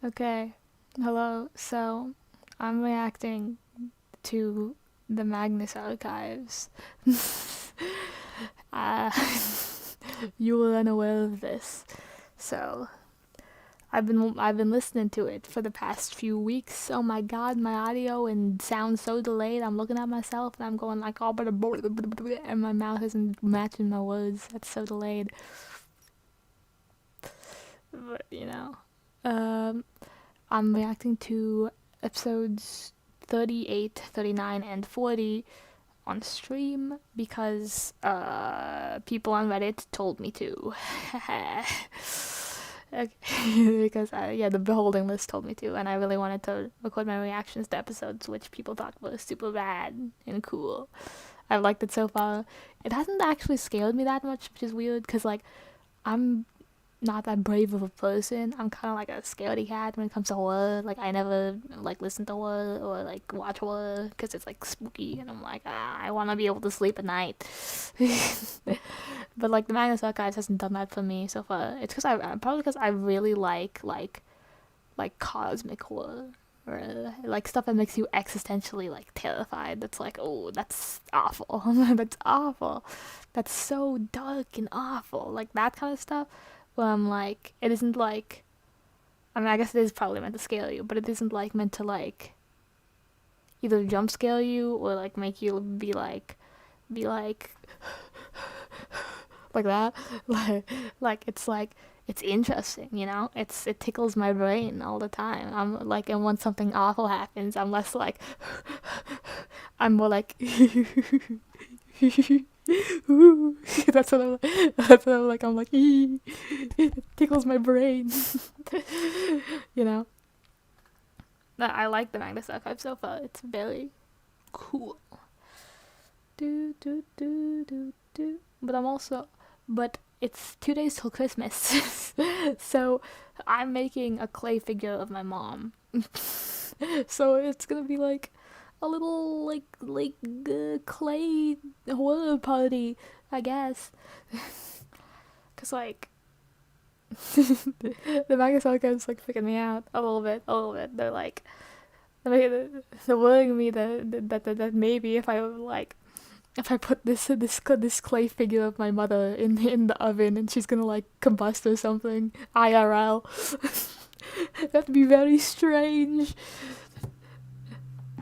Okay, hello. So, I'm reacting to the Magnus Archives. uh, you were unaware of this, so I've been listening to it for the past few weeks. Oh my god, my audio and sound so delayed. I'm looking at myself and I'm going like oh, and my mouth isn't matching my words. That's so delayed. But um, I'm reacting to episodes 38, 39, and 40 on stream because people on Reddit told me to. Okay, because yeah, the beholding list told me to, and I really wanted to record my reactions to episodes which people thought were super rad and cool. I've liked it so far. It hasn't actually scared me that much, which is weird because like I'm not that brave of a person. I'm kind of like a scaredy cat when it comes to horror. Like I never like listen to horror or like watch horror because it's like spooky, and I'm like I want to be able to sleep at night. But like the Magnus Archives hasn't done that for me so far. It's because I probably because I really like cosmic horror. Or like stuff that makes you existentially like terrified. That's like, oh, that's awful. That's awful. That's so dark and awful. Like that kind of stuff where I'm like, it isn't like, I mean, I guess it is probably meant to scare you, but it isn't like meant to like either jump scare you or like make you be like that. Like it's interesting, you know. It tickles my brain all the time. I'm like, and when something awful happens, I'm less like, I'm more like, that's what I'm. That's what I'm like. I'm like, it tickles my brain. You know. I like the Magnus Archive so far. It's very cool. Do do do do do. But I'm also, but it's 2 days till Christmas, so I'm making a clay figure of my mom. So it's gonna be like a little clay horror party, I guess. Cause like the Magnus Archives like freaking me out a little bit, a little bit. They're worrying me that maybe if I put this clay figure of my mother in the oven and she's gonna like combust or something IRL. That'd be very strange.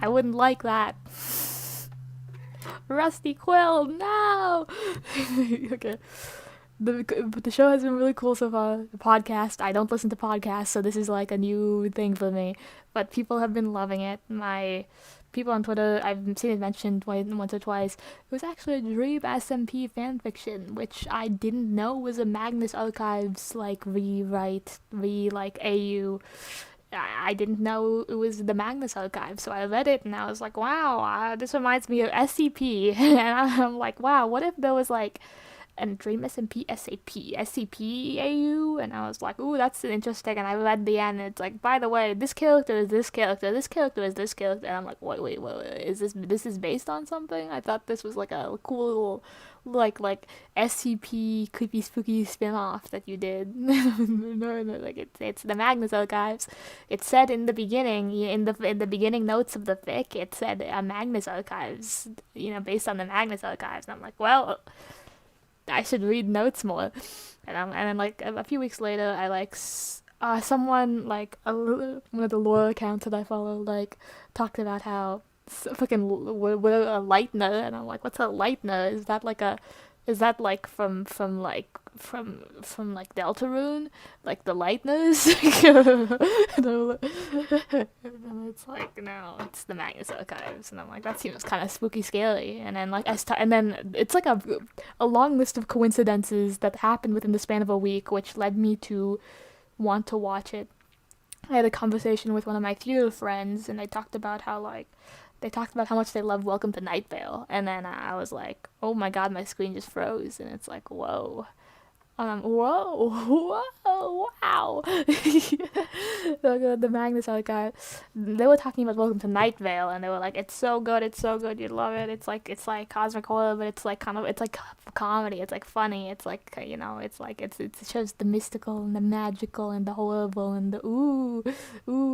I wouldn't like that. Rusty Quill, no. Okay. But the show has been really cool so far. The podcast, I don't listen to podcasts, so this is like a new thing for me. But people have been loving it. My people on Twitter, I've seen it mentioned once or twice. It was actually a Dream SMP fanfiction, which I didn't know was a Magnus Archives like rewrite, like AU. I didn't know it was the Magnus Archive, so I read it and I was like, wow, this reminds me of SCP. And I'm like, wow, what if there was like and Dream SMP SCP AU, and I was like, ooh, that's interesting. And I read the end, and it's like, by the way, this character is this character, this character is this character, and I'm like, wait, is this is based on something? I thought this was like a cool little like SCP creepy spooky spin-off that you did. No, like it's the Magnus Archives. It said in the beginning, in the beginning notes of the fic, it said Magnus Archives, based on the Magnus Archives. And I'm like, well, I should read notes more. And then like a few weeks later, I like someone like one of the lore accounts that I follow like talked about how fucking what a lightner, and I'm like, what's a lightner? Is that like from like Deltarune, like the Lightners? And it's like, no, it's the Magnus Archives, and I'm like, that seems kind of spooky, scary. And then and then it's like a long list of coincidences that happened within the span of a week, which led me to want to watch it. I had a conversation with one of my theater friends, and they talked about how much they love Welcome to Night Vale, and then I was like, oh my god, my screen just froze, and it's like, whoa, Whoa, whoa, wow. The Magnus Archives. They were talking about Welcome to Night Vale, and they were like, it's so good, you'd love it. It's like cosmic horror, but it's like kind of, it's like comedy. It's like funny. It's like it's like it shows the mystical and the magical and the horrible and the ooh.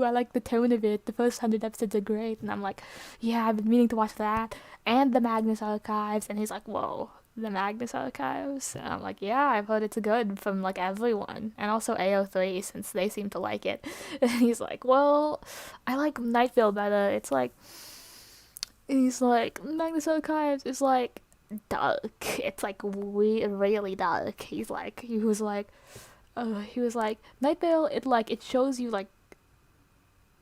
I like the tone of it. The first 100 episodes are great, and I'm like, yeah, I've been meaning to watch that and the Magnus Archives, and he's like, whoa, the Magnus Archives. And I'm like, yeah, I've heard it's good from like everyone, and also AO3 since they seem to like it. And he's like, well, I like Night Vale better. It's like, he's like, Magnus Archives is like dark. It's like really dark. He was like Night Vale. It shows you like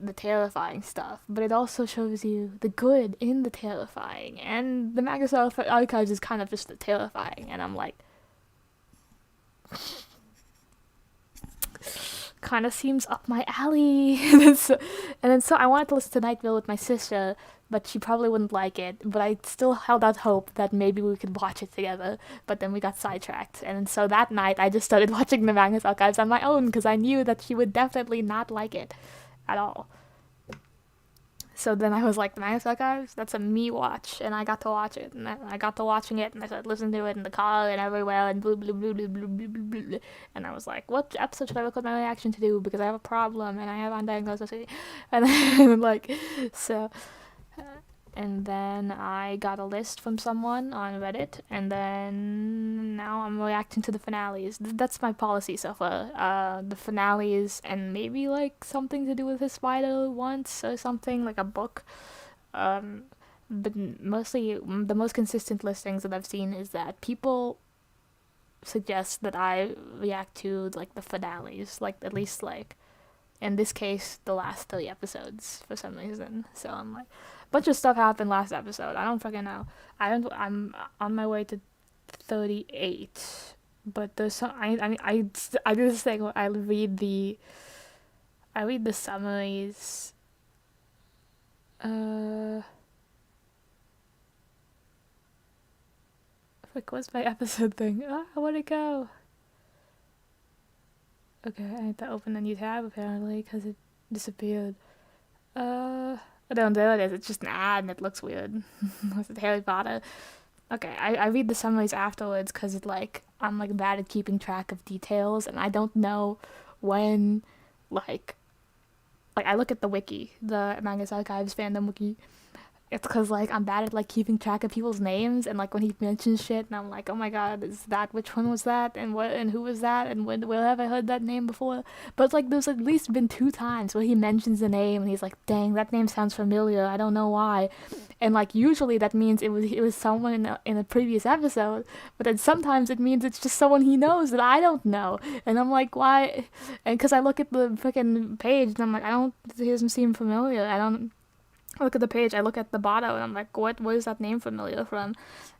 the terrifying stuff, but it also shows you the good in the terrifying. And the Magnus Archives is kind of just the terrifying, and I'm like, kind of seems up my alley. And then so I wanted to listen to Night Vale with my sister, but she probably wouldn't like it. But I still held out hope that maybe we could watch it together. But then we got sidetracked, and so that night I just started watching the Magnus Archives on my own because I knew that she would definitely not like it at all. So then I was like, the Magnus Archives, that's a me watch, and I got to watch it, and I got to watching it, and I started listening to it in the car and everywhere, and blah blah blah blah blah blah blah, blah. And I was like, what episode should I record my reaction to do because I have a problem and I have undiagnosed OCD, and then like, so and then I got a list from someone on Reddit, and then now I'm reacting to the finales. That's my policy so far. The finales, and maybe like something to do with his spider once or something, like a book. Um, but mostly the most consistent listings that I've seen is that people suggest that I react to like the finales, like at least like in this case the last 3 episodes for some reason. So I'm like, a bunch of stuff happened last episode. I don't fucking know. I'm on my way to 38, but there's some. I do this thing where I read the summaries. Frick, what's my episode thing? Where'd it go? Okay, I need to open a new tab apparently because it disappeared. No, there it is. It's just an ad and it looks weird. Was it Harry Potter? Okay, I read the summaries afterwards because I'm like bad at keeping track of details, and I don't know when like I look at the wiki, the Magnus Archives fandom wiki. It's because like I'm bad at like keeping track of people's names, and like when he mentions shit, and I'm like, oh my god, is that, which one was that, and what, and who was that, and where have I heard that name before? But it's like there's at least been 2 times where he mentions the name, and he's like, dang, that name sounds familiar. I don't know why, and like usually that means it was someone in a previous episode, but then sometimes it means it's just someone he knows that I don't know, and I'm like, why? And because I look at the freaking page, and I'm like, he doesn't seem familiar. I look at the page, I look at the bottom, and I'm like, what is that name familiar from?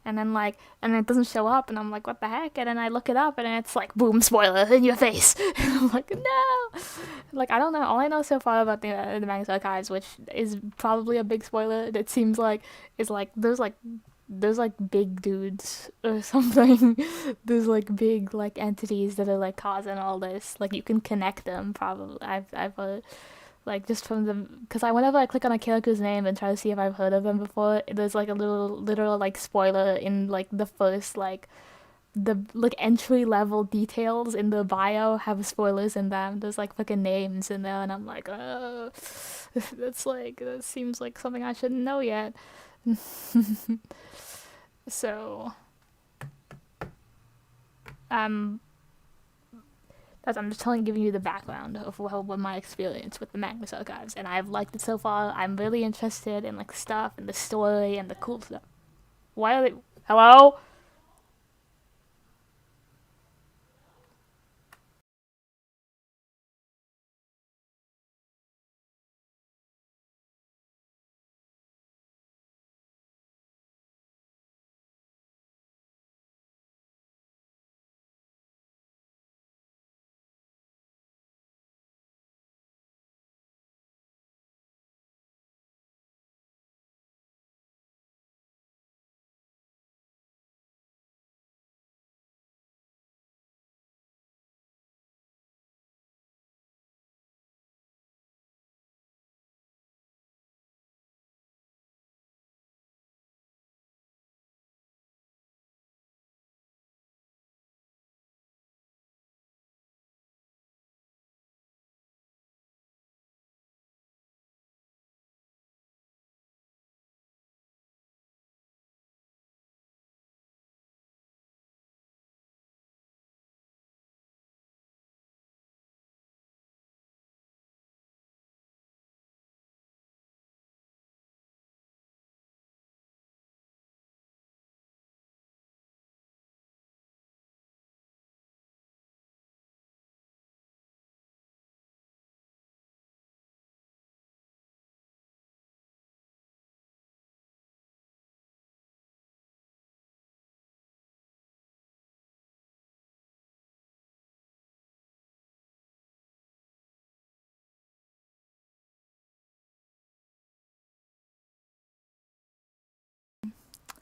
And then and it doesn't show up, and I'm like, what the heck? And then I look it up, and it's like, boom, spoiler in your face. And I'm like, no. Like, I don't know. All I know so far about the Magnus Archives, which is probably a big spoiler, it seems like, is like there's like big dudes or something. There's like big like entities that are like causing all this. Like you can connect them probably. I've like just from the, because whenever I click on a character's name and try to see if I've heard of them before, there's like a literal like spoiler in like the first the like entry level details in the bio have spoilers in them. There's like fucking names in there, and I'm like, oh, that seems like something I shouldn't know yet. So um I'm just giving you the background of what my experience with the Magnus Archives, and I've liked it so far. I'm really interested in like stuff and the story and the cool stuff. Why are they? Hello?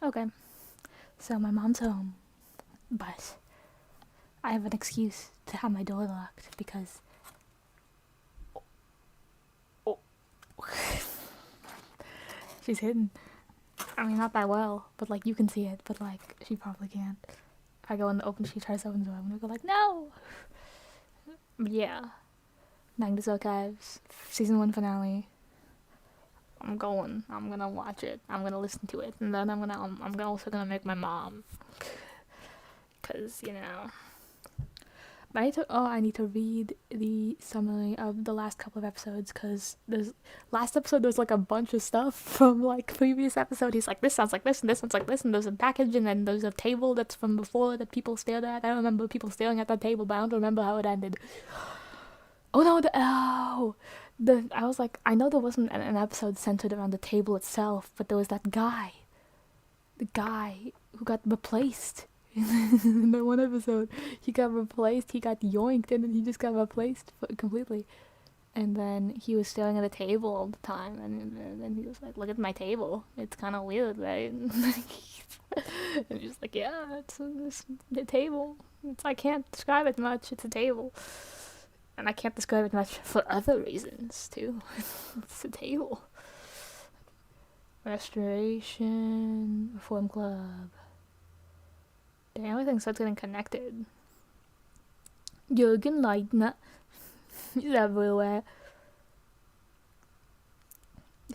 Okay, so my mom's home, but I have an excuse to have my door locked because oh, she's hidden. I mean, not that well, but like you can see it, but like she probably can't. If I go in the open, she tries to open the door, I'm gonna go like, no! But yeah, Magnus Archives, season 1 finale. I'm gonna watch it, I'm gonna listen to it, and then I'm also gonna make my mom. Cause, you know. But I need to read the summary of the last couple of episodes, because last episode there's like a bunch of stuff from like previous episode. He's like, this sounds like this and this sounds like this, and there's a package, and then there's a table that's from before that people stared at. I don't remember people staring at that table, but I don't remember how it ended. Oh no, I was like, I know there wasn't an episode centered around the table itself, but there was that guy. The guy who got replaced. In that one episode, he got replaced, he got yoinked, and then he just got replaced completely. And then he was staring at a table all the time, and then he was like, look at my table. It's kind of weird, right? And he's like, yeah, it's a table. I can't describe it much, it's a table. And I can't describe it much for other reasons, too. It's a table. Restoration, Reform Club. Damn, everything starts getting connected. Jürgen Leitner is everywhere.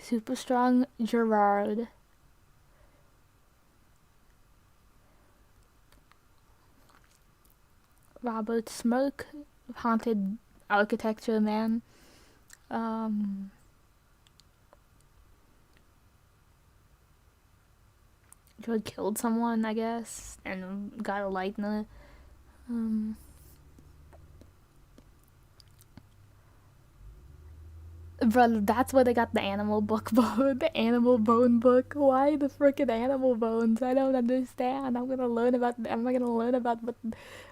Super Strong Gerard. Robert Smirk, Haunted Architecture Man. George killed someone, I guess, and got a Leitner. Bro, that's where they got the animal book, the animal bone book. Why the frickin' animal bones? I don't understand. I'm gonna learn about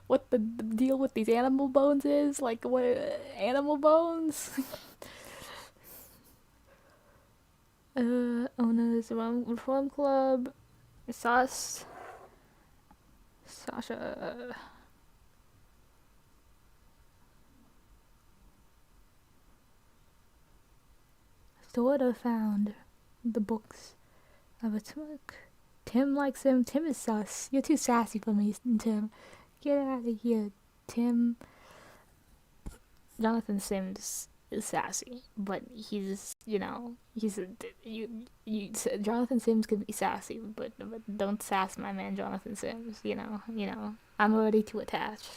what the deal with these animal bones is. Like, what animal bones? Owners Reform Club. Sasha. Daughter found the books of a smoke. Tim likes him. Tim is sus. You're too sassy for me, Tim. Get out of here, Tim. Jonathan Sims is sassy, but he's, Jonathan Sims can be sassy, but don't sass my man Jonathan Sims, you know, I'm already too attached.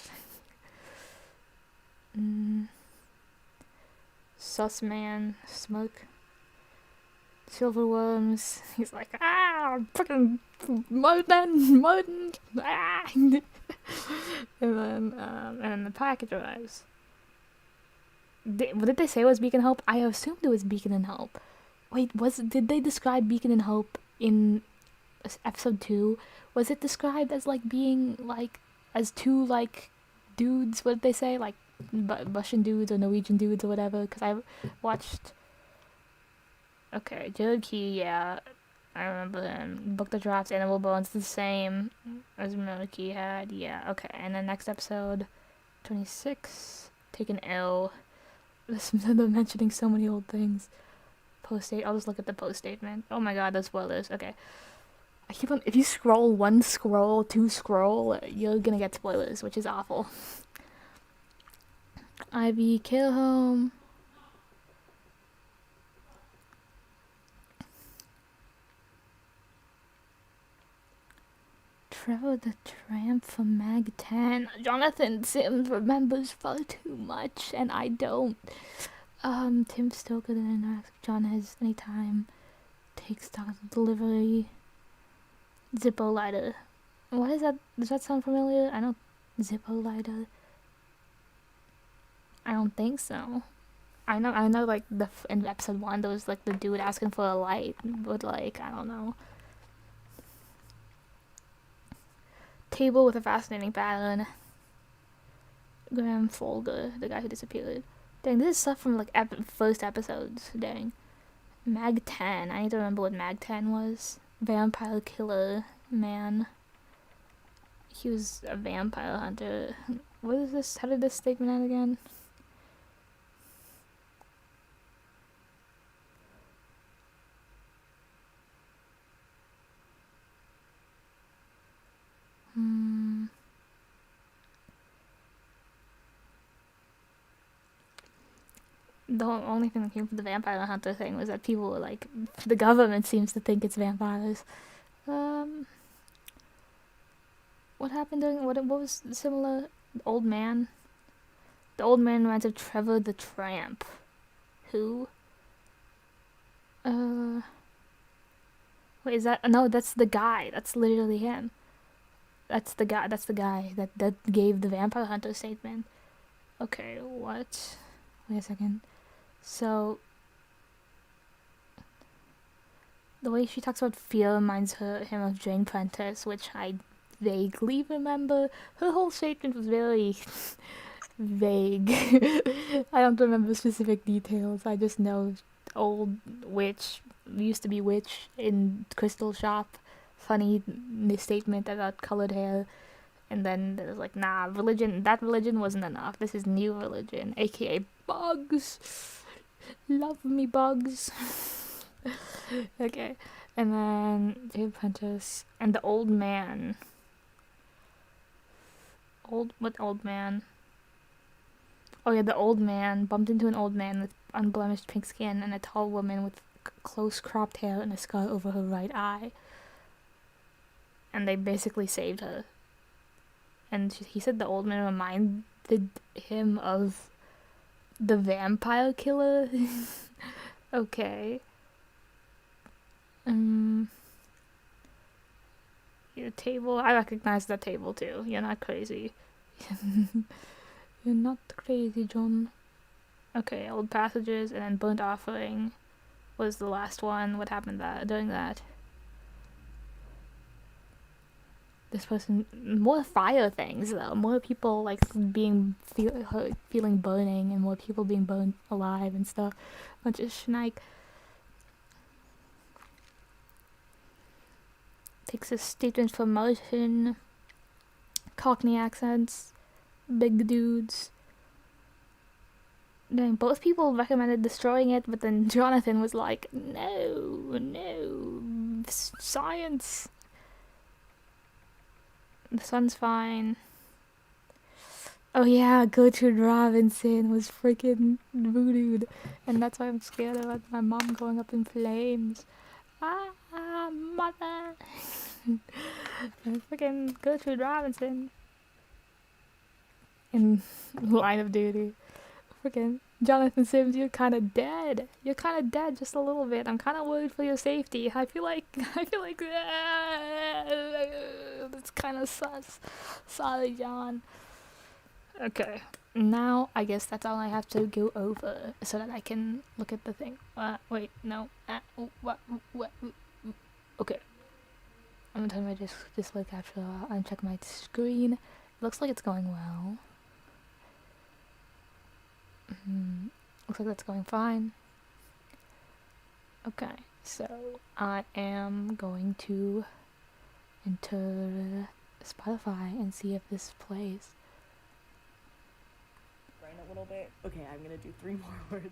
Sus man, Smoke. Silverworms, he's like, freaking Martin, and then the package arrives. What did they say was Beacon Hope? I assumed it was Beacon and Hope. Wait, did they describe Beacon and Hope in episode 2? Was it described as like being like as two like dudes? What did they say? Like Russian dudes or Norwegian dudes or whatever? Because I watched. Okay, Jared Key, yeah, I remember him. Book the Drafts, Animal Bones, the same as Milky had, yeah, okay. And then next episode, 26, Take an L. They're mentioning so many old things. Post-date, I'll just look at the post-statement. Oh my god, those spoilers, okay. I keep on, if you scroll one scroll, two scroll, you're gonna get spoilers, which is awful. Ivy, Kill Home. Trevor the Tramp from Mag 10. Jonathan Sims remembers far too much, and I don't. Tim Stoker didn't ask John has any time. Take stock of delivery. Zippo lighter. What is that? Does that sound familiar? I don't. Zippo lighter. I don't think so. I know. Like in episode 1, there was like the dude asking for a light, but like I don't know. Table with a fascinating pattern. Graham Folger, the guy who disappeared. Dang, this is stuff from like first episodes. Dang. Mag 10. I need to remember what Mag 10 was. vampire killer man. He was a vampire hunter. What is this? How did this statement end again? The only thing that came from the vampire hunter thing was that people were like, the government seems to think it's vampires. What happened during, what was similar? The old man? The old man reminds of Trevor the Tramp. Who? Wait, is that, no, that's the guy. That's literally him. That's the guy that gave the vampire hunter statement. Okay, what? Wait a second. So, the way she talks about fear reminds him of Jane Prentice, which I vaguely remember. Her whole statement was very vague. I don't remember specific details. I just know old witch, used to be witch in crystal shop. Funny statement about colored hair. And then there's like, nah, religion, that religion wasn't enough. This is new religion, aka bugs. Love me, bugs. Okay. And then the apprentice and the old man. What old man? Oh yeah, the old man bumped into an old man with unblemished pink skin and a tall woman with close cropped hair and a scar over her right eye. And they basically saved her. And he said the old man reminded him of the vampire killer. Okay. Your table. I recognize that table too. You're not crazy. You're not crazy, John. Okay, old passages and then burnt offering was the last one. What happened during that? This person, more fire things though, more people like feeling burning and more people being burned alive and stuff. Bunch of schneik. Takes a statement from Martin. Cockney accents. Big dudes. Then both people recommended destroying it, but then Jonathan was like, no, science. The sun's fine. Oh yeah, Gertrude Robinson was freaking voodooed. And that's why I'm scared about my mom going up in flames. Mother. Freaking Gertrude Robinson. In Line of Duty. Freaking Jonathan Sims, you're kind of dead. You're kind of dead just a little bit. I'm kind of worried for your safety. I feel like that's kind of sus. Sorry, John. Okay, now I guess that's all I have to go over so that I can look at the thing. Wait, no. What? Okay. I'm gonna turn my display capture off and check my screen. It looks like it's going well. Looks like that's going fine. Okay, so I am going to enter Spotify and see if this plays. Brain a little bit. Okay, I'm gonna do 3 more words.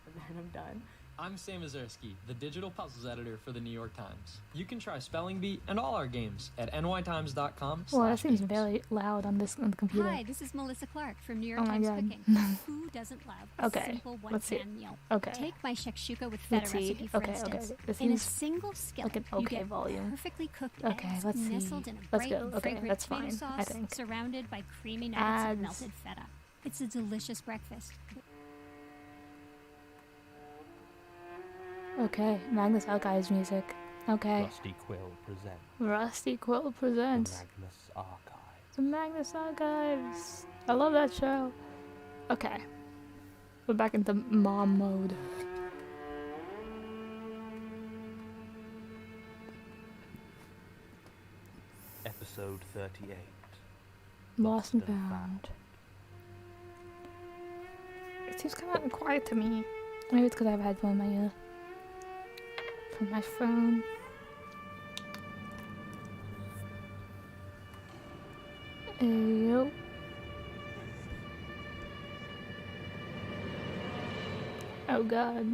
And then I'm done. I'm Sam Mazursky, the digital puzzles editor for the New York Times. You can try Spelling Bee and all our games at nytimes.com. Well, that seems very loud on the computer. Hi, this is Melissa Clark from New York Times Cooking. Who doesn't love a simple one-pan meal? Okay. Take my shakshuka with feta recipe, for instance. This in a single skillet, like an you get volume. perfectly cooked Okay, eggs let's see. nestled in a Let's bright go. and Okay, fragrant that's tomato fine, sauce, I think. surrounded by creamy nuggets Ads. of melted feta. It's a delicious breakfast. Okay, Magnus Archives music. Okay. Rusty Quill presents Rusty Quill presents the Magnus Archives. the Magnus Archives. I love that show. Okay. We're back into mom mode. Episode 38. Lost and found. It seems kind of quiet to me. Maybe it's because I have a headphone in my ear. from my phone. Yep. Oh god.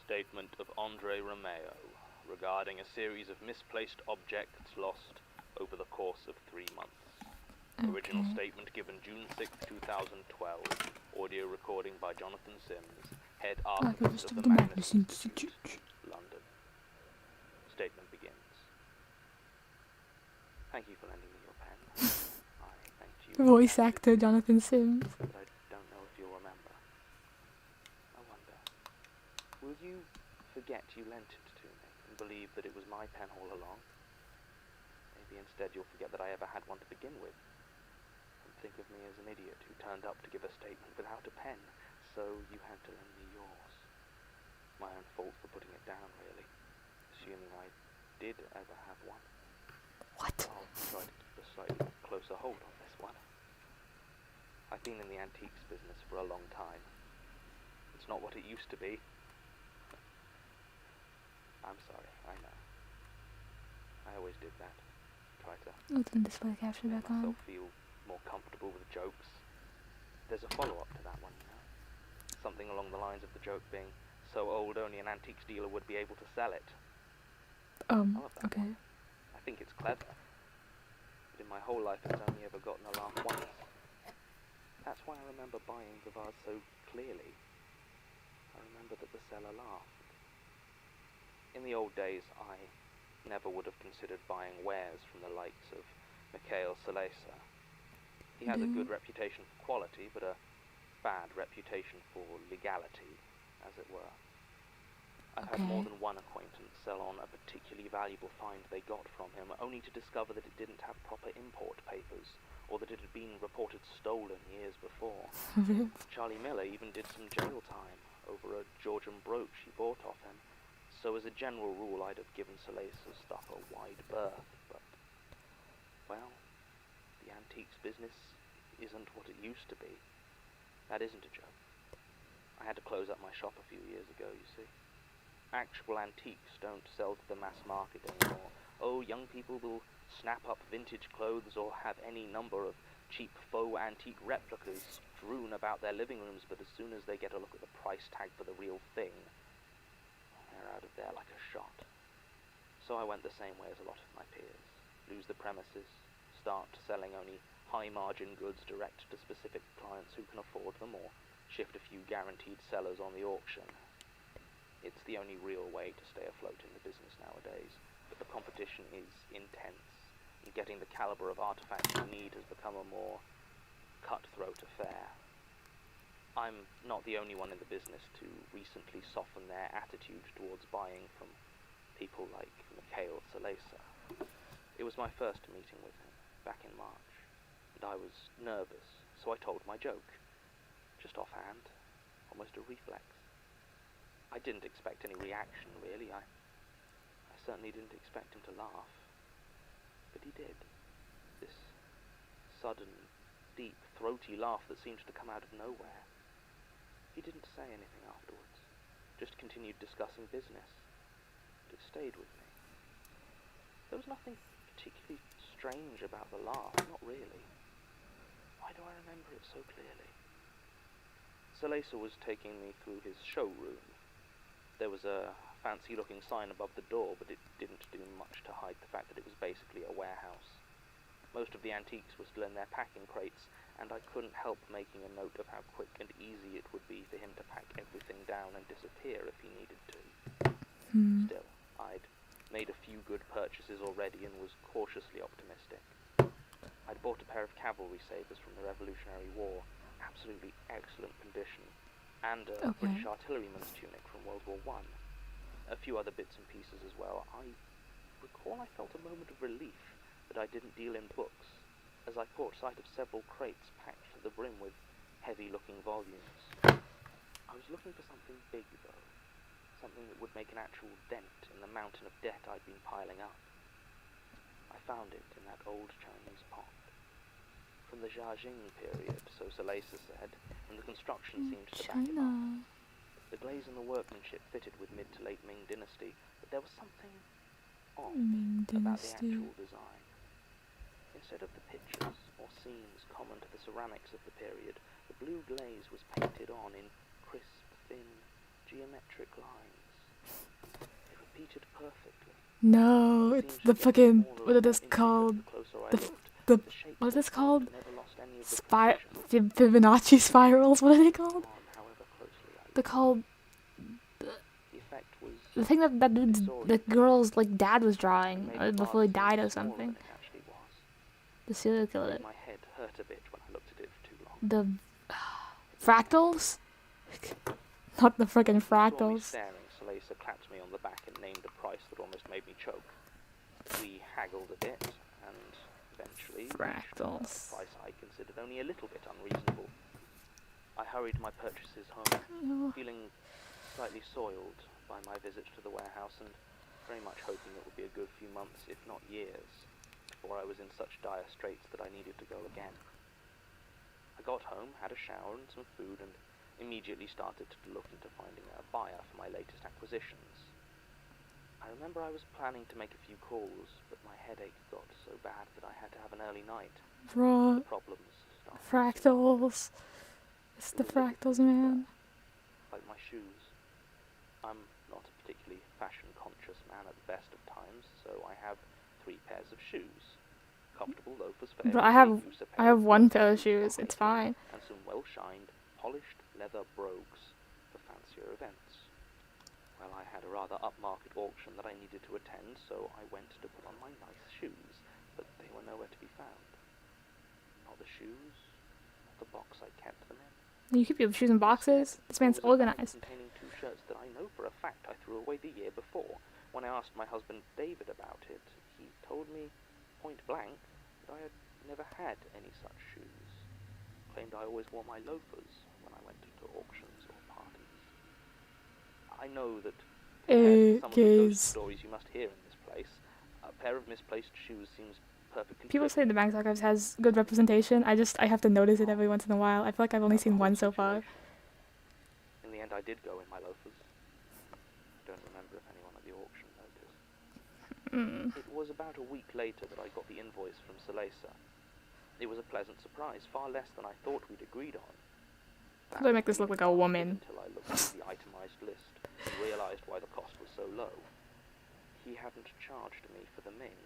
Statement of Andre Romeo regarding a series of misplaced objects lost over the course of 3 months. Original statement given June 6, 2012. Audio recording by Jonathan Sims, head archivist of the Magnus Institute, London. Statement begins. Thank you for lending me your pen. I thanked you. Voice actor Jonathan Sims. But I don't know if you'll remember. I wonder, will you forget you lent it to me and believe that it was my pen all along? Maybe instead you'll forget that I ever had one to begin with. And think of me as an idiot who turned up to give a statement without a pen, so you had to lend me yours. My own fault for putting it down, really. Assuming I did ever have one. What? I'll try to keep a slightly closer hold on this one. I've been in the antiques business for a long time. It's not what it used to be. I'm sorry, I know. I always did that. Try to Open display capture make back on. myself feel more comfortable with jokes. There's a follow-up to that one, you know. Something along the lines of the joke being so old only an antiques dealer would be able to sell it. I love that Okay. one. I think it's clever. But in my whole life it's only ever gotten a laugh once. That's why I remember buying the vase so clearly. I remember that the seller laughed. In the old days, I never would have considered buying wares from the likes of Mikhail Salesa. He has a good reputation for quality, but a bad reputation for legality, as it were. I've had more than one acquaintance sell on a particularly valuable find they got from him, only to discover that it didn't have proper import papers, or that it had been reported stolen years before. Charlie Miller even did some jail time over a Georgian brooch he bought off him. So as a general rule, I'd have given Salesa's stuff a wide berth, but, well, the antiques business isn't what it used to be. That isn't a joke. I had to close up my shop a few years ago, you see. Actual antiques don't sell to the mass market anymore. Oh, young people will snap up vintage clothes or have any number of cheap faux antique replicas strewn about their living rooms, but as soon as they get a look at the price tag for the real thing, they're out of there like a shot. So I went the same way as a lot of my peers. Lose the premises, start selling only high-margin goods direct to specific clients who can afford them, or shift a few guaranteed sellers on the auction. It's the only real way to stay afloat in the business nowadays, but the competition is intense, and getting the caliber of artifacts you need has become a more cutthroat affair. I'm not the only one in the business to recently soften their attitude towards buying from people like Mikhail Salesa. It was my first meeting with him, back in March, and I was nervous, so I told my joke. Just offhand, almost a reflex. I didn't expect any reaction, really. I certainly didn't expect him to laugh. But he did. This sudden, deep, throaty laugh that seemed to come out of nowhere. He didn't say anything afterwards, just continued discussing business. But it stayed with me. There was nothing particularly strange about the laugh, not really. Why do I remember it so clearly? Salesa was taking me through his showroom. There was a fancy-looking sign above the door, but it didn't do much to hide the fact that it was basically a warehouse. Most of the antiques were still in their packing crates, and I couldn't help making a note of how quick and easy it would be for him to pack everything down and disappear if he needed to. Still, I'd made a few good purchases already and was cautiously optimistic. I'd bought a pair of cavalry sabers from the Revolutionary War, absolutely excellent condition, and a British artilleryman's tunic from World War I. A few other bits and pieces as well. I recall I felt a moment of relief that I didn't deal in books, as I caught sight of several crates packed to the brim with heavy-looking volumes. I was looking for something big, though. Something that would make an actual dent in the mountain of debt I'd been piling up. I found it in that old Chinese pot. from the Jiajing period, so Salesa said, and the construction seemed to back it up. China. The glaze and the workmanship fitted with mid to late Ming dynasty, but there was something off Ming about the Dynasty. actual design. Instead of the pictures or scenes common to the ceramics of the period, the blue glaze was painted on in crisp, thin, geometric lines. They repeated perfectly. No, it's the fucking, what are this called? The what is this called? Fibonacci spirals, what are they called? They're called, the thing that dude's, the girl's, like, dad was drawing before he died or something. The serial killer. My head hurt a bit when I looked at it for too long. The fractals? Not the friggin' fractals. Staring, Salesa clapped me on the back and named a price that almost made me choke. We haggled a bit, and eventually Fractals. a price I considered only a little bit unreasonable. I hurried my purchases home, feeling slightly soiled by my visit to the warehouse and very much hoping it would be a good few months, if not years, before I was in such dire straits that I needed to go again. I got home, had a shower and some food, and immediately started to look into finding a buyer for my latest acquisitions. I remember I was planning to make a few calls, but my headache got so bad that I had to have an early night. Bro, Problems started. fractals. It's the fractals, man. Like my shoes. I'm not a particularly fashion-conscious man at the best of times, so I have 3 pairs of shoes. Comfortable loafers for Bro, everyday use, I have one pair of shoes. It's fine. and some well-shined, polished leather brogues for fancier events. Well, I had a rather upmarket auction that I needed to attend, so I went to put on my nice shoes, but they were nowhere to be found. Not the shoes, not the box I kept them in. You keep your shoes in boxes? This man's organized. Containing 2 shirts that I know for a fact I threw away the year before. When I asked my husband David about it, he told me point blank that I had never had any such shoes. Claimed I always wore my loafers when I went to auctions or parties. I know that compared to some of the ghost stories you must hear in this place, a pair of misplaced shoes seems perfectly People good. say the Magnus Archives has good representation. I have to notice it every once in a while. I feel like I've only seen one so far. In the end, I did go in my loafers. I don't remember if anyone at the auction noticed. It was about a week later that I got the invoice from Salesa. It was a pleasant surprise, far less than I thought we'd agreed on. How do I make this look like a woman? Until I looked at the itemized list and realized why the cost was so low. He hadn't charged me for the Ming.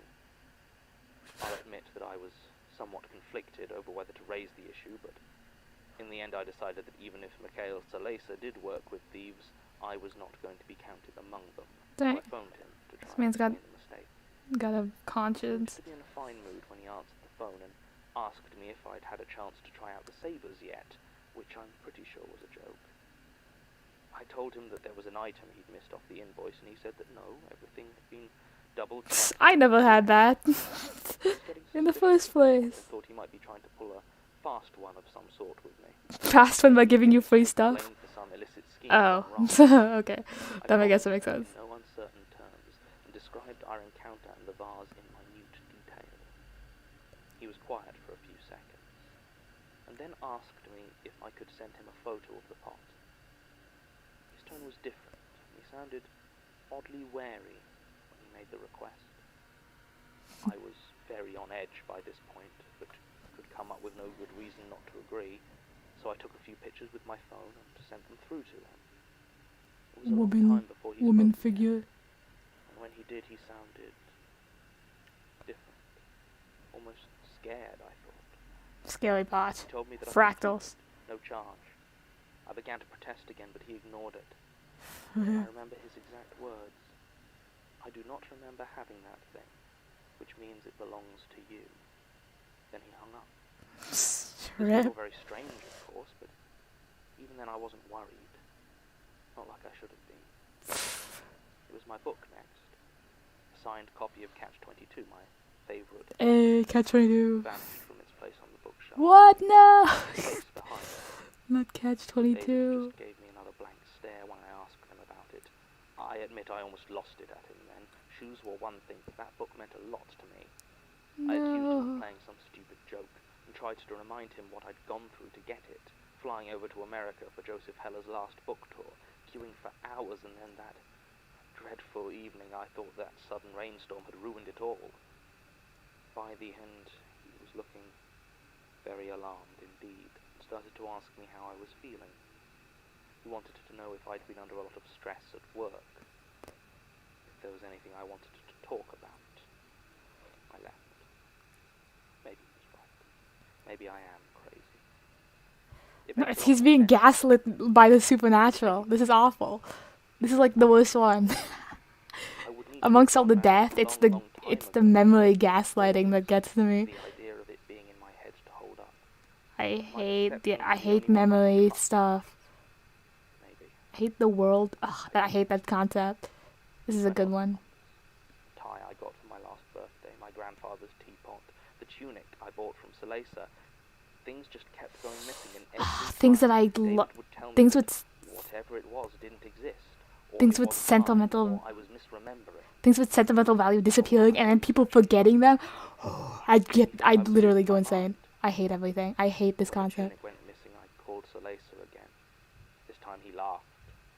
I'll admit that I was somewhat conflicted over whether to raise the issue, but in the end I decided that even if Mikhail Salesa did work with thieves, I was not going to be counted among them. So I phoned him to try and explain the mistake. Got a conscience. He seemed to be in a fine mood when he answered the phone and asked me if I'd had a chance to try out the sabers yet, which I'm pretty sure was a joke. I told him that there was an item he'd missed off the invoice, and he said that no, everything had been double-checked. I never had that. In the first place. I thought he might be trying to pull a fast one of some sort with me. Fast one by giving you free stuff? Blamed for some illicit scheme Oh, gone wrong. okay. That I guess that makes sense. In no uncertain terms, and described our encounter and the vase in minute detail. He was quiet for a few seconds, and then asked me if I could send him a photo of the pot. His tone was different, and he sounded oddly wary when he made the request. I was very on edge by this point, but could come up with no good reason not to agree, so I took a few pictures with my phone and sent them through to him. It was a long time before he Woman spoke figure. again, and when he did, he sounded different, almost scared, I thought. Scaly pot. He told me that Fractals. no charge. I began to protest again, but he ignored it. I remember his exact words. I do not remember having that thing, which means it belongs to you. Then he hung up. This was all very strange, of course, but even then I wasn't worried. Not like I should have been. It was my book next. A signed copy of Catch-22, my favourite. Hey, Catch-22. Vanished from its place on the bookshelf. What? No! Place behind it. Not Catch-22. David just gave me another blank stare when I asked him about it. I admit I almost lost it at him then. Shoes were one thing, but that book meant a lot to me. I accused him of playing some stupid joke, and tried to remind him what I'd gone through to get it, flying over to America for Joseph Heller's last book tour, queuing for hours, and then that dreadful evening I thought that sudden rainstorm had ruined it all. By the end, he was looking very alarmed indeed, and started to ask me how I was feeling. He wanted to know if I'd been under a lot of stress at work, if there was anything I wanted to talk about. I left. Maybe he was right. Maybe I am crazy. He's being gaslit by the supernatural. This is awful. This is like the worst one. Amongst all the death, it's the memory gaslighting that gets to me. I hate memory stuff. I hate the world. Ugh, I hate that concept. This is a good one. Tie I got for my last birthday, my grandfather's teapot, the tunic I bought from Salesa. Things just kept going missing, and every things that I love. Things with whatever it was didn't exist. Things with sentimental. I was misremembering. Things with sentimental value disappearing, and then people forgetting them. I'd literally go insane. I hate everything. I hate this concept. The tunic went missing. I called Salesa again. This time he laughed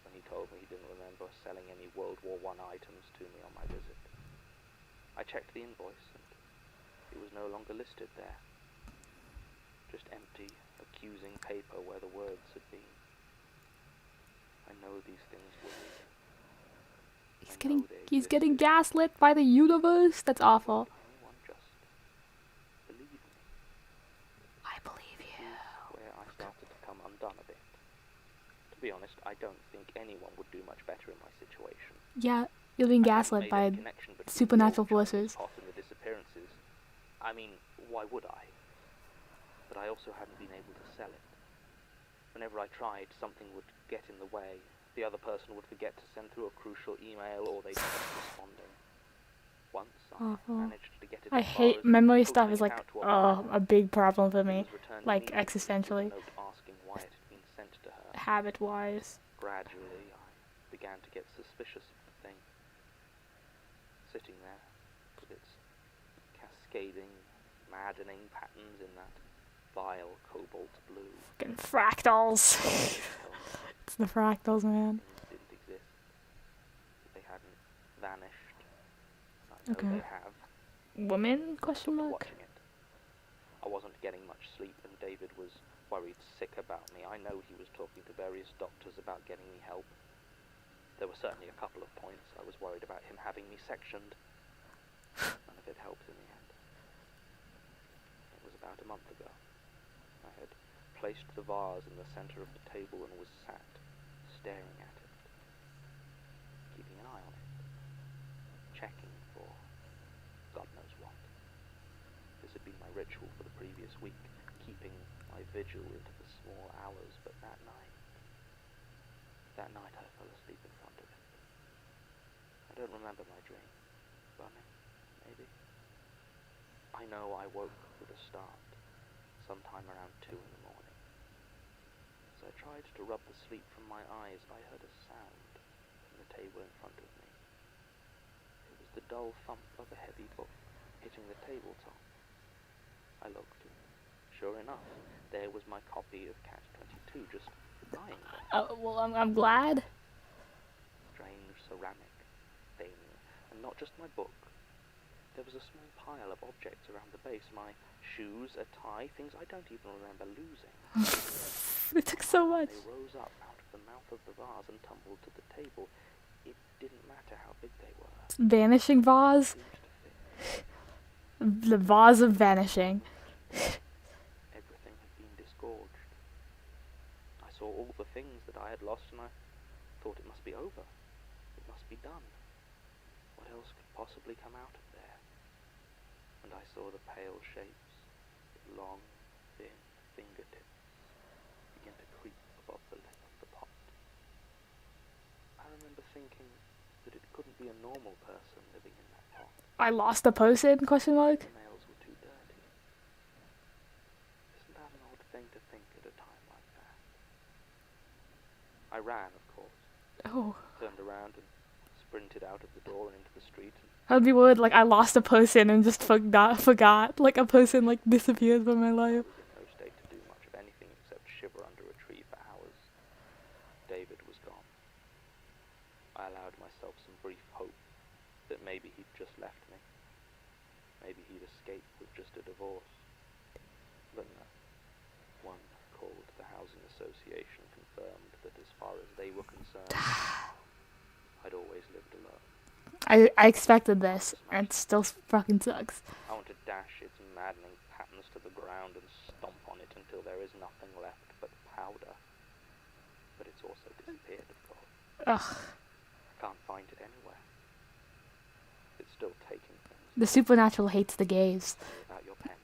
when he told me he didn't remember selling any World War I items to me on my visit. I checked the invoice, and it was no longer listed there. Just empty, accusing paper where the words had been. I know these things were real. He's getting gaslit by the universe. That's awful. Anyone just believe me? I believe you. Where I started to come undone a bit. To be honest, I don't think anyone would do much better in my situation. Yeah, you're being gaslit by supernatural forces. And the disappearances. I mean, why would I? But I also hadn't been able to sell it. Whenever I tried, something would get in the way. The other person would forget to send through a crucial email, or they'd stop responding. Once I managed to get it. I hate memory stuff. Is like a big problem for me, like existentially. Habit-wise. Gradually, I began to get suspicious of the thing. Sitting there, with its cascading, maddening patterns in that vile cobalt blue. Fucking fractals. It's the fractals, man. Didn't exist. They hadn't vanished. I know they have. Woman? Question mark. Watching it. I wasn't getting much sleep, and David was worried sick about me. I know he was talking to various doctors about getting me help. There were certainly a couple of points I was worried about him having me sectioned. None of it helped in the end. It was about a month ago. I had placed the vase in the center of the table and was sat, staring at it, keeping an eye on it, checking for God knows what. This had been my ritual for the previous week, keeping my vigil into the small hours, but that night I fell asleep in front of it. I don't remember my dream. Running, maybe. I know I woke with a start, sometime around 2 in the morning. As I tried to rub the sleep from my eyes, I heard a sound from the table in front of me. It was the dull thump of a heavy book hitting the tabletop. I looked, and sure enough, there was my copy of Catch-22 just lying there. Oh, well, I'm glad. Strange ceramic thing, and not just my book. There was a small pile of objects around the base. My shoes, a tie, things I don't even remember losing. It took so much. They rose up out of the mouth of the vase and tumbled to the table. It didn't matter how big they were. Vanishing vase? The vase of vanishing. Everything had been disgorged. I saw all the things that I had lost, and I thought it must be over. It must be done. What else could possibly come out of there? And I saw the pale shapes, long, thin fingertips, begin to creep above the lip of the pot. I remember thinking that it couldn't be a normal person living in that pot. I lost the person? Question mark. The nails were too dirty. Isn't that an odd thing to think at a time like that? I ran, of course. Oh. Turned around and sprinted out of the door and into the street, and I'd be worried, like, I lost a person and just forgot. Like, a person, like, disappeared from my life. I was in no state to do much of anything except shiver under a tree for hours. David was gone. I allowed myself some brief hope that maybe he'd just left me. Maybe he'd escaped with just a divorce. But no. One called the Housing Association confirmed that as far as they were concerned, I'd always lived alone. I expected this, and it still fucking sucks. I want to dash its maddening patterns to the ground and stomp on it until there is nothing left but powder. But it's also disappeared, of course. Ugh. Can't find it anywhere. It's still taking things. The supernatural hates the gays. About your pen.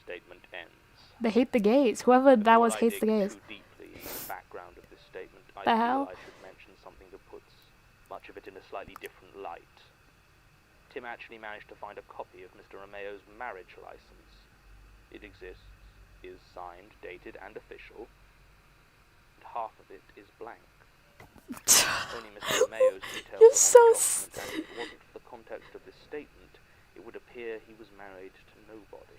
Statement ends. They hate the gays. Whoever that was Before I hates the dig gays. too deeply into the background of this statement, I The feel hell? I should mention something that puts much of it in a slightly different light. Tim actually managed to find a copy of Mr. Romeo's marriage license. It exists, is signed, dated, and official, and half of it is blank. Only Mr. Romeo's details You're are on so the document, and if it wasn't for the context of this statement, it would appear he was married to nobody.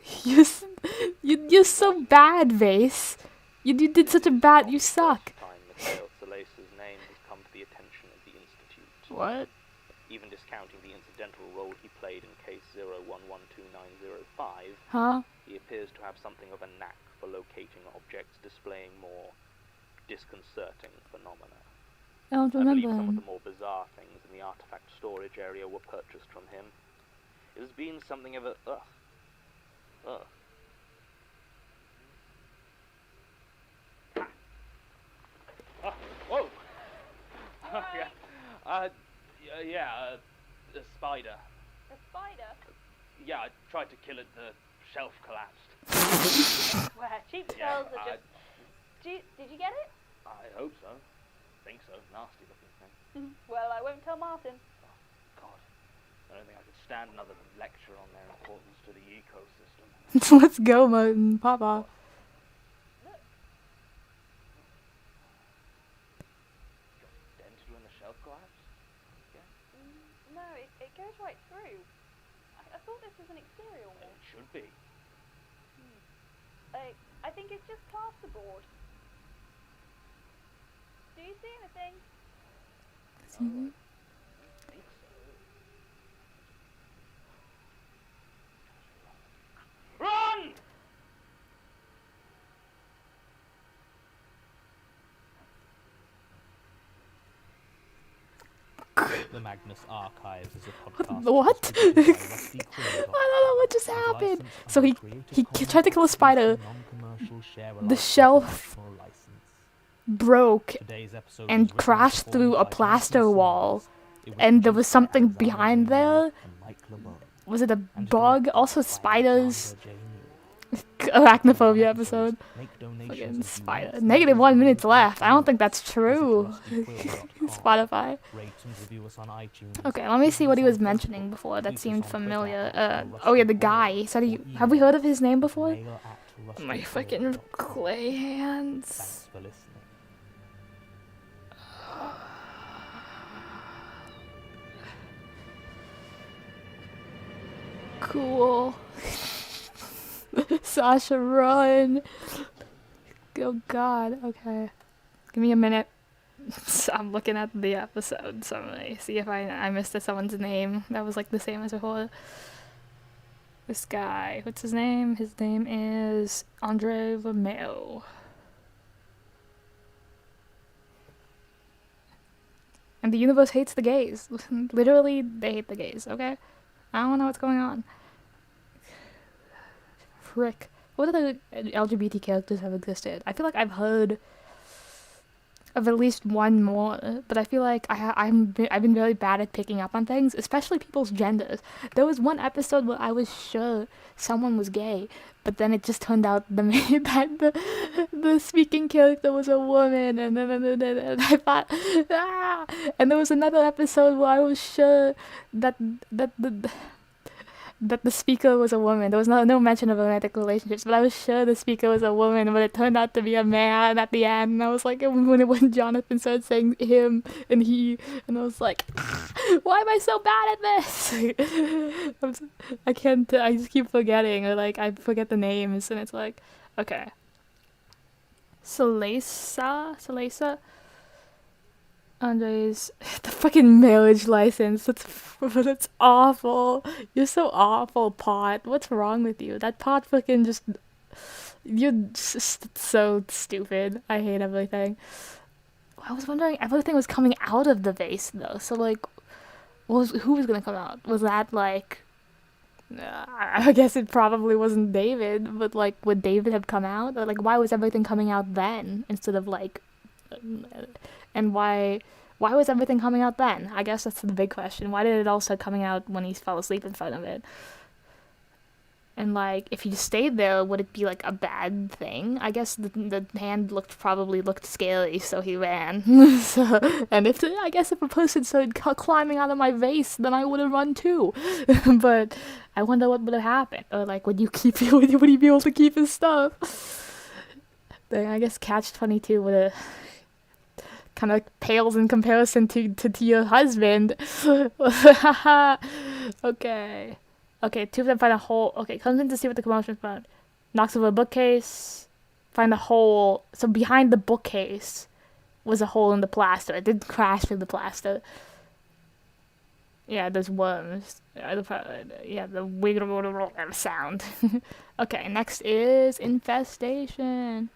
You're so bad, Vase. You did such a bad. You suck. Time Mikhail Salace's name has come to the attention of the Institute. What? Even discounting the incidental role he played in case 01129005, Huh? he appears to have something of a knack for locating objects displaying more disconcerting phenomena. I don't I believe remember some of him. the more bizarre things in the artifact storage area were purchased from him. It has been something of a ugh. Whoa! Yeah. A spider. A spider? Yeah, I tried to kill it, the shelf collapsed. Where cheap Yeah, spells are just... Did you get it? I hope so. Think so. Nasty looking thing. Well, I won't tell Martin. God. I don't think I could stand another lecture on their importance to the ecosystem. Let's go, Martin. Pop off. Dented when the shelf collapsed? Yeah. No, it goes right through. I thought this was an exterior Well, wall. it should be. I think it's just plasterboard. Do you see anything? I think so. Run! The Magnus Archives is a podcast. What? distributed by Rusty I Quill. don't know what just happened. Licensed So under he Creative Commons tried to kill a spider. attribution, non-commercial, share The alike shelf international license. broke Today's episode and was written crashed and through a performed by plaster Jonathan wall. Simmons. It was And there produced was by something Alexander behind J. Moore there. and Mike LeBeau. Was it a And bug? directed Also by spiders. Alexander J. Moore. Arachnophobia episode. Make donations Fucking if you spider. want. Negative 1 minutes left. I don't think that's Visit true. rustyquill.com. Spotify. Rate and review us on iTunes. Okay, let me see what he was mentioning before. That seemed familiar. Oh yeah, the guy. He said he. Have we heard of his name before? My fucking clay hands. Thanks for listening. Cool. Sasha, run. Oh god, okay. Give me a minute. I'm looking at the episode summary. See if I missed someone's name that was like the same as before. This guy, what's his name? His name is Andre Romeo. And the universe hates the gays. Literally, they hate the gays, okay? I don't know what's going on. Frick. What other LGBT characters have existed? I feel like I've heard of at least one more, but I feel like I've been very bad at picking up on things, especially people's genders. There was one episode where I was sure someone was gay, but then it just turned out that the speaking character was a woman, and then I thought, ah! And there was another episode where I was sure that that the speaker was a woman. There was no mention of romantic relationships, but I was sure the speaker was a woman, but it turned out to be a man at the end. And I was like, when Jonathan started saying him and he, and I was like, why am I so bad at this? I just keep forgetting, or like I forget the names, and it's like, okay. Salesa? Andre's the fucking marriage license. That's awful. You're so awful, Pot. What's wrong with you? That Pot fucking just. You're just so stupid. I hate everything. I was wondering, everything was coming out of the vase though. So like, who was gonna come out? Was that like? I guess it probably wasn't David, but like, would David have come out? Or like, why was everything coming out then instead of like, and why was everything coming out then? I guess that's the big question. Why did it all start coming out when he fell asleep in front of it? And like, if he just stayed there, would it be like a bad thing? I guess the hand probably looked scary, so he ran. And if a person started climbing out of my vase, then I would have run too. But I wonder what would have happened, or like, would he be able to keep his stuff? Then I guess Catch-22 would have kind of pales in comparison to your husband. Okay. Okay, two of them find a hole. Okay, comes in to see what the commotion is about. Knocks over a bookcase. Find a hole. So behind the bookcase was a hole in the plaster. It didn't crash through the plaster. Yeah, there's worms. Yeah, the wiggle sound. Okay, next is Infestation.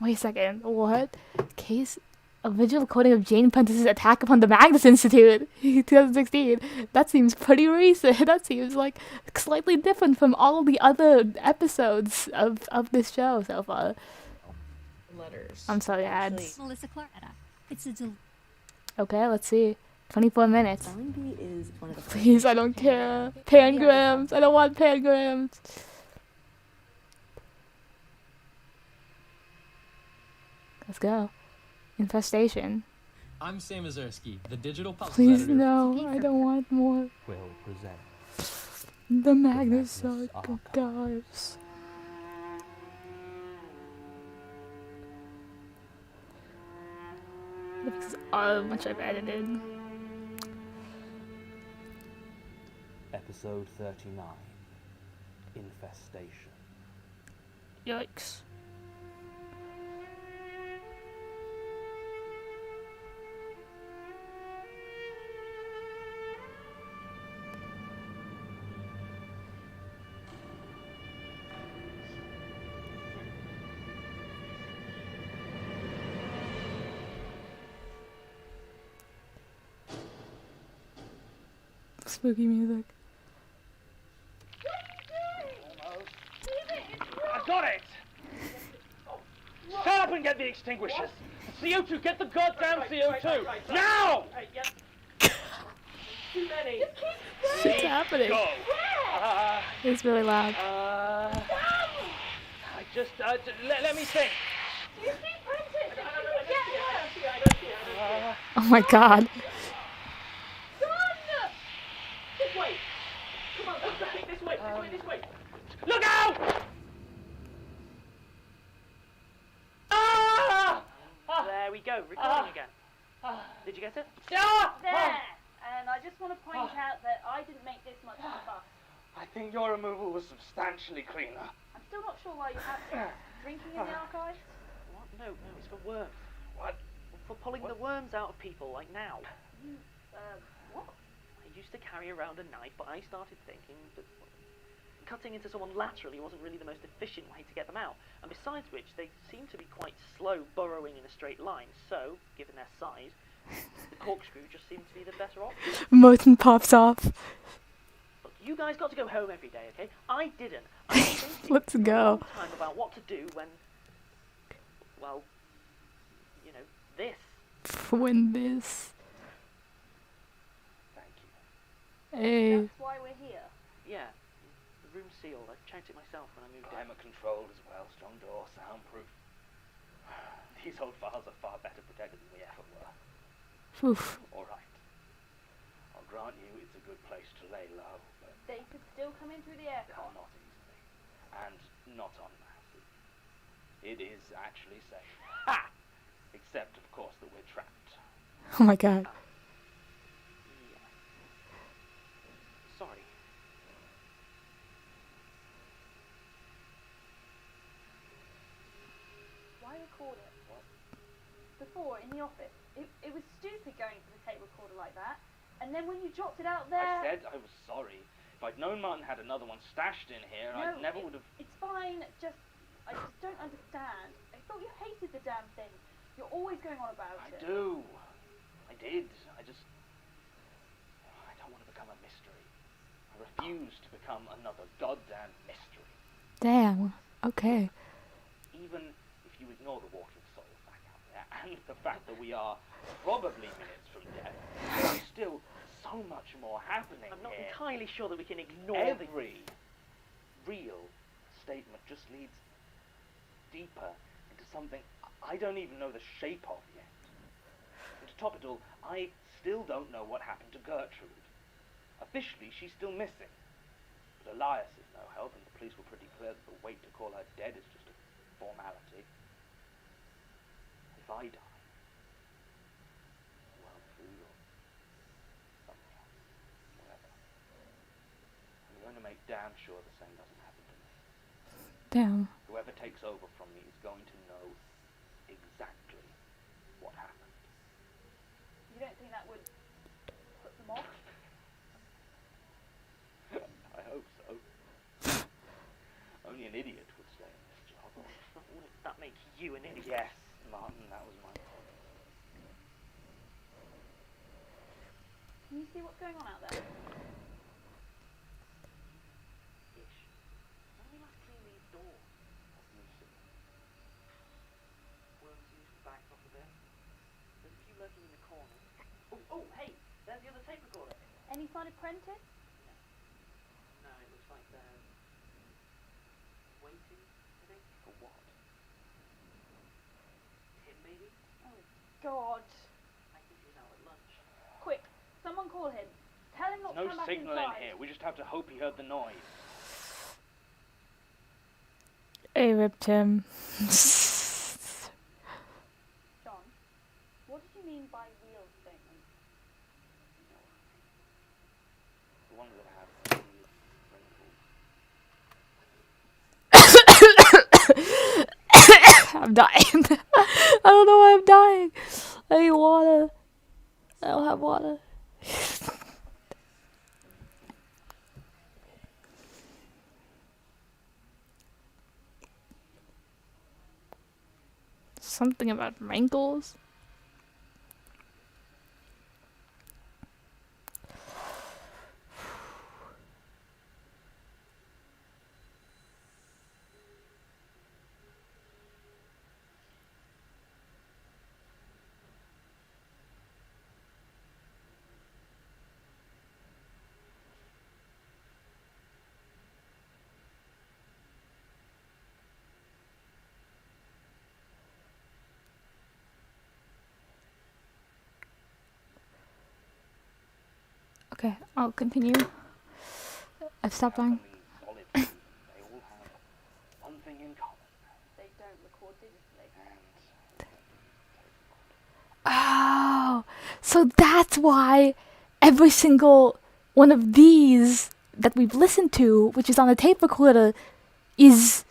Wait a second. What? Case... Original recording of Jane Prentice's attack upon the Magnus Institute, 2016. That seems pretty recent. That seems like slightly different from all the other episodes of this show so far. Letters. I'm sorry, ads. Melissa Claretta. It's a Okay, let's see. 24 minutes. Spelling bee is one of the Please, I don't care. Pangrams. I don't want pangrams. Let's go. Infestation. I'm Sam Mazursky, the digital puzzle Please editor. no, I don't want more. Quill presents The Magnus Magnus Archives. This is how much I've edited. Episode 39. Infestation. Yikes. Spooky music. I got it! Shut up and get the extinguishers! CO2, get the goddamn CO2! Now! Too many! What's happening? Go! It's really loud. I just, let me think. Oh my god. Look out! Ah! There we go, recording again. Did you get it? Ah! There! And I just want to point out that I didn't make this much of a fuss. I think your removal was substantially cleaner. I'm still not sure why you have this. Drinking in the archives? What? No, it's for worms. What? For pulling the worms out of people, like now. What? I used to carry around a knife, but I started thinking that cutting into someone laterally wasn't really the most efficient way to get them out. And besides which, they seem to be quite slow burrowing in a straight line. So, given their size, the corkscrew just seemed to be the better option. Merton pops off. Look, you guys got to go home every day, okay? I didn't. I was thinking Let's for a go. long time about what to do when, well, you know, this. When this. Thank you. Hey. That's why we're here. Yeah. The room's sealed. I checked it myself when I moved in. Climate controlled as well, strong door, soundproof. These old files are far better protected than we ever were. Oof. All right. I'll I'll grant you it's a good place to lay low, but They could still come in through the aircon. not easily. And not en masse. It is actually safe. Ha! Except, of course, that we're trapped. Oh my god. Sorry. Why record it? Before, in the office, it was stupid going to the tape recorder like that. And then when you dropped it out there... I said I was sorry. If I'd known Martin had another one stashed in here, I never would have... It's fine, I just don't understand. I thought you hated the damn thing. You're always going on about it. I do. I did. I don't want to become a mystery. I refuse to become another goddamn mystery. Damn. Okay. Even if you ignore the walking souls back out there, and the fact that we are probably minutes from death, there's still so much more happening I'm not here. entirely sure that we can ignore Every real statement just leads deeper into something I don't even know the shape of yet. And to top it all, I still don't know what happened to Gertrude. Officially, she's still missing. But Elias is no help, and the police were pretty clear that the wait to call her dead is just a formality. If I die, well, food or something else, whatever, I'm going to make damn sure the same doesn't happen to me. Damn. Whoever takes over from me is going to know exactly what happened. You don't think that would put them off? I hope so. Only an idiot would stay in this job. Wouldn't that make you an idiot? Yes, Martin, that was my point. Can you see what's going on out there? Ish. When we last cleaned these doors, worms usually backed off a bit. There's a few lurking in the corner. Oh, hey, there's the other tape recorder. Any sign of Prentice? No, it looks like they're waiting, I think. For what? Him, maybe? Oh, God. I think he's out at lunch. Quick, someone call him. Tell him not No to come back signal in inside. here. We just have to hope he heard the noise. I ripped him. John, what did you mean by real statement? The ones that have wrinkles. I'm dying. I don't know why I'm dying. I need water. I don't have water. Something about wrinkles. Okay, I'll continue. I've stopped dying. Solid food. They all have one thing in common. They don't record digitally. Oh, so that's why every single one of these that we've listened to, which is on the tape recorder, is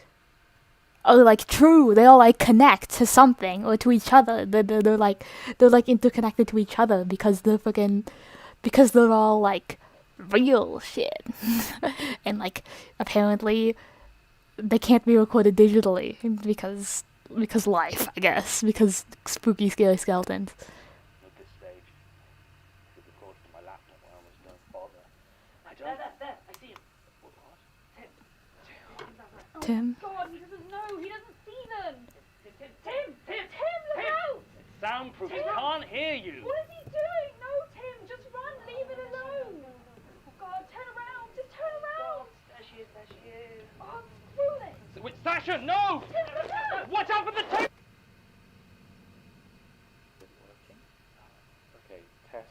like true. They all like connect to something or to each other. They're like interconnected to each other because they're all like real shit. And like apparently they can't be recorded digitally because life, I guess, because spooky scary skeletons. At this stage, if it records to my laptop, I almost don't bother. There, I see him. What? Tim? Oh, God, he doesn't know. He doesn't see them. Tim, Look out! It's soundproof. He can't hear you. What is he doing? No, Tim, just run. Leave it alone. Oh, God, turn around. Just turn around. There she is. Oh, screw it. Wait, Sasha, no! Tim, look out! Watch out for the tape! Okay, test.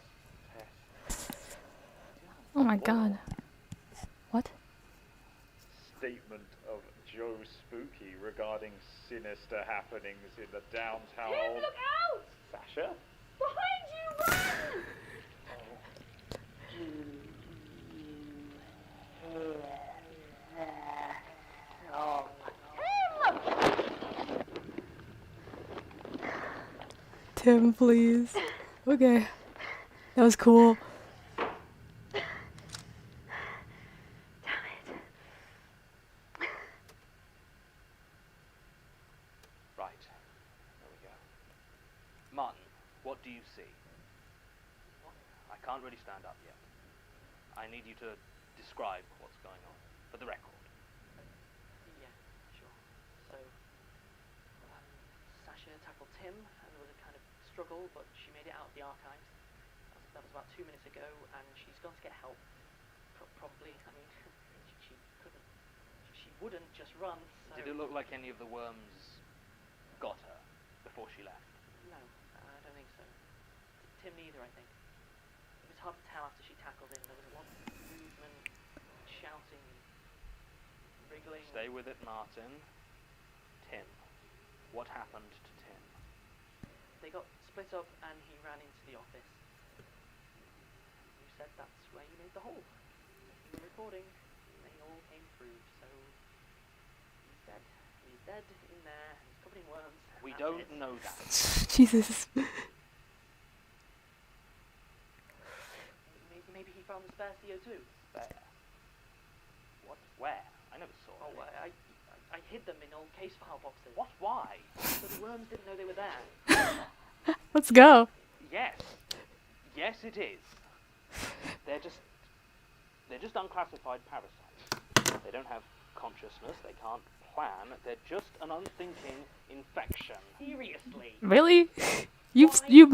my god. What? Statement of Joe Spooky regarding sinister happenings in the downtown. Tim, look out! Sasha? Behind you, run! Tim, please. Okay. That was cool. Right. There we go. Martin, what do you see? I can't really stand up yet. I need you to describe what's going on, for the record. Yeah, sure. So, Sasha tackled Tim, and there was a kind of struggle, but she made it out of the archives. That was about 2 minutes ago, and she's gone to get help. Probably, I mean, she couldn't, she wouldn't just run, so... Did it look like any of the worms got her before she left? No, I don't think so. Tim neither, I think. It was hard to tell after she tackled him. There was a lot of movement, shouting, wriggling. Stay with it, Martin. Tim. What happened to Tim? They got split up and he ran into the office. You said that's where you made the hole. You were recording and they all came through, so he's dead. He's dead in there, he's covered in worms. We don't know that. Jesus. Maybe he found the spare CO2. Spare? What? Where? I never saw it. Oh, I hid them in old case file boxes. What? Why? So the worms didn't know they were there. Let's go. Yes. Yes, it is. They're just unclassified parasites. They don't have consciousness, they can't plan, they're just an unthinking infection. Seriously? Really? Why you do you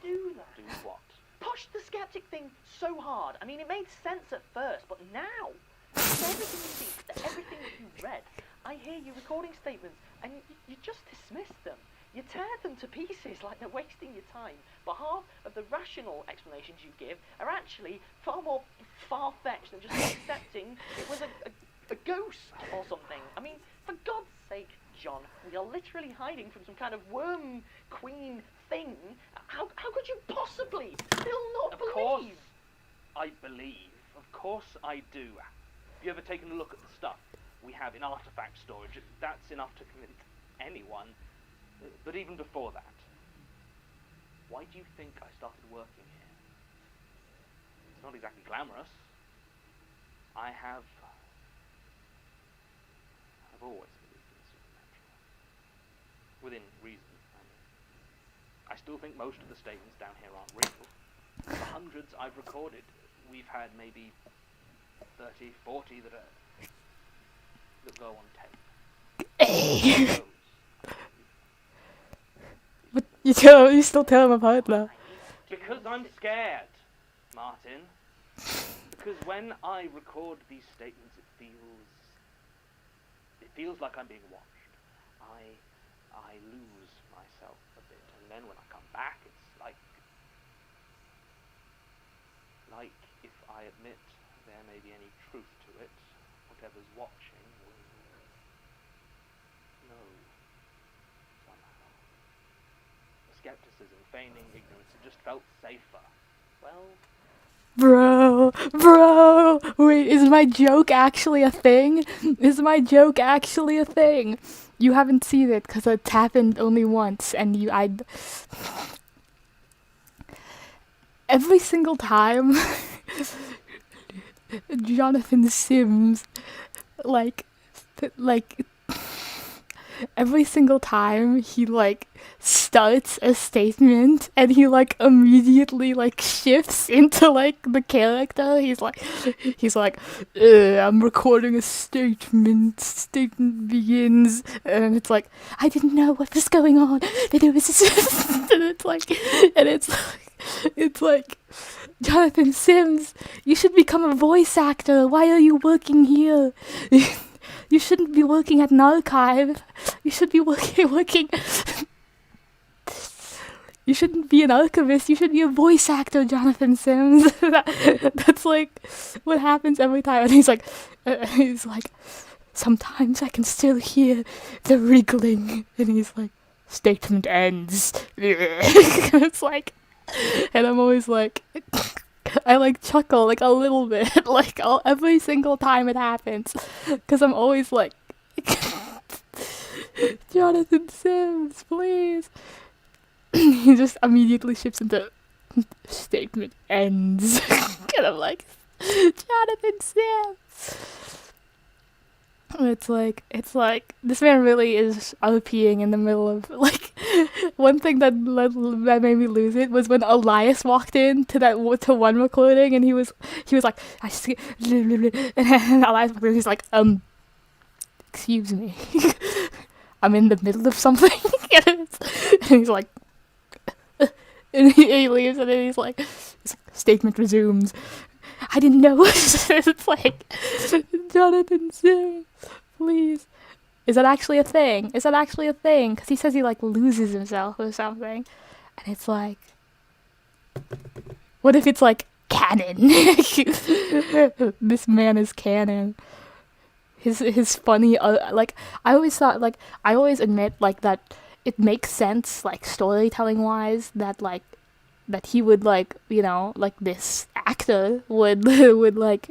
do that? Do what? Push the skeptic thing so hard. I mean, it made sense at first, but now, after everything you see, after everything that you read, I hear you recording statements, and you just dismiss them. You tear them to pieces like they're wasting your time, but half of the rational explanations you give are actually far more far-fetched than just accepting it was a ghost or something. I mean, for God's sake, John, we are literally hiding from some kind of worm queen thing. How could you possibly still not believe? Of course I believe. Of course I do. Have you ever taken a look at the stuff we have in artifact storage? That's enough to convince anyone. But even before that, why do you think I started working here? It's not exactly glamorous. I've always believed in the supernatural. Within reason, I mean. I still think most of the statements down here aren't real. The hundreds I've recorded, we've had maybe 30, 40 that go on tape. But you still tell him about that. Because I'm scared, Martin. Because when I record these statements, it feels like I'm being watched. I lose myself a bit, and then when I come back, it's like if I admit there may be any truth to it, whatever's watching will know somehow. The skepticism, feigning ignorance, it just felt safer. Well, Bro, wait, is my joke actually a thing? Is my joke actually a thing? You haven't seen it because it's happened only once, and every single time Jonathan Sims, every single time he starts a statement and he immediately shifts into the character. He's like I'm recording a statement begins, and it's like I didn't know what was going on, but it was and it's like Jonathan Sims, you should become a voice actor. Why are you working here? You shouldn't be working at an archive. You should be working. You shouldn't be an alchemist. You should be a voice actor, Jonathan Sims. That's like what happens every time. And he's like, sometimes I can still hear the wriggling. And he's like, statement ends. It's like, and I'm always like, I like chuckle like a little bit, like every single time it happens, because I'm always like, Jonathan Sims, please. He just immediately shifts into statement ends. And I'm like, Jonathan Sims. It's like this man really is OPing in the middle of like. One thing that made me lose it was when Elias walked in to one recording, and he was like, I see, and Elias walked in, he's like, excuse me, I'm in the middle of something. And he's like, and he leaves, and then he's like, statement resumes. I didn't know. It's like, Jonathan Sims, please. Is that actually a thing? Because he says he like loses himself or something, and it's like, what if it's like canon? This man is canon. His funny like I always admit like that it makes sense like storytelling wise that he would like, you know, like this actor would like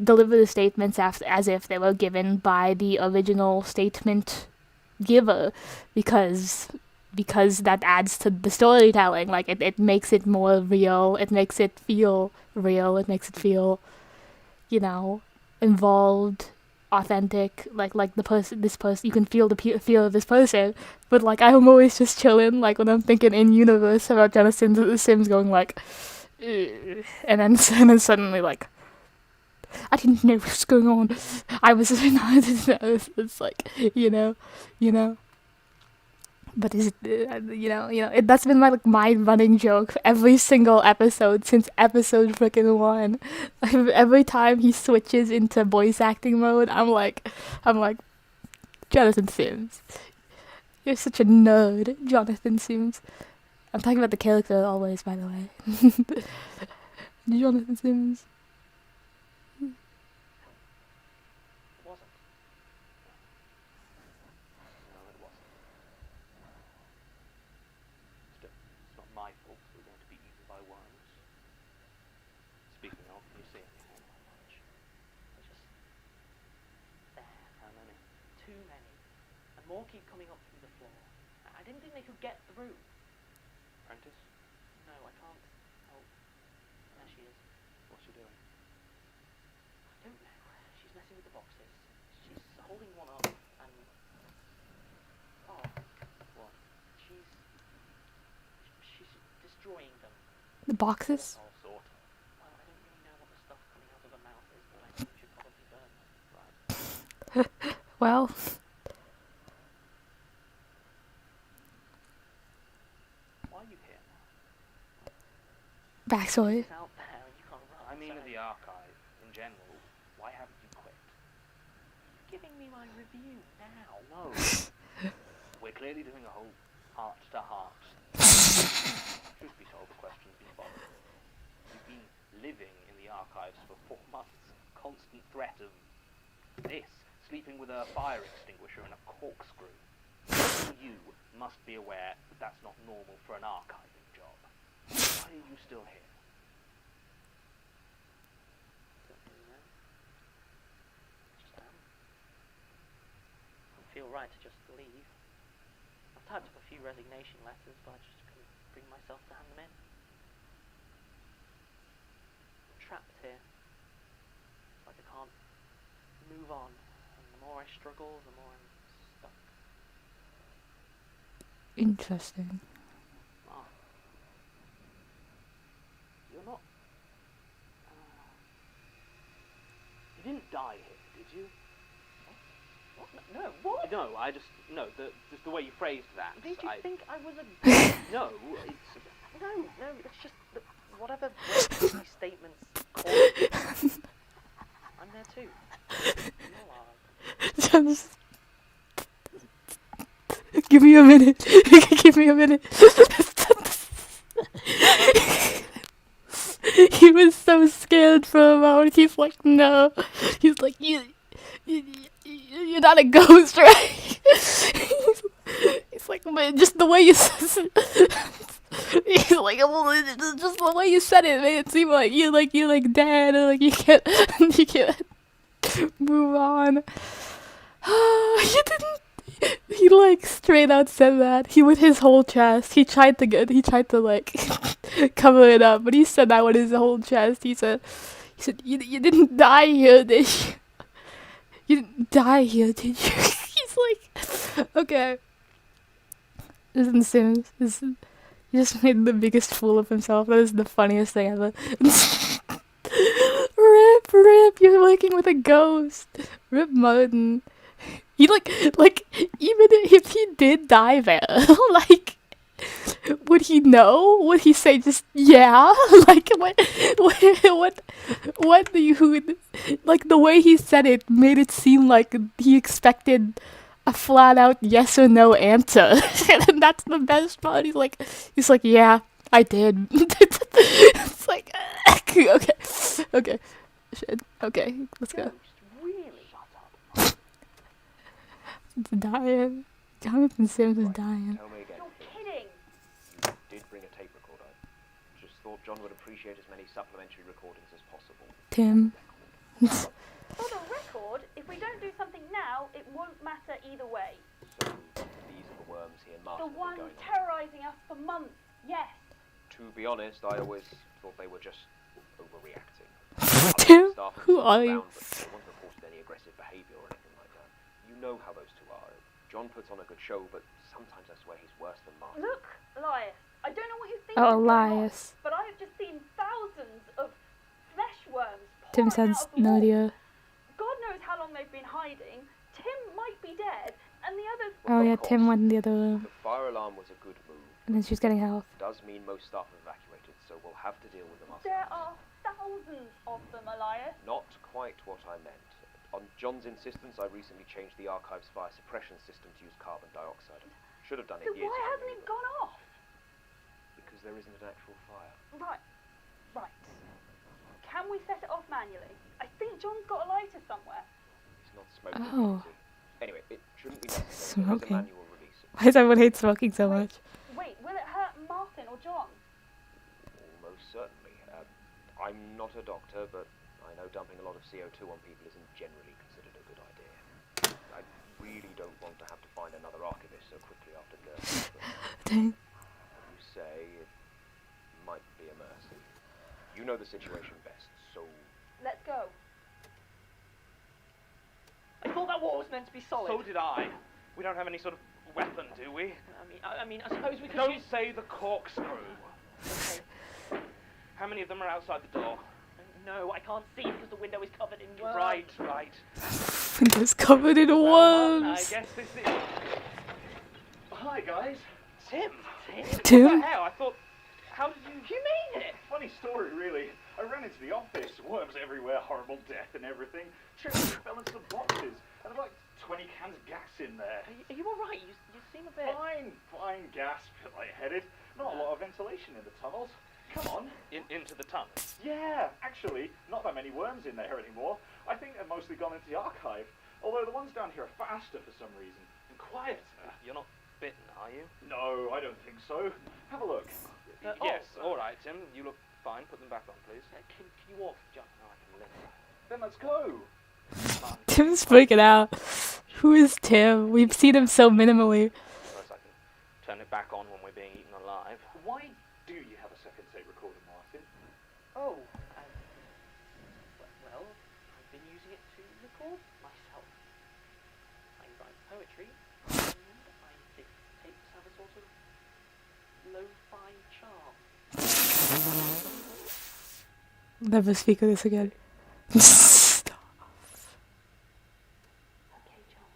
deliver the statements as if they were given by the original statement giver, because that adds to the storytelling. Like it makes it more real. It makes it feel real. It makes it feel, you know, involved, authentic. Like this person, you can feel the feel of this person. But like I'm always just chilling. Like when I'm thinking in universe about Jonathan Sims going like, ugh, and then suddenly like, I didn't know what was going on. I didn't know. It's like, you know. But is it, that's been my running joke for every single episode since episode freaking 1. Every time he switches into voice acting mode, I'm like, Jonathan Sims, you're such a nerd, Jonathan Sims. I'm talking about the character always, by the way. Jonathan Sims. More keep coming up through the floor. I didn't think they could get through. Apprentice? No, I can't. Oh, there she is. What's she doing? I don't know. She's messing with the boxes. She's holding one up and... Oh. What? She's destroying them. The boxes? All sort. Well, I don't really know what the stuff coming out of her mouth is, but I think we should probably burn them. Right. Well... Backstory. Out there, you can't run. I mean, in the archive, in general, why haven't you quit? You're giving me my review now. No. We're clearly doing a whole heart-to-heart. Truth be told, the question's been bothered. You've been living in the archives for 4 months. Constant threat of this, sleeping with a fire extinguisher and a corkscrew. You must be aware that that's not normal for an archiving job. Why are you still here? Don't really know. Just am. Don't feel right to just leave. I've typed up a few resignation letters, but I just couldn't bring myself to hand them in. I'm trapped here. It's like I can't move on. And the more I struggle, the more I'm stuck. Interesting. You're not... you didn't die here, did you? What? No, what? No, I just... No, just the way you phrased that. Did you think I was a... No, it's... No, it's just... whatever these statements call it. I'm there too. You are. Just... Give me a minute. Give me a minute. He was so scared for a moment. He's like, no. He's like, you're not a ghost, right? He's like, man, just the way you said it. He's like, well, just the way you said it made it seem like you're dead, or like you can't move on. You didn't. He like straight out said that. He with his whole chest. He tried to like cover it up, but he said that with his whole chest. He said, you didn't die here, did you? You didn't die here, did you? He's like, okay. Listen, Sims, he just made the biggest fool of himself. That is the funniest thing ever. Rip, you're working with a ghost. Rip Martin. He like even if he did die there, like, would he know? Would he say just yeah? Like what do you, like, the way he said it made it seem like he expected a flat out yes or no answer. And that's the best part. He's like yeah, I did. It's like okay. Shit. Okay, let's go. It's dying. Jonathan Sims is dying. Tell me again. You're kidding. You did bring a tape recorder. Just thought John would appreciate as many supplementary recordings as possible. Tim. For the record, if we don't do something now, it won't matter either way. So, these are the worms he and Martin The have ones been going on. terrorising us for months, yes. To be honest, I always thought they were just overreacting. Tim, who are you? But no one reported any aggressive behaviour or anything like that. You know how those two are. John puts on a good show, but sometimes I swear he's worse than Martin. Look, Elias, I don't know what you think. Oh, Elias. But I have just seen thousands of flesh worms Tim pouring says out of the no wall. idea. God knows how long they've been hiding. Tim might be dead, and the others... Oh yeah, Tim went in the other room. The fire alarm was a good move. And then she's getting health. Does mean most staff have evacuated, so we'll have to deal with them ourselves. There are thousands of them, Elias. Not quite what I meant. On John's insistence, I recently changed the archive's fire suppression system to use carbon dioxide. Should have done it So years why ago. hasn't it gone off? Because there isn't an actual fire. Right. Can we set it off manually? I think John's got a lighter somewhere. It's not smoking. Oh. Anyway, it shouldn't be necessary. Smoking. There's a manual release. Why does everyone hate smoking so much? Wait, will it hurt Martin or John? Almost certainly. I'm not a doctor, but I know dumping a lot of CO2 on people isn't generally considered a good idea. I really don't want to have to find another archivist so quickly after Gertrude. Dang. You say it might be a mercy. You know the situation best, so... Let's go. I thought that wall was meant to be solid. So did I. We don't have any sort of weapon, do we? I mean, I suppose we could Don't use... say the corkscrew. Okay. How many of them are outside the door? No, I can't see because the window is covered in worms. Right. Window's covered in I worms. guess this is... Hi, guys. Tim? Tim? What the hell? I thought... How did you... You mean it? Funny story, really. I ran into the office, worms everywhere, horrible death and everything. Tripped and fell into the boxes, and there were like 20 cans of gas in there. Are you alright? You seem a bit... Fine, gas, bit lightheaded. Not a lot of ventilation in the tunnels. Come on. Into the tunnel? Yeah, actually, not that many worms in there anymore. I think they've mostly gone into the archive. Although the ones down here are faster for some reason, and quieter. You're not bitten, are you? No, I don't think so. Have a look. Yes, alright, Tim. You look fine. Put them back on, please. Can you walk, John? No, I can live. Then let's go. Tim's freaking out. Who is Tim? We've seen him so minimally. Unless I can turn it back on when we're being eaten alive. Why do you have a second tape recorder, Martin? Oh, well, I've been using it to record myself. I write poetry, and I think tapes have a sort of lo-fi charm. Never speak of this again. Okay, John.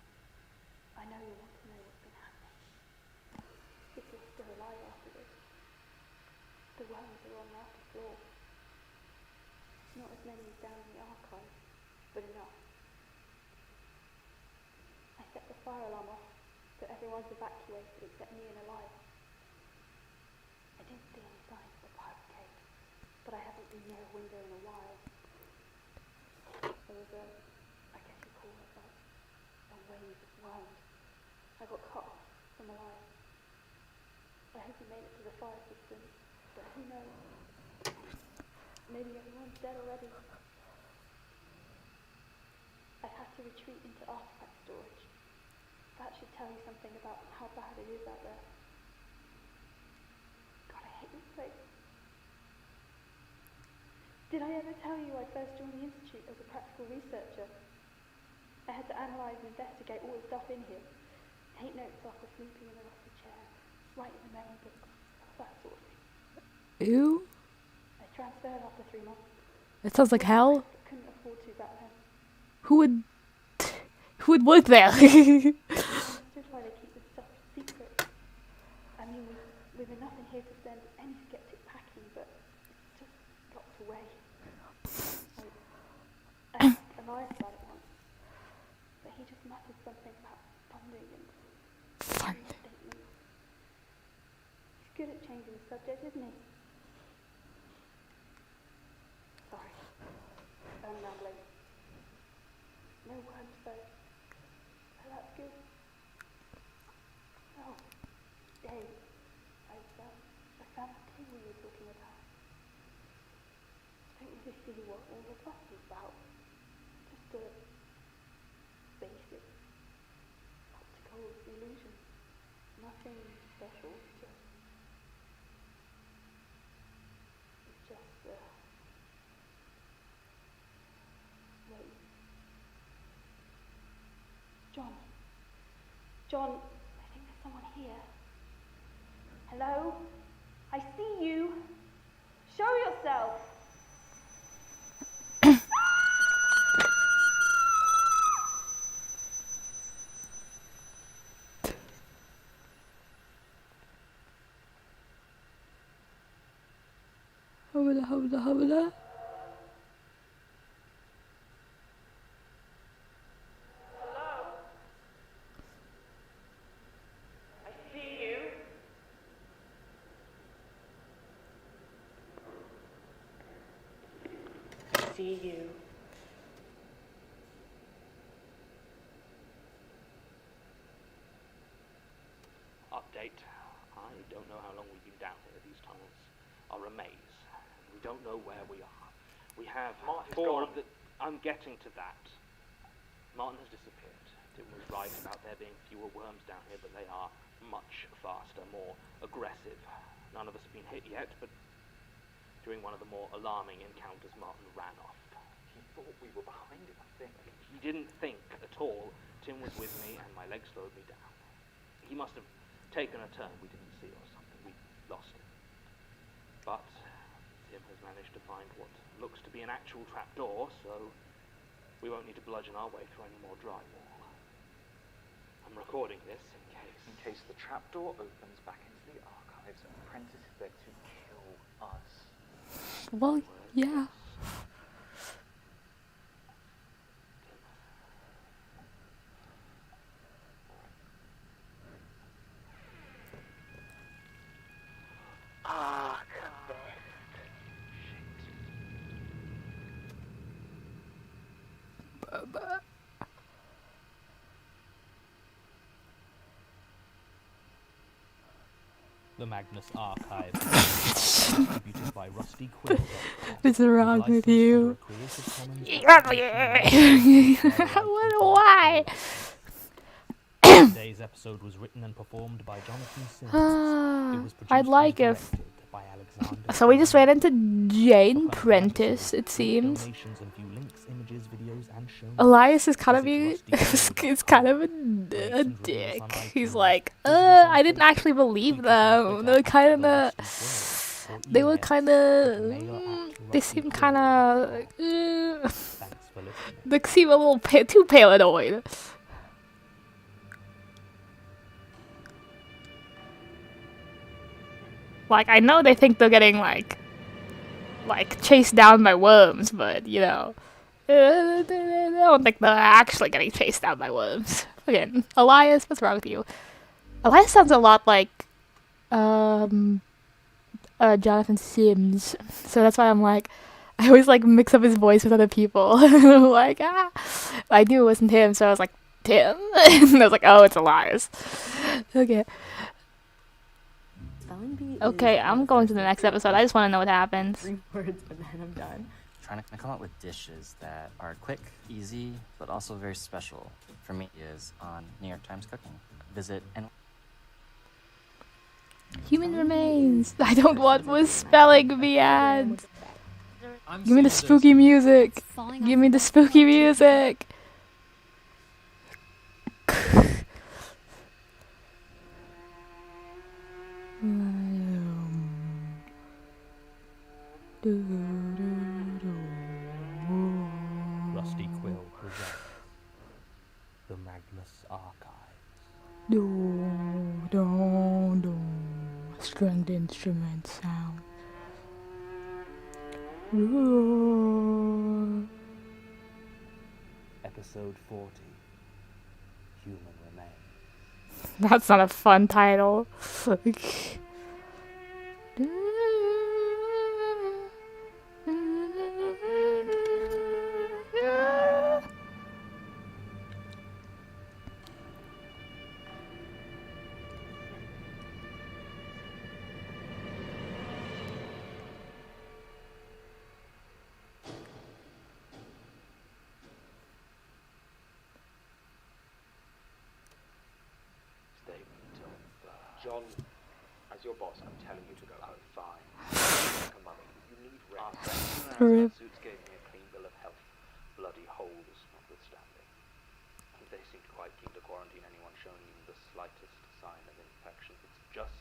I know you want to know what's been happening. If you're still alive after this, the worms are on the upper floor. Not as many as down in the archive, but enough. I set the fire alarm off, but everyone's evacuated except me and Elias. I didn't see any signs of the pirate cave, but I haven't been near a window in a while. There was I guess you call it like a wave of worms. I got cut off from Elias. I hope he made it to the fire system, but who knows? Maybe everyone's dead already. I've had to retreat into artifact storage. That should tell you something about how bad it is out there. God, I hate this place. Did I ever tell you I first joined the Institute as a practical researcher? I had to analyse and investigate all the stuff in here. Take notes after sleeping in a rusty chair. Write in the memory books. That sort of thing. Ew. I transferred after 3 months. It sounds like hell. Couldn't afford to back then. Who would work there? I understood why they keep this stuff secret. I mean, we've enough in here to send any skeptic packing, but it's just locked away. I asked Elias about it once, but he just muttered something about funding and statements. He's good at changing the subject, isn't he? Sorry. I'm rambling. No words though. So that's good. Oh, Dave. I found the thing we were talking about. I don't really see what all the fuss is about. Just a basic optical illusion. Nothing special, wait. John, I think there's someone here. Hello? I see you. Show yourself. Hubba. See you. Update. I don't know how long we've been down here. These tunnels are a maze. We don't know where we are. We have four of the... I'm getting to that. Martin has disappeared. Tim was right about there being fewer worms down here, but they are much faster, more aggressive. None of us have been hit yet, but during one of the more alarming encounters, Martin ran off. He thought we were behind him, I think. He didn't think at all. Tim was with me, and my legs slowed me down. He must have taken a turn we didn't see or something. We lost him. But Tim has managed to find what looks to be an actual trapdoor, so we won't need to bludgeon our way through any more drywall. I'm recording this In case the trapdoor opens back into the archives and Prentice is there to kill us. Well, yeah. The Magnus Archives, distributed by Rusty Quill. What's wrong with you? Why? Today's episode was written and performed by Jonathan Sims. It was produced I'd like and if... directed by Alexander. So we just ran into Jane Prentice, it seems. Donations and view links, images, videos, and show notes. Elias is kind of it's kind of a dick. He's like, I didn't actually believe them. They were kind of, they seem kind of, they seem a little too paranoid. Like, I know they think they're getting, like chased down by worms, but, you know, I don't think they're actually getting chased down by worms. Again, Elias, what's wrong with you? Elias sounds a lot like Jonathan Sims, so that's why I'm like, I always like mix up his voice with other people. I'm like, I knew it wasn't him, so I was like, Tim, and I was like, oh, it's Elias. Okay. Spelling bee. Okay, I'm going to the next episode. I just want to know what happens. 3 words and then I'm done. Trying to come up with dishes that are quick, easy, but also very special for me is on New York Times Cooking. Visit and Human remains. I don't want more spelling bee ads. Give me the spooky music. Give me the spooky music. Rusty Quill presents the Magnus Archives. Stringed instrument sound. Episode 40. Human Remains. That's not a fun title. John, as your boss, I'm telling you to go home. Fine. Like a mummy. You need rest. Rip. Suits gave me a clean bill of health. Bloody holes notwithstanding. And they seemed quite keen to quarantine anyone showing even the slightest sign of infection. It's just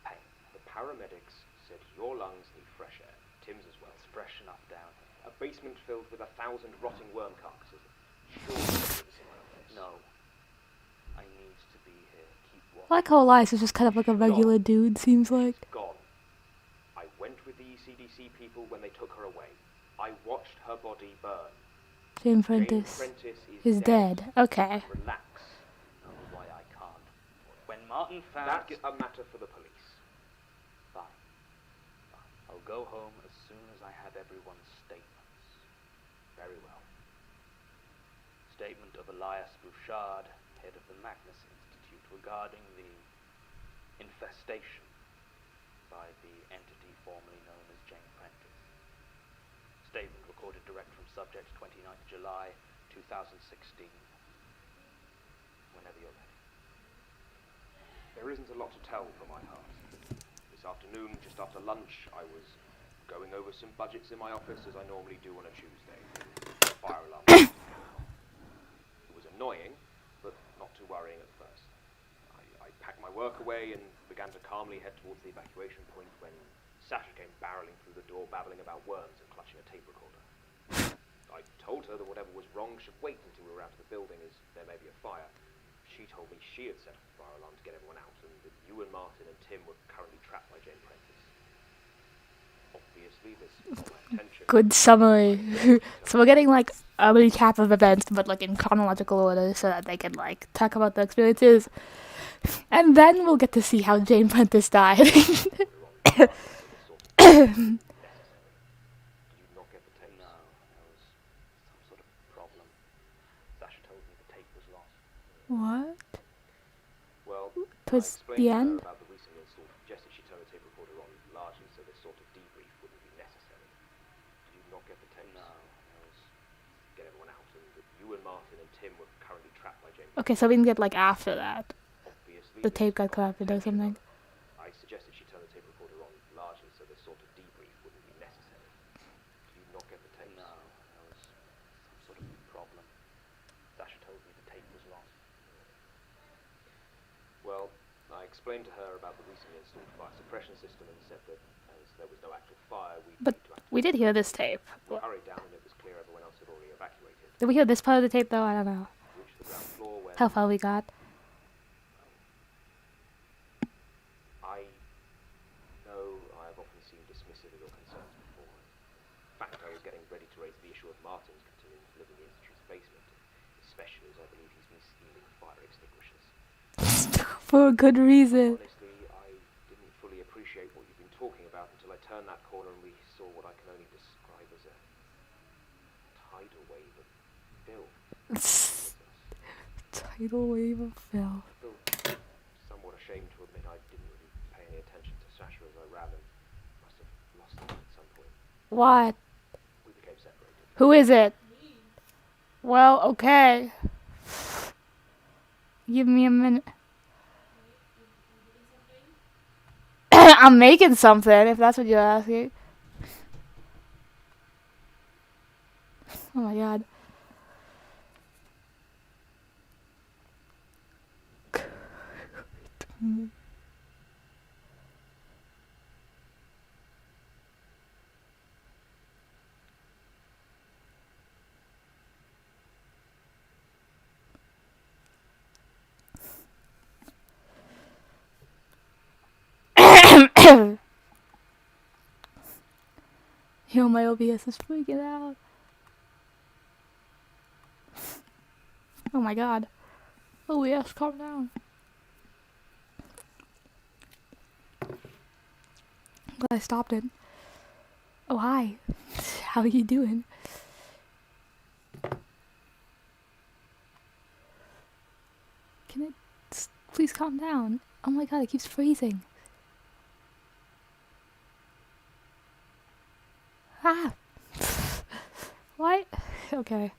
pain. The paramedics said your lungs need fresh air. Tim's as well. It's fresh enough down here. A basement filled with 1,000 rotting worm carcasses. Surely no. I need to be here. Keep watching. I like how Elias is just kind of like a regular dude, seems like. Gone. I went with the ECDC people when they took her away. I watched her body burn. Jane Prentice is dead. Okay. Relax. Oh, why I can't. When Martin found... That's a matter for the police. Fine. I'll go home as soon as I have everyone's statements. Very well. Statement of Elias Bouchard, head of the Magnus Institute, regarding the infestation by the entity formerly known as Jane Prentice. Statement recorded direct from subject 29th July 2016. Whenever you're ready. There isn't a lot to tell for my heart. This afternoon, just after lunch, I was going over some budgets in my office as I normally do on a Tuesday. Fire alarm. It was annoying, but not too worrying at first. I packed my work away and began to calmly head towards the evacuation point when Sasha came barreling through the door, babbling about worms and clutching a tape recorder. I told her that whatever was wrong should wait until we were out of the building, as there may be a fire. She told me she had set up a fire alarm to get everyone out, and that you and Martin and Tim were currently trapped by Jane Prentice. Obviously, this was my intention. Good summary. So we're getting like a recap of events, but like in chronological order, so that they can like talk about the experiences, and then we'll get to see how Jane Prentice died. What? Well, towards the end? about the recently installed suggested she turn the tape recorder on largely so this sort of debrief wouldn't be necessary. Did you not get the tape? No. Get everyone out, and that you and Martin and Tim were currently trapped by Jane. Okay, so we can get like after that. Obviously, The tape got corrupted or something. I suggested she turn the tape recorder on largely so this sort of debrief wouldn't be necessary. Did you not get the tape? No. There was some sort of problem. Sasha told me the tape was lost. Well, I explained to her about the recently installed fire suppression system and said that as there was no actual fire, But we did hear this tape. we hurried down and it was clear everyone else had already evacuated. Did we hear this part of the tape though? I don't know. Reached the ground floor when How far we got. I know I have often seemed dismissive of your concerns before. In fact, I was getting ready to raise the issue of Martin's continuing to live in the Institute's basement, especially as I believe he's been stealing fire extinguishers. For a good reason. Honestly, I didn't fully appreciate what you've been talking about until I turned that corner and we saw what I can only describe as a tidal wave of filth. Tidal wave of filth. Still somewhat ashamed to admit I didn't really pay any attention to Sasha as I ran and must have lost her at some point. What? We became separated. Who is it? Well, okay. Give me a minute. I'm making something, if that's what you're asking. Oh my god. Yo, my OBS is freaking out. Oh my god. OBS, calm down. Glad I stopped it. Oh, hi. How are you doing? Can it please calm down? Oh my god, it keeps freezing. Ah! What? Okay.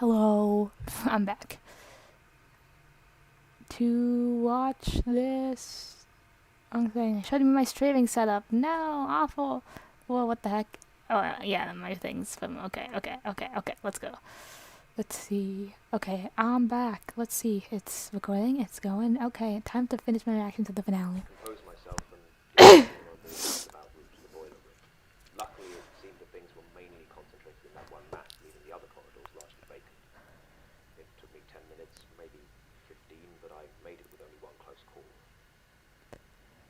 Hello. I'm back. To watch this thing. Showed me my streaming setup. No, awful. Well, what the heck? Oh, yeah, my things from. Okay. Let's go. Let's see. Okay, I'm back. Let's see. It's recording. It's going. Okay, time to finish my reaction to the finale. Compose myself and get one of those about route to the boiler room. Luckily, it seemed that things were mainly concentrated in that one mass, leaving the other corridors largely vacant. It took me 10 minutes, maybe 15, but I made it with only one close call. The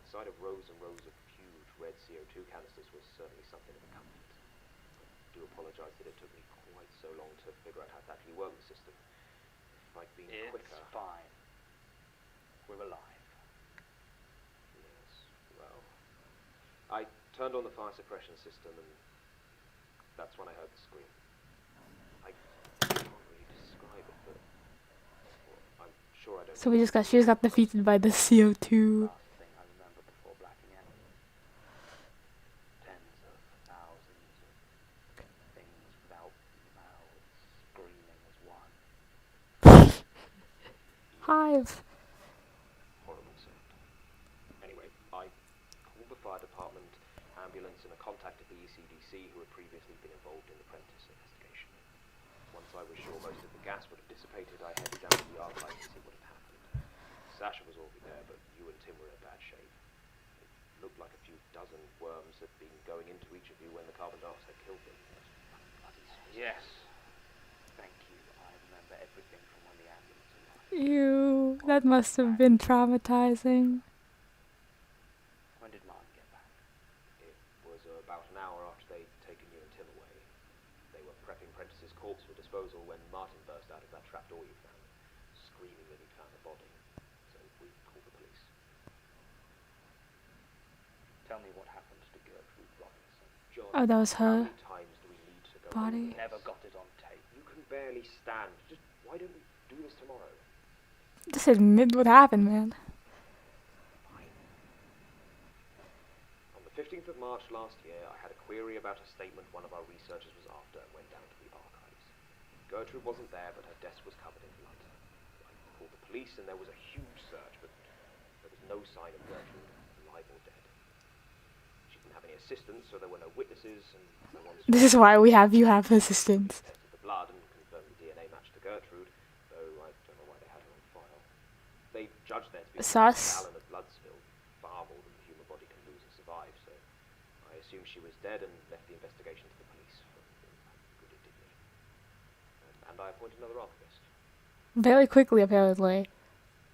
sight of rows and rows of huge red CO2 canisters was certainly something of a comfort. I do apologize that it took me quite so long to figure out how to actually work the system. If I'd been quicker... It's fine. We're alive. Yes, well... I turned on the fire suppression system and that's when I heard the scream. I can't really describe it, but... Well, I'm sure I don't... So she just got defeated by the CO2. Last thing I remember before blacking out. Tens of thousands of things without mouths screaming as one. Hive. Horrible sound. Anyway, I called the fire department, ambulance, and a contact at the ECDC who had previously been involved in the Prentice investigation. Once I was sure most of the gas would have dissipated, I headed down to the archive to see what had happened. Sasha was already there, but you and Tim were in bad shape. It looked like a few dozen worms had been going into each of you when the carbon dioxide killed them. Bloody Yes. Thank you. I remember everything from when the ambulance arrived. Ew, that must have been traumatizing. When did Martin get back? It was about an hour after they'd taken you and Tim away. They were prepping Prentice's corpse for disposal when Martin burst out of that trapdoor you found, screaming that he'd found the body. So we called the police. Tell me what happened to Gertrude Robinson. John, Oh, that was how her many times do we need to go body? over this? Never got it on tape. You can barely stand. Just why don't we do this tomorrow? Just admit what happened, man. Fine. On the 15th of March last year, I had a query about a statement one of our researchers was after and went down to the archives. Gertrude wasn't there, but her desk was covered in blood. I called the police and there was a huge search, but there was no sign of Gertrude, alive or dead. She didn't have any assistants, so there were no witnesses, and no one... This is why you have assistants. Tested the blood and confirmed the DNA matched to Gertrude, though I don't know why they had her on file. They judged there to be a Sus. gallon of blood spilled, far more than the human body can lose and survive, so I assumed she was dead and left the investigation to the police for how good it did me. And I appointed another archivist. Very quickly, apparently.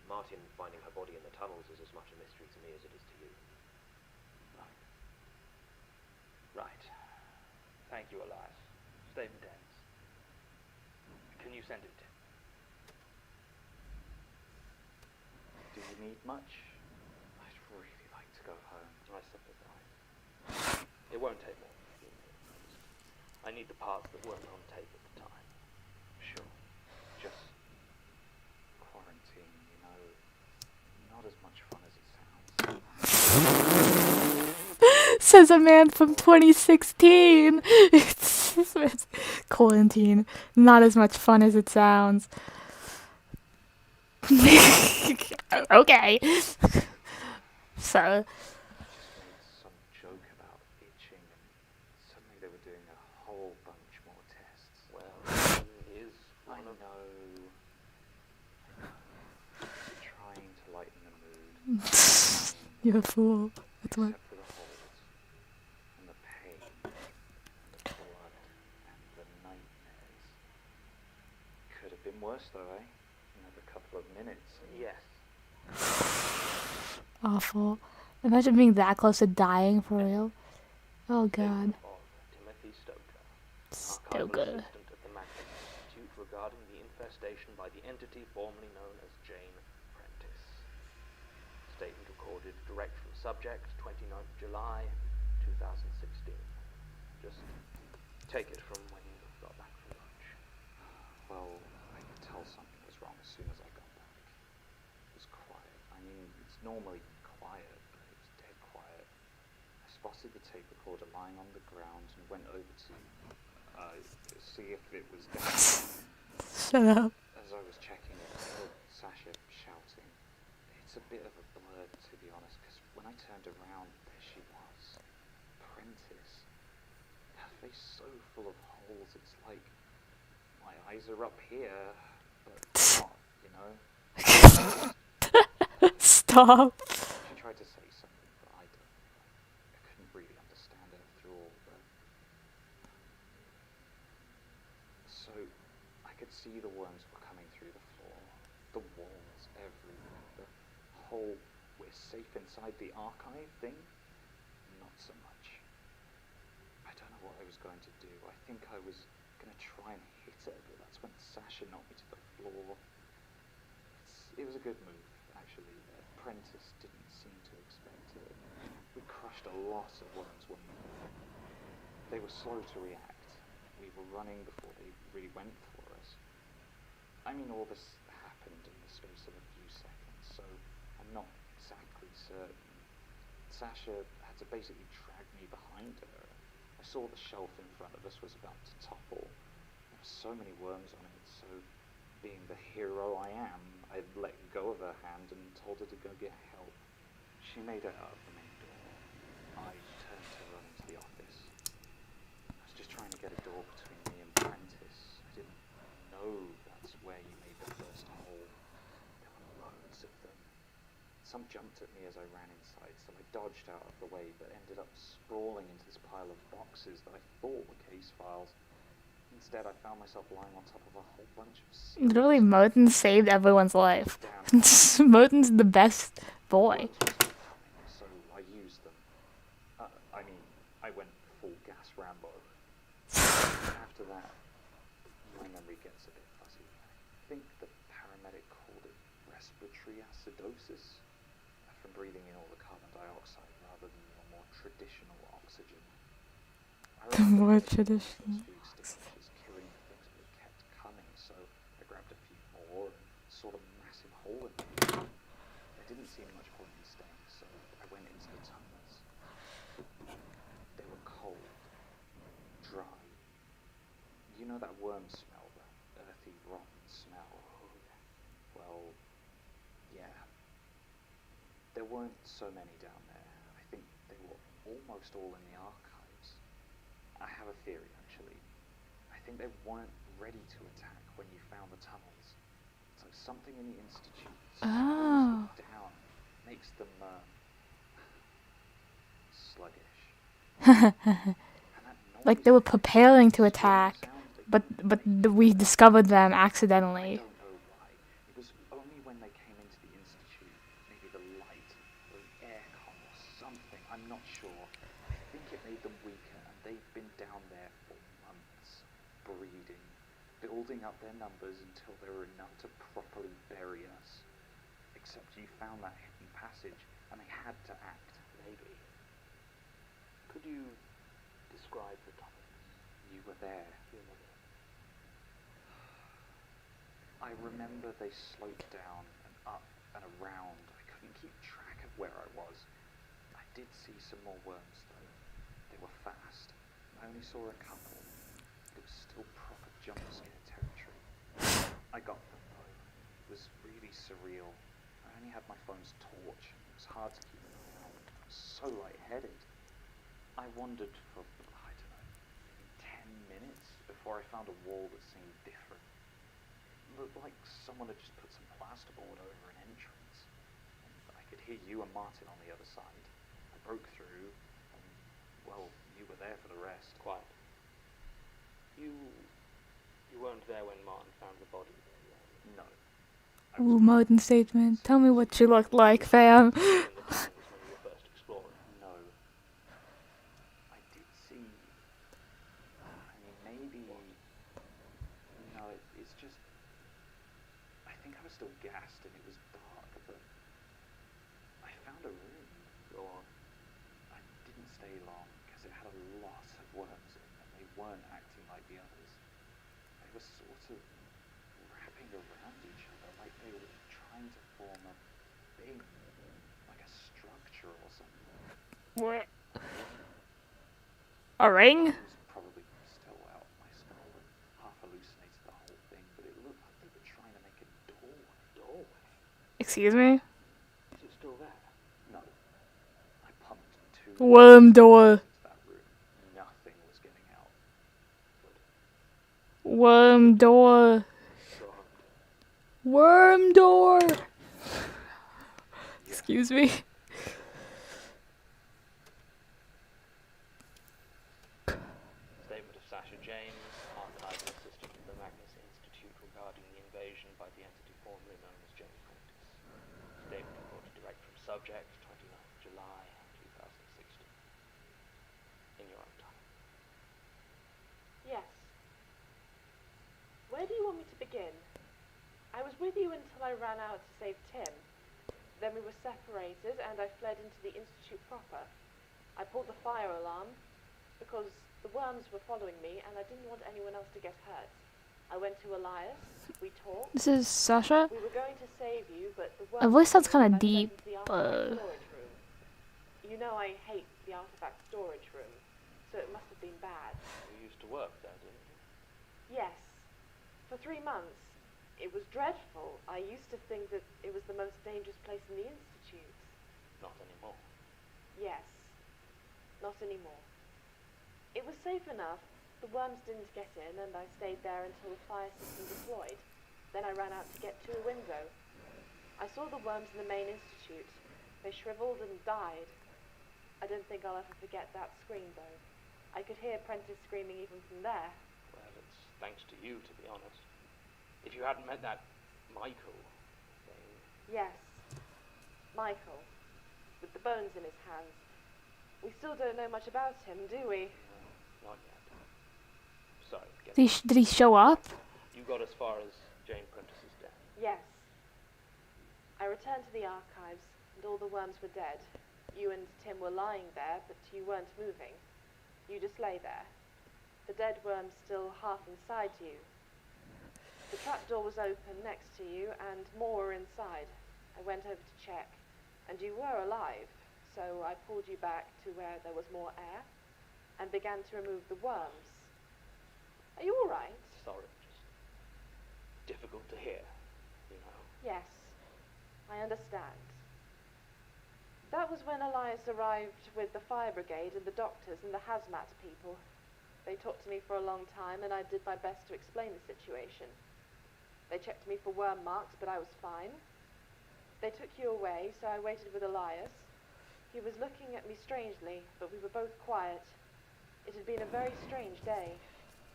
Martin finding her body in the tunnels is as much a mystery to me as it is to you. Right. Thank you, Elias. Statement ends. Can you send it? Do you need much? I'd really like to go home. I sympathize. It won't take more than a few minutes. I need the parts that weren't on tape at the time. Sure. Just quarantine, you know. Not as much fun as it sounds. Says a man from 2016. It's quarantine. Not as much fun as it sounds. Okay. So. Just made some joke about itching, and suddenly they were doing a whole bunch more tests. Well, is I know. Trying to lighten the mood. You're a fool. That's what. Except for the holes, and the pain, and the blood, and the nightmares. Could have been worse though, eh? Another couple of minutes. Yes. Awful. Imagine being that close to dying for real. Oh god. Of Timothy Stoker, Stoker. assistant at the Magnus Institute regarding the infestation by the entity formerly known as Jane Prentice. Statement recorded direct from subject, 29th July, 2016. Just take it from when you got back from lunch. Well, I could tell something was wrong as soon as I got back. It was quiet. I mean, it's normally quiet, but it was dead quiet. I spotted the tape recorder lying on the ground and went over to see if it was down. Shut up. As I was checking it, I heard Sasha shouting. It's a bit of a blur, to be honest, because when I turned around, there she was. Prentice. Her face so full of holes, it's like my eyes are up here, but not, you know? Stop. She tried to say something, but I couldn't really understand her through all that. So, I could see the worms were coming through the floor, the walls, everywhere, the whole "we're safe inside the archive" thing, not so much. I don't know what I was going to do. I think I was going to try and hit her, but that's when Sasha knocked me to the floor. It was a good move, actually. Prentice didn't seem to expect it. We crushed a lot of worms when they were slow to react. We were running before they really went for us. I mean, all this happened in the space of a few seconds, so I'm not exactly certain. Sasha had to basically drag me behind her. I saw the shelf in front of us was about to topple. There were so many worms on it, so being the hero I am, I let go of her hand and told her to go get help. She made it out of the main door. I turned to run into the office. I was just trying to get a door between me and Prentice. I didn't know that's where you made the first hole. There were loads of them. Some jumped at me as I ran inside, so I dodged out of the way, but ended up sprawling into this pile of boxes that I thought were case files. Instead, I found myself lying on top of a whole bunch of seals. Literally, Moten saved everyone's life. Moten's the best boy. So I used them. I mean, I went full gas Rambo. After that, my memory gets a bit fuzzy. I think the paramedic called it respiratory acidosis, from breathing in all the carbon dioxide rather than your more traditional oxygen. The more traditional. Killing the things, but it kept coming, so I grabbed a few more and sawed a massive hole in them. There didn't seem much point in staying, so I went into the tunnels. They were cold, dry. You know that worm smell, that earthy, rotten smell? Well, yeah. There weren't so many down there. I think they were almost all in the archives. I have a theory, actually. I think they weren't ready to attack when you found the tunnels. It's like something in the Institute slows them down, makes them sluggish. Like they were preparing to attack, but we discovered them accidentally. I don't know why. It was only when they came into the Institute, maybe the light or the aircon or something, I'm not sure. I think it made them weaker, and they've been down there for months, breeding, building up their numbers until there were enough to properly bury us. Except you found that hidden passage, and they had to act. Maybe. Could you describe the tunnels? You were there. I remember they sloped down and up and around. I couldn't keep track of where I was. I did see some more worms, though. They were fast. I only saw a couple. It was still proper jump scare territory. I got them, though. It was really surreal. I only had my phone's torch, and it was hard to keep an eye on. I was so lightheaded. I wandered for, I don't know, maybe 10 minutes before I found a wall that seemed different. It looked like someone had just put some plasterboard over an entrance. And I could hear you and Martin on the other side. I broke through, and, well, you were there for the rest. Quite. You weren't there when Martin found the body? No. Ooh, modern statement. Tell me what you looked like, fam. No. I did see... I mean, maybe... No, it's just... I think I was still gassed and it was dark, but... I found a room. Go on. I didn't stay long, because it had a lot of worms in them. They weren't acting like the others. They were sort of wrapping around each other, like they were trying to form a thing, like a structure or something. What? A ring? It was probably still out my skull and half hallucinated the whole thing, but it looked Excuse me? Is it still there? No. I pumped 2 Worm door. into that room. Nothing was getting out. Worm door. Worm door. Excuse me. Statement of Sasha James, archival assistant of the Magnus Institute regarding the invasion by the entity formerly known as Jane Prentice. Statement reported direct from subject, 29th July 2016. In your own time. Yes. Where do you want me to begin? I was with you until I ran out to save Tim. Then we were separated and I fled into the Institute proper. I pulled the fire alarm because the worms were following me and I didn't want anyone else to get hurt. I went to Elias, we talked. This is Sasha? We were going to save you, but the worms... Her voice sounds kind of I fled deep, into the but... artifact storage room. You know I hate the artifact storage room, so it must have been bad. You used to work there, didn't you? Yes. For 3 months. It was dreadful. I used to think that it was the most dangerous place in the Institute. Not anymore. Yes. Not anymore. It was safe enough. The worms didn't get in, and I stayed there until the fire system deployed. Then I ran out to get to a window. I saw the worms in the main Institute. They shriveled and died. I don't think I'll ever forget that scream, though. I could hear Prentice screaming even from there. Well, it's thanks to you, to be honest. If you hadn't met that Michael thing... Yes. Michael. With the bones in his hands. We still don't know much about him, do we? No, not yet. Sorry. Did he show up? You got as far as Jane Prentice's death. Yes. I returned to the archives, and all the worms were dead. You and Tim were lying there, but you weren't moving. You just lay there. The dead worms still half inside you. The trapdoor was open next to you, and more were inside. I went over to check, and you were alive, so I pulled you back to where there was more air, and began to remove the worms. Are you all right? Sorry, just difficult to hear, you know. Yes, I understand. That was when Elias arrived with the fire brigade and the doctors and the hazmat people. They talked to me for a long time, and I did my best to explain the situation. They checked me for worm marks, but I was fine. They took you away, so I waited with Elias. He was looking at me strangely, but we were both quiet. It had been a very strange day.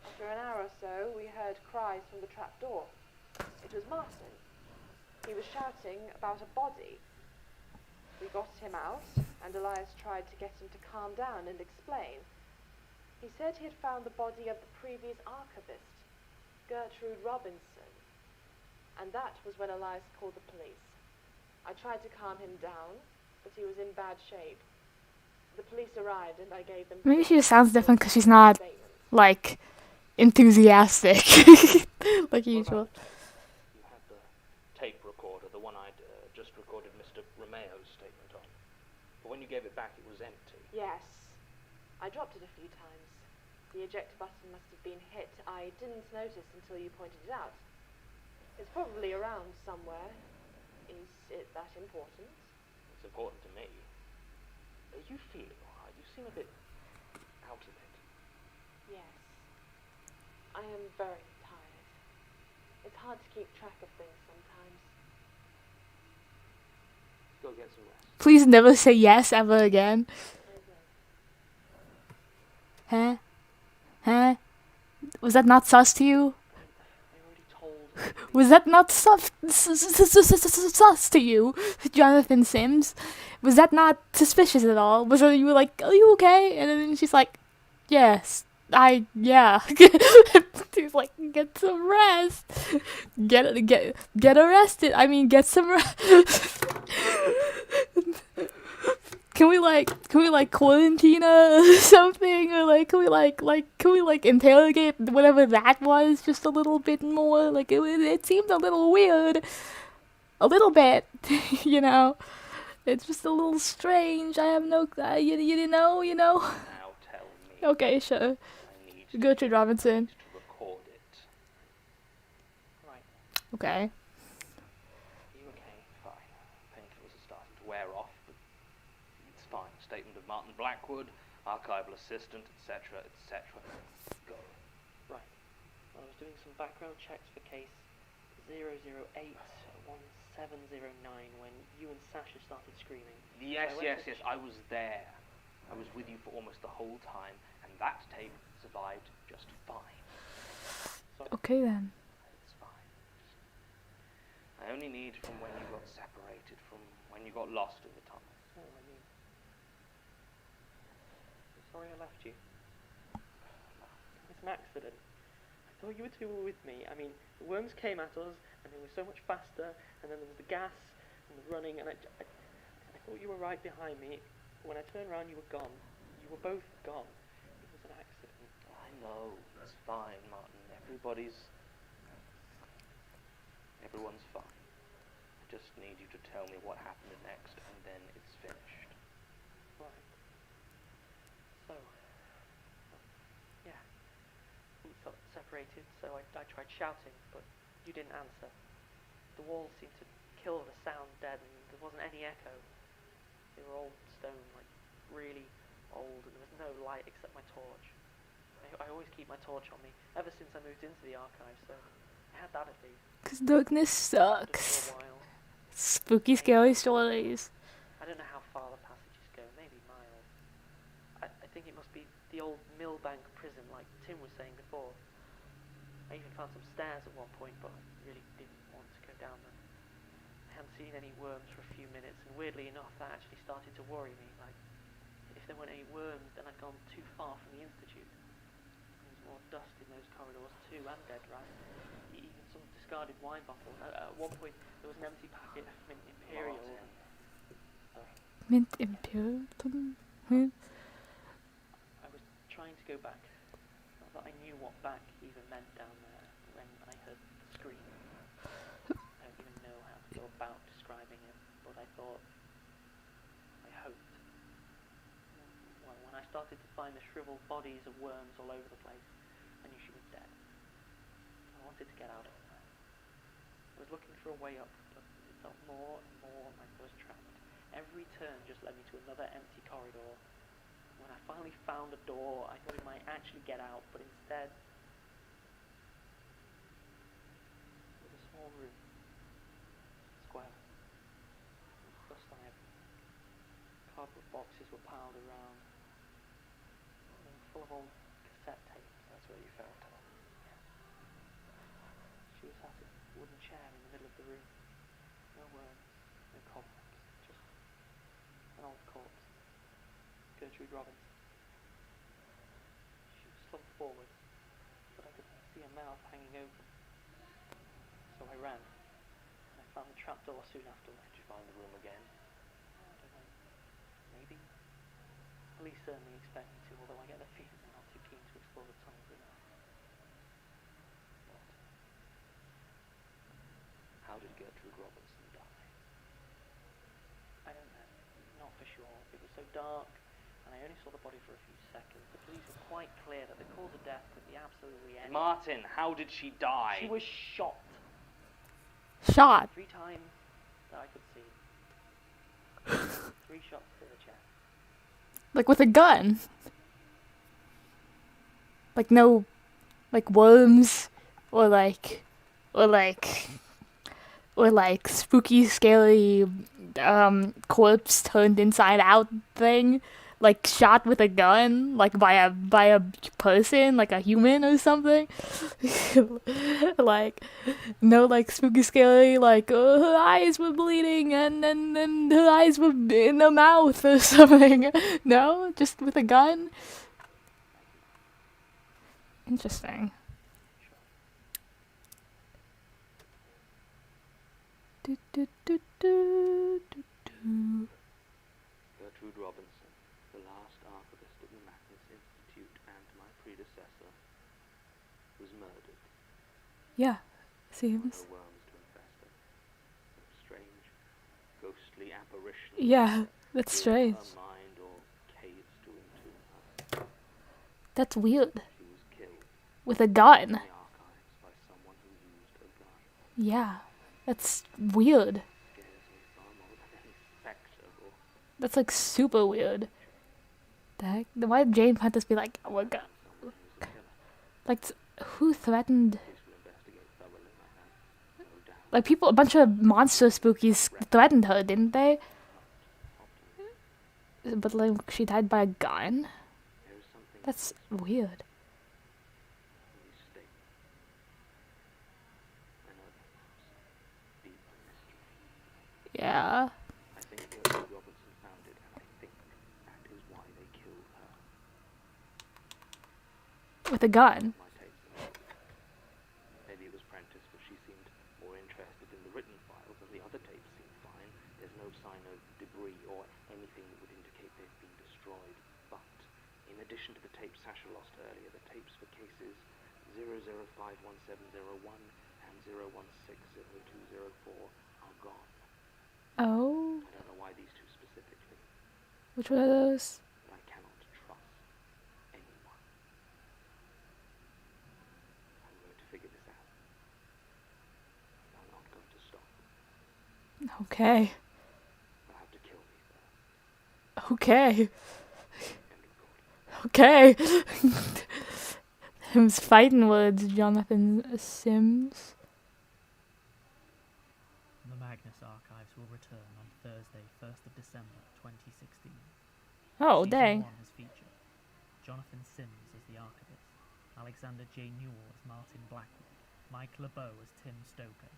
After an hour or so, we heard cries from the trapdoor. It was Martin. He was shouting about a body. We got him out, and Elias tried to get him to calm down and explain. He said he had found the body of the previous archivist, Gertrude Robinson. And that was when Elias called the police. I tried to calm him down, but he was in bad shape. The police arrived and I gave them... Maybe she just sounds different because she's not, like, enthusiastic like usual. You had the tape recorder, the one I'd just recorded Mr. Romeo's statement on. But when you gave it back, it was empty. Yes. I dropped it a few times. The eject button must have been hit. I didn't notice until you pointed it out. It's probably around somewhere. Is it that important? It's important to me. Are you feeling alright? You seem a bit out of it. Yes. I am very tired. It's hard to keep track of things sometimes. Go get some rest. Please never say yes ever again. Huh? Huh? Was that not sus to you? Was that not sus to you, Jonathan Sims? Was that not suspicious at all? Was you were like, are you okay? And then she's like, yes, yeah. He's like, get some rest. Get arrested. I mean, get some rest. Can we quarantine or something, or like can we interrogate whatever that was just a little bit more? Like it seemed a little weird, a little bit, you know. It's just a little strange. I have no, you know. Now tell me. Okay, sure. Gertrude Robinson. To record it. Right. Okay. You okay? Fine. Martin Blackwood, archival assistant, etc., etc. Go. Right. Well, I was doing some background checks for case 0081709 when you and Sasha started screaming. Yes, I was there. I was with you for almost the whole time, and that tape survived just fine. So, Okay then. it's fine. I only need from when you got separated, from when you got lost in the tunnel. Oh, I mean... I'm sorry I left you. It's an accident. I thought you two were with me. I mean, the worms came at us, and they were so much faster, and then there was the gas, and the running, and I thought you were right behind me. When I turned around, you were gone. You were both gone. It was an accident. I know. It's fine, Martin. Everyone's fine. I just need you to tell me what happened next, and then it's finished. Right. So, yeah. We felt separated, so I tried shouting, but you didn't answer. The walls seemed to kill the sound dead, and there wasn't any echo. They were all stone, like really old, and there was no light except my torch. I always keep my torch on me, ever since I moved into the archive, so I had that at least. Because darkness sucks. Spooky, scary stories. I don't know how far the passages go, maybe miles. I think it must be the old Millbank prison, like Tim was saying before. I even found some stairs at one point, but I really didn't want to go down them. I hadn't seen any worms for a few minutes, and weirdly enough, that actually started to worry me. Like, if there weren't any worms, then I'd gone too far from the Institute. There was more dust in those corridors too, and dead rats. Even some discarded wine bottles. At one point, there was an empty packet of Mint Imperial. Mint Imperial? I was trying to go back. Not that I knew what back even meant down there when I heard the scream. I don't even know how to go about describing it, but I thought, I hoped. Well, when I started to find the shriveled bodies of worms all over the place, I knew she was dead. I wanted to get out of there. I was looking for a way up, but it felt more and more like I was trapped. Every turn just led me to another empty corridor. When I finally found a door, I thought we might actually get out, but instead, it was a small room. Square. With dust on everything. Cardboard boxes were piled around. And full of old cassette tapes. That's where you found her. Yeah. She was sat in a wooden chair in the middle of the room. No worms, no cobwebs, just an old corpse. Gertrude Robinson. She was slumped forward, but I could see her mouth hanging open. So I ran, and I found the trapdoor soon afterwards. Did you find the room again? I don't know. Maybe. Police certainly expect me to, although I get the feeling they're not too keen to explore the tunnels with us. What? How did Gertrude Robinson die? I don't know. Not for sure. It was so dark, and I only saw the body for a few seconds. The police were quite clear that the cause of death could be absolutely anything. Martin, how did she die? She was shot. Shot? 3 times that I could see. 3 shots to the chest. Like with a gun? Like no, like worms, or like spooky, scary, corpse turned inside out thing, like shot with a gun, like by a person, like a human or something. Like no, like spooky, scary, like her eyes were bleeding and her eyes were in her mouth or something. No, just with a gun. Interesting. Do, do, do, do, do, do. Gertrude Robinson, the last archivist at the Magnus Institute and my predecessor, was murdered. Yeah, No seems. worms to infest her. Some strange, ghostly apparition. Yeah, that's with strange. Her mind or caves to entomb her. That's weird. She was killed With a in gun. the archives by someone who used a gun. Yeah, that's weird. Scares me far more than any spectre or That's like super weird. The heck? Then why did Jane Prentice be like, oh my god? Like, who threatened? Like, people, a bunch of monster spookies threatened her, didn't they? But, like, she died by a gun? That's weird. Yeah. I think that Robertson found it, and I think that is why they killed her. With a gun? Maybe it was Prentice, but she seemed more interested in the written files, and the other tapes seemed fine. There's no sign of debris or anything that would indicate they've been destroyed. But, in addition to the tapes Sasha lost earlier, the tapes for cases 0051701 and 0160204 are gone. Oh. I don't know why these two specifically. Which one of those? But I cannot trust anyone. I'm going to figure this out. I'm not going to stop. Okay. I'll have to kill me first. Okay. Okay. Him's fighting words, Jonathan Sims. The Magnus Archives will return on Thursday, 1st of December, 2016. Oh, Season dang. 1 has featured Jonathan Sims as the archivist, Alexander J. Newell as Martin Blackwood, Mike LeBeau as Tim Stoker,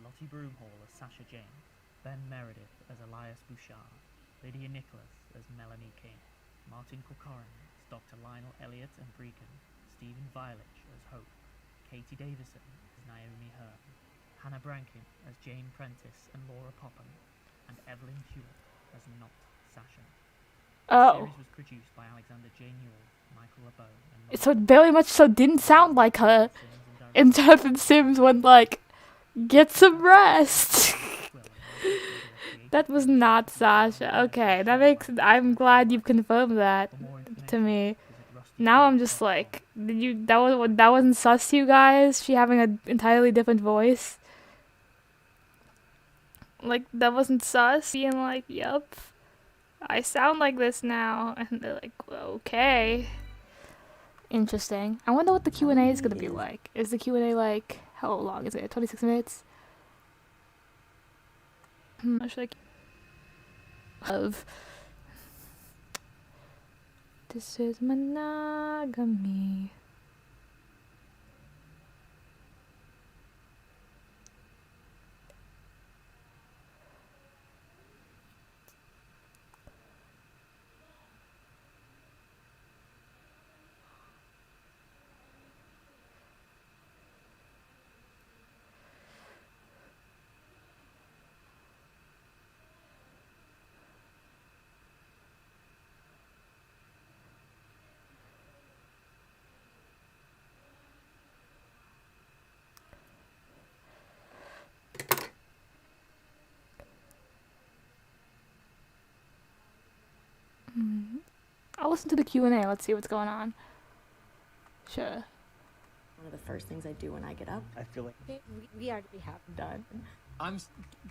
Lottie Broomhall as Sasha James, Ben Meredith as Elias Bouchard, Lydia Nicholas as Melanie King, Martin Corcoran as Dr. Lionel Elliott and Brecon, Stephen Violich as Hope, Katie Davison as Naomi Hearn, Hannah Brankin as Jane Prentice and Laura Popham, and Evelyn Hewitt as Not Sasha. The series was produced by Alexander J. Newell, Michael LeBeau, and So it very much so didn't sound like her. And Jonathan Sims went like, get some rest. That was not Sasha. Okay, that makes. I'm glad you confirmed that to me. Now I'm just like, that wasn't sus to you guys? She having an entirely different voice? Like, that wasn't sus? Being like, yup, I sound like this now. And they're like, okay. Interesting. I wonder what the Q&A is gonna be like. Is the Q&A like, how long is it? 26 minutes? Should I... Of... This is monogamy. I'll listen to the Q&A. Let's see what's going on. Sure. One of the first things I do when I get up. I feel like we already have done. I'm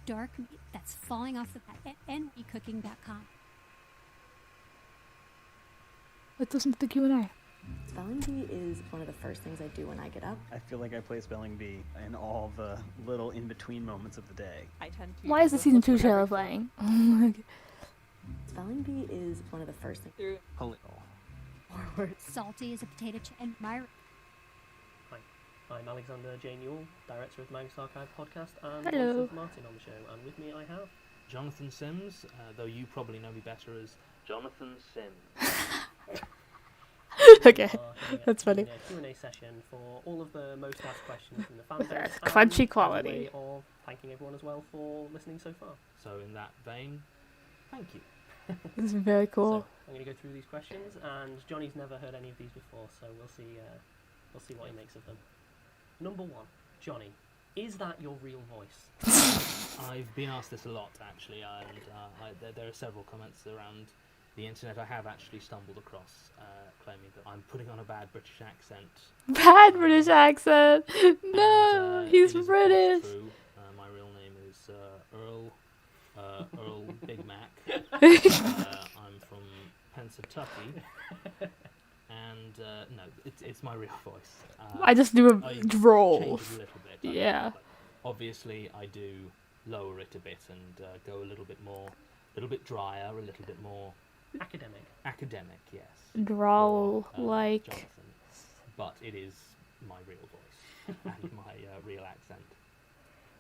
dark meat that's falling off the bat and cooking.com. Let's listen to the Q&A. Spelling bee is one of the first things I do when I get up. I feel like I play spelling bee in all the little in-between moments of the day. I tend to. Why is the season 2 trailer playing? Spelling bee is one of the first things. Through Forward. Salty as a potato chip and Myra. Hi, I'm Alexander J. Newell, director of the Magnus Archives podcast, and Hello. voice of Martin on the show. And with me I have Jonathan Sims, though you probably know me better as Jonathan Sims. Okay, that's funny. Q&A session for all of the most asked questions from the fan base. Crunchy and quality. as a way of thanking everyone as well for listening so far. So in that vein, thank you. This is very cool. So I'm going to go through these questions, and Johnny's never heard any of these before, so we'll see what he makes of them. Number 1, Johnny, is that your real voice? I've been asked this a lot, actually, and there are several comments around the internet I have actually stumbled across claiming that I'm putting on a bad British accent. Bad British accent? No, And, he's it is British. true. My real name is Earl Big Mac. I'm from Pennsatucky. And no, it's my real voice. I just do a drawl. Change it a little bit. Yeah. Like, obviously, I do lower it a bit and go a little bit drier, a little bit more academic. Academic, yes. Drawl for, like. Jonathan. But it is my real voice and my real accent.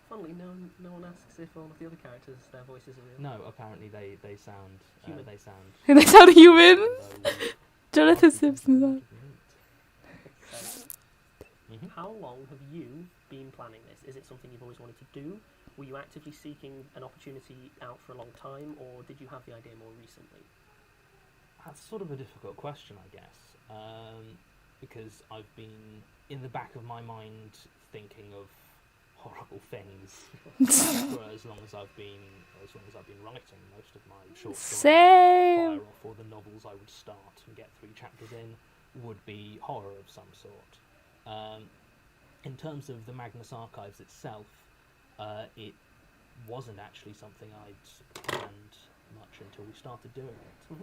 Funnily, no one asks if all of the other characters, their voices are real. No, apparently they sound human. They sound. They sound human. Jonathan Simpson. How long have you been planning this? Is it something you've always wanted to do? Were you actively seeking an opportunity out for a long time, or did you have the idea more recently? That's sort of a difficult question, I guess, because I've been in the back of my mind thinking of horrible things for as long as I've been writing. Most of my short stories fire off, or the novels I would start and get 3 chapters in would be horror of some sort. In terms of the Magnus Archives itself, it wasn't actually something I'd planned much until we started doing it.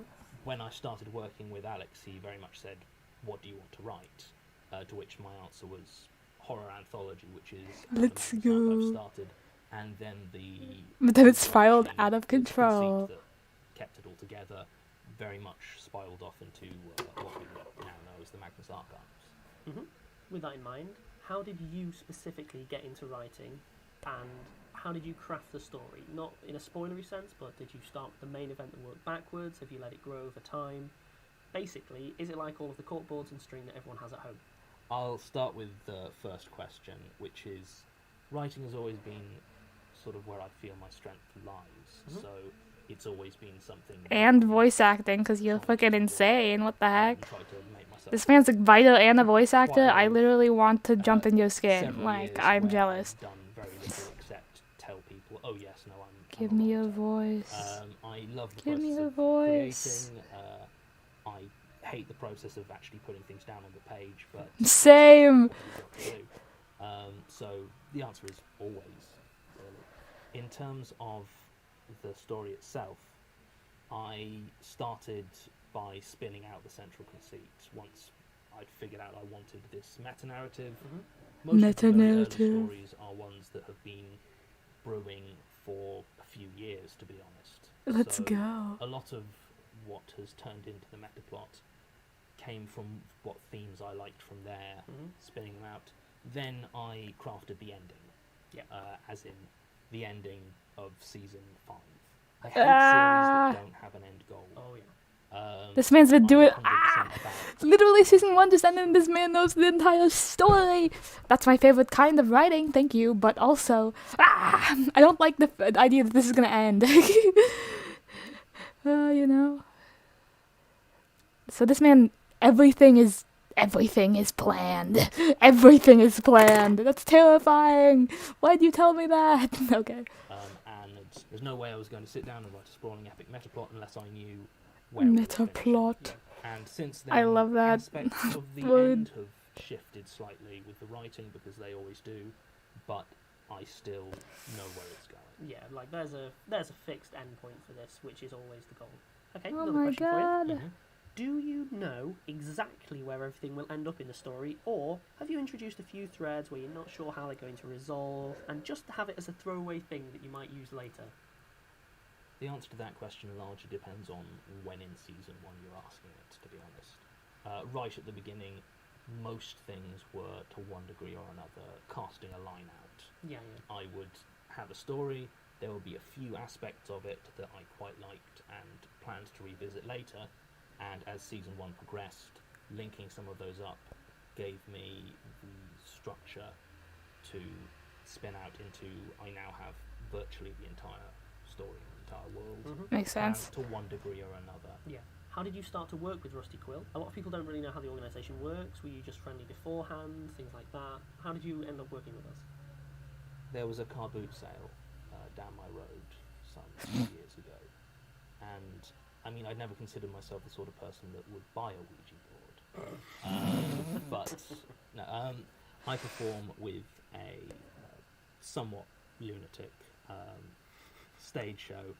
When I started working with Alex, he very much said, "What do you want to write?" To which my answer was horror anthology, which is Let's the go. I've started, and then But then it's spiraled out of control. That kept it all together, very much spiraled off into what we now know as the Magnus Archives. With that in mind, how did you specifically get into writing, and how did you craft the story? Not in a spoilery sense, but did you start with the main event and work backwards? Have you let it grow over time? Basically, is it like all of the corkboards and string that everyone has at home? I'll start with the first question, which is, writing has always been sort of where I feel my strength lies, so it's always been something... And voice acting, because you're fucking insane, what the heck? This man's a writer and a voice actor. I literally want to jump in your skin, like, I'm jealous. I've done very little except tell people, oh yes, no, I'm... Give me a voice. I love the Give me process a of voice. creating. I hate the process of actually putting things down on the page, but... Same! So the answer is always, really. In terms of the story itself, I started by spinning out the central conceit. Once I'd figured out I wanted this meta-narrative, most of the very early stories are ones that have been brewing for a few years, to be honest. Let's go. A lot of what has turned into the meta plot came from what themes I liked from there, spinning them out. Then I crafted the ending, as in the ending of season 5. I hate series that don't have an end goal. Oh yeah. This man's been doing... Literally season 1 just ended and this man knows the entire story! That's my favorite kind of writing, thank you, but also... I don't like the idea that this is gonna end. You know? So this man, everything is planned. Everything is planned. That's terrifying! Why'd you tell me that? Okay. And there's no way I was going to sit down and write a sprawling epic meta plot unless I knew meta plot. And since then, I love that aspects of the word. end have shifted slightly with the writing, because they always do, but I still know where it's going. Yeah, like there's a fixed endpoint for this, which is always the goal. Okay, Oh another my question god. for you. Do you know exactly where everything will end up in the story, or have you introduced a few threads where you're not sure how they're going to resolve, and just to have it as a throwaway thing that you might use later? The answer to that question largely depends on when in season 1 you're asking it, to be honest. Right at the beginning, most things were, to one degree or another, casting a line out. Yeah. I would have a story, there would be a few aspects of it that I quite liked and planned to revisit later, and as season 1 progressed, linking some of those up gave me the structure to spin out into, I now have virtually the entire story, the entire world. Makes sense. To one degree or another. Yeah. How did you start to work with Rusty Quill? A lot of people don't really know how the organisation works. Were you just friendly beforehand, things like that? How did you end up working with us? There was a car boot sale down my road some years ago, and I mean, I'd never considered myself the sort of person that would buy a Ouija board, but no, I perform with a somewhat lunatic stage show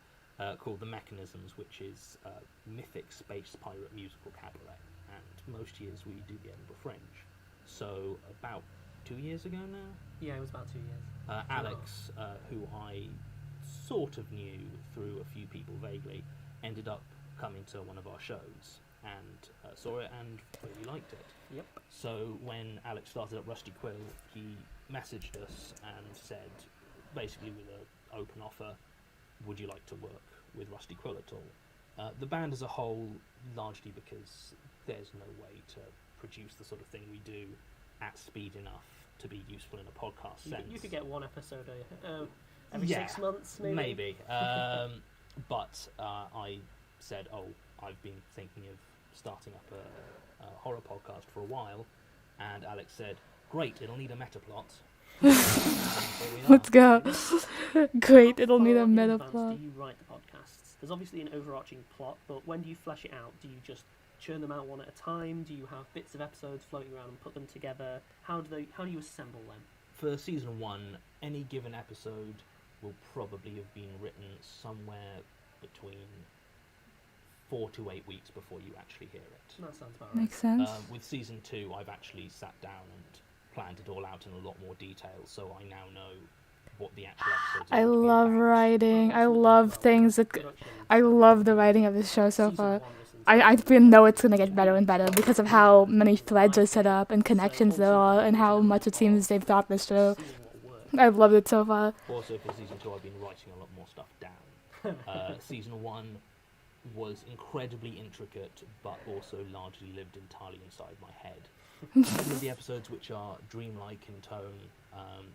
called The Mechanisms, which is mythic space pirate musical cabaret. And most years we do the Edinburgh Fringe. So about 2 years ago now? Yeah, it was about 2 years. Alex, who I sort of knew through a few people vaguely, ended up coming to one of our shows and saw it and really liked it. Yep. So when Alex started at Rusty Quill, he messaged us and said, basically with an open offer, would you like to work with Rusty Quill at all? The band as a whole, largely because there's no way to produce the sort of thing we do at speed enough to be useful in a podcast sense. You could get one episode every 6 months, maybe. Maybe. But I said, I've been thinking of starting up a horror podcast for a while, and Alex said, great, it'll need a meta plot. Let's go. Great, it'll need a meta plot. Do you write the podcasts? There's obviously an overarching plot, but when do you flesh it out? Do you just churn them out one at a time? Do you have bits of episodes floating around and put them together? How do you assemble them? For season 1, any given episode will probably have been written somewhere between 4 to 8 weeks before you actually hear it. That sounds about right. Makes sense. With season 2, I've actually sat down and planned it all out in a lot more detail, so I now know what the actual episodes are. I love writing. I love things that... I love the writing of this show so far. I know it's going to get better and better because of how many threads are set up and connections there are and how much it seems they've thought this through. I've loved it so far. Also, for season 2, I've been writing a lot more stuff down. Season 1 was incredibly intricate, but also largely lived entirely inside my head. Some of the episodes which are dreamlike in tone,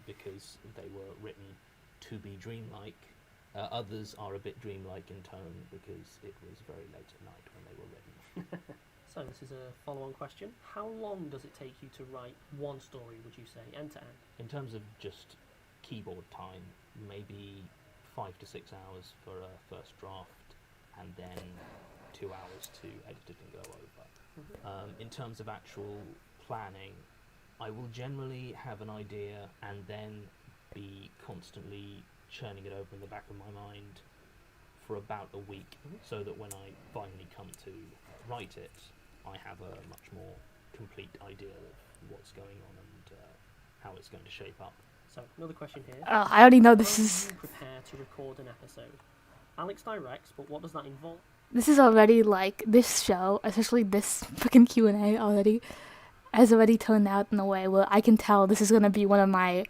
because they were written to be dreamlike. Others are a bit dreamlike in tone because it was very late at night when they were written. So this is a follow-on question. How long does it take you to write one story, would you say, end to end? In terms of just keyboard time, maybe 5 to 6 hours for a first draft, and then 2 hours to edit it and go over. In terms of actual planning, I will generally have an idea and then be constantly churning it over in the back of my mind for about a week, so that when I finally come to write it, I have a much more complete idea of what's going on and how it's going to shape up. So, another question here. I already know this is... How do you prepare to record an episode? Alex directs, but what does that involve? This is already, like, this show, especially this fucking Q&A already, has already turned out in a way where I can tell this is going to be one of my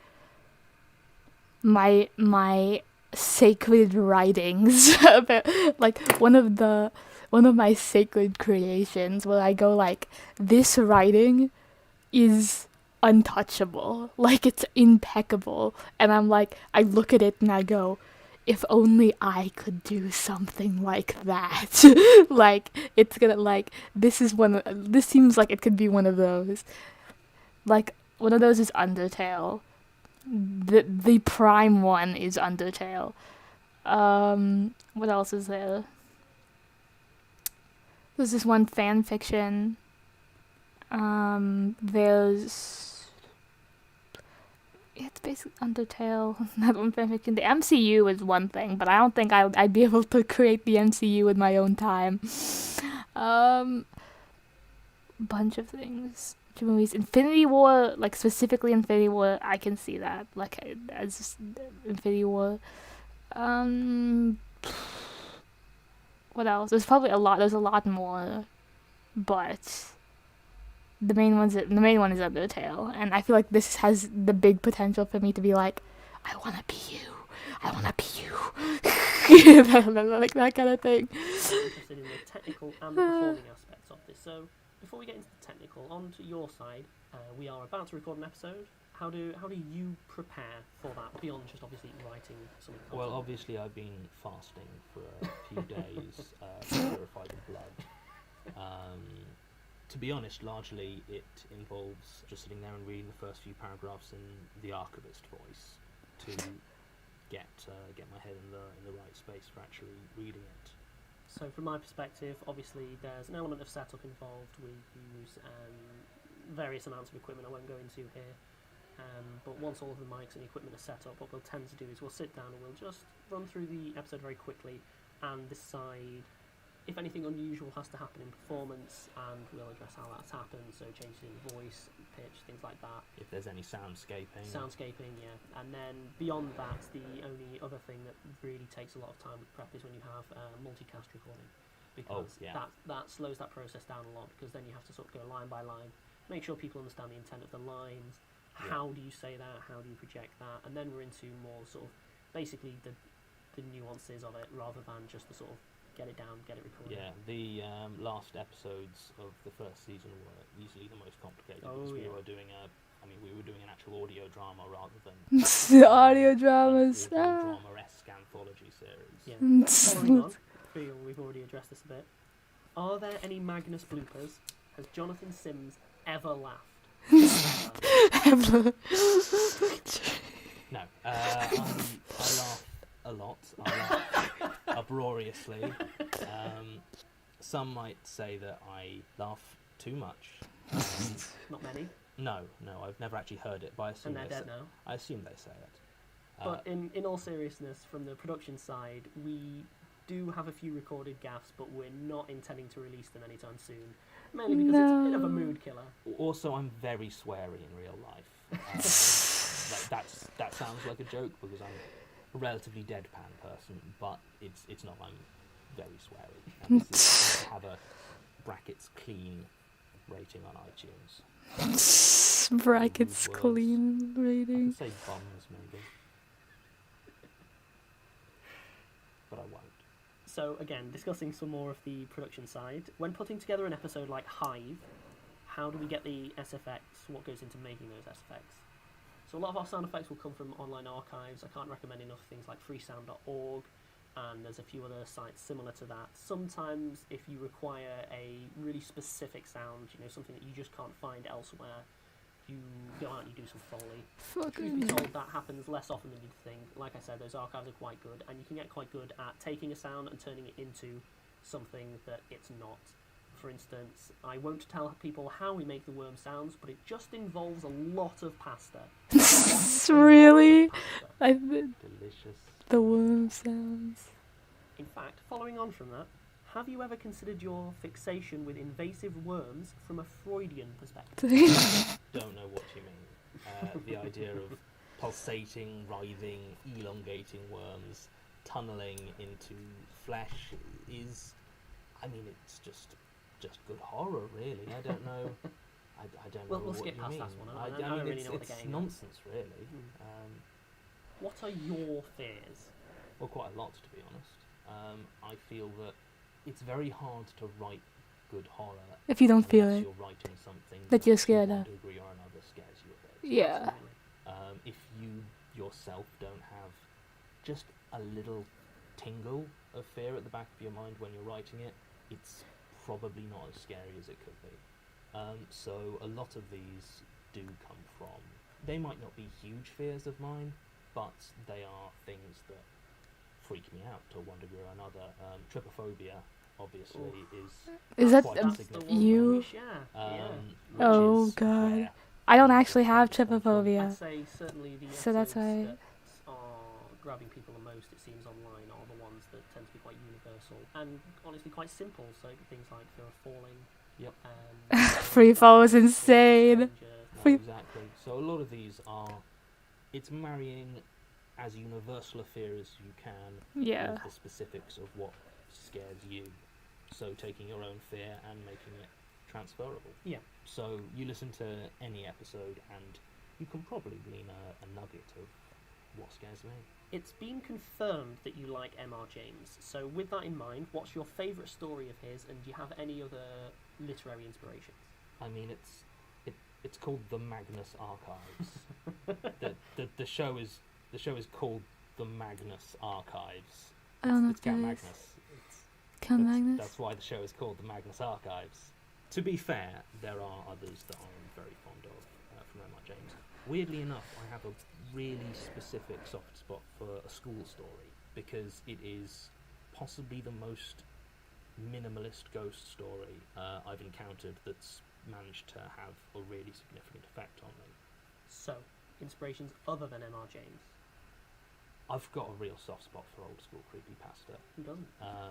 sacred writings. Like, one of my sacred creations where I go, like, this writing is untouchable. Like, it's impeccable. And I'm like, I look at it and I go, if only I could do something like that. Like, it's gonna, like, this seems like it could be one of those. Like, one of those is Undertale. The prime one is Undertale. What else is there? There's this one fan fiction. It's basically Undertale. That one fan fiction. The MCU is one thing, but I don't think I'd be able to create the MCU in my own time. Bunch of things. Movies. Infinity War, like specifically Infinity War, I can see that. Like, as Infinity War. What else? There's probably a lot. There's a lot more, but the main one is Undertale, and I feel like this has the big potential for me to be like, I wanna be you. I wanna be you. Like that kind of thing. I'm interested in the technical and the performing aspects of this. So, before we get into the technical, on to your side, we are about to record an episode. How do you prepare for that, beyond just obviously writing some content? Well, obviously I've been fasting for a few days to purify the blood. To be honest, largely it involves just sitting there and reading the first few paragraphs in the archivist voice to get my head in the right space for actually reading it. So from my perspective, obviously there's an element of setup involved. We use various amounts of equipment I won't go into here. But once all of the mics and equipment are set up, what we'll tend to do is we'll sit down and we'll just run through the episode very quickly and decide if anything unusual has to happen in performance, and we'll address how that's happened, so changes in voice, pitch, things like that. If there's any soundscaping. Soundscaping, yeah. And then beyond that, the only other thing that really takes a lot of time with prep is when you have multicast recording. Because that slows that process down a lot, because then you have to sort of go line by line, make sure people understand the intent of the lines, how do you say that, how do you project that, and then we're into more sort of basically the nuances of it, rather than just the sort of get it down, get it recorded. Yeah, the last episodes of the first season were easily the most complicated, because we were doing an actual audio drama rather than the audio dramas. Drama-esque anthology series. Yeah. Following on, feel we've already addressed this a bit. Are there any Magnus bloopers? Has Jonathan Sims ever laughed? Ever? No. I laugh a lot. I laugh uproariously. Some might say that I laugh too much. Not many? No, I've never actually heard it, but I assume and they're dead now. I assume they say it. But in all seriousness, from the production side, we do have a few recorded gaffes, but we're not intending to release them anytime soon. Mainly because it's a bit of a mood killer. Also, I'm very sweary in real life. That sounds like a joke because I'm a relatively deadpan person, but it's not. I'm very sweary. And this have a brackets clean rating on iTunes. Brackets clean rating. I could say bums maybe, but I won't. So again, discussing some more of the production side. When putting together an episode like Hive, how do we get the SFX? What goes into making those SFX? So a lot of our sound effects will come from online archives. I can't recommend enough things like freesound.org, and there's a few other sites similar to that. Sometimes if you require a really specific sound, something that you just can't find elsewhere, you go out and you do some Foley. Truth be told, that happens less often than you'd think. Like I said, those archives are quite good, and you can get quite good at taking a sound and turning it into something that it's not. For instance, I won't tell people how we make the worm sounds, but it just involves a lot of pasta. Really? Delicious. The worm sounds. In fact, following on from that, have you ever considered your fixation with invasive worms from a Freudian perspective? Don't know what you mean. The idea of pulsating, writhing, elongating worms tunneling into flesh is, it's just good horror, really. I don't know. I don't know. We'll skip past that one. I don't really know what they're getting. It's nonsense, really. What are your fears? Well, quite a lot, to be honest. I feel that it's very hard to write good horror if you don't feel it. You're writing something that you're scared to of. one degree or another scares you a bit. Yeah. If you yourself don't have just a little tingle of fear at the back of your mind when you're writing it, it's probably not as scary as it could be. So a lot of these do come from... They might not be huge fears of mine, but they are things that freak me out to one degree or another. Trypophobia, obviously, is that you? Oh god, rare. I don't actually have trypophobia. I'd say certainly the so that's why that are grabbing people the most, it seems, online are the ones that tend to be quite universal and honestly quite simple. So things like fear of falling. Yep. Free fall was insane. No, exactly. So a lot of these are. It's marrying as universal a fear as you can with the specifics of what scares you. So taking your own fear and making it transferable. Yeah. So you listen to any episode and you can probably glean a nugget of what scares me. It's been confirmed that you like M.R. James. So with that in mind, what's your favourite story of his, and do you have any other literary inspirations? It's called the Magnus Archives. the show is called the Magnus Archives. I don't know it's Count Magnus. Magnus? That's why the show is called the Magnus Archives. To be fair, there are others that I'm very fond of from M.R. James. Weirdly enough, I have a really specific soft spot for a school story because it is possibly the most minimalist ghost story I've encountered that's managed to have a really significant effect on me. So, inspirations other than M.R. James? I've got a real soft spot for old school creepypasta. Who doesn't?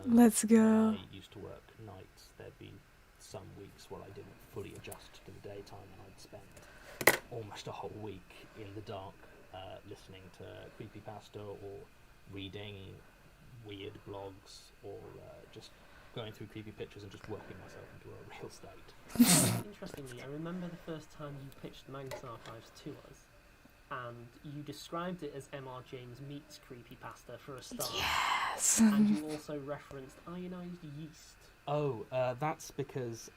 Let's go. When I used to work nights, there'd be some weeks where I didn't fully adjust to the daytime, and I'd spend almost a whole week in the dark listening to creepypasta or reading weird blogs or just going through creepy pictures and just working myself into a real state. Interestingly, I remember the first time you pitched the Magnus Archives to us, and you described it as M.R. James meets creepypasta for a start. Yes! And you also referenced ionized yeast. Oh, that's because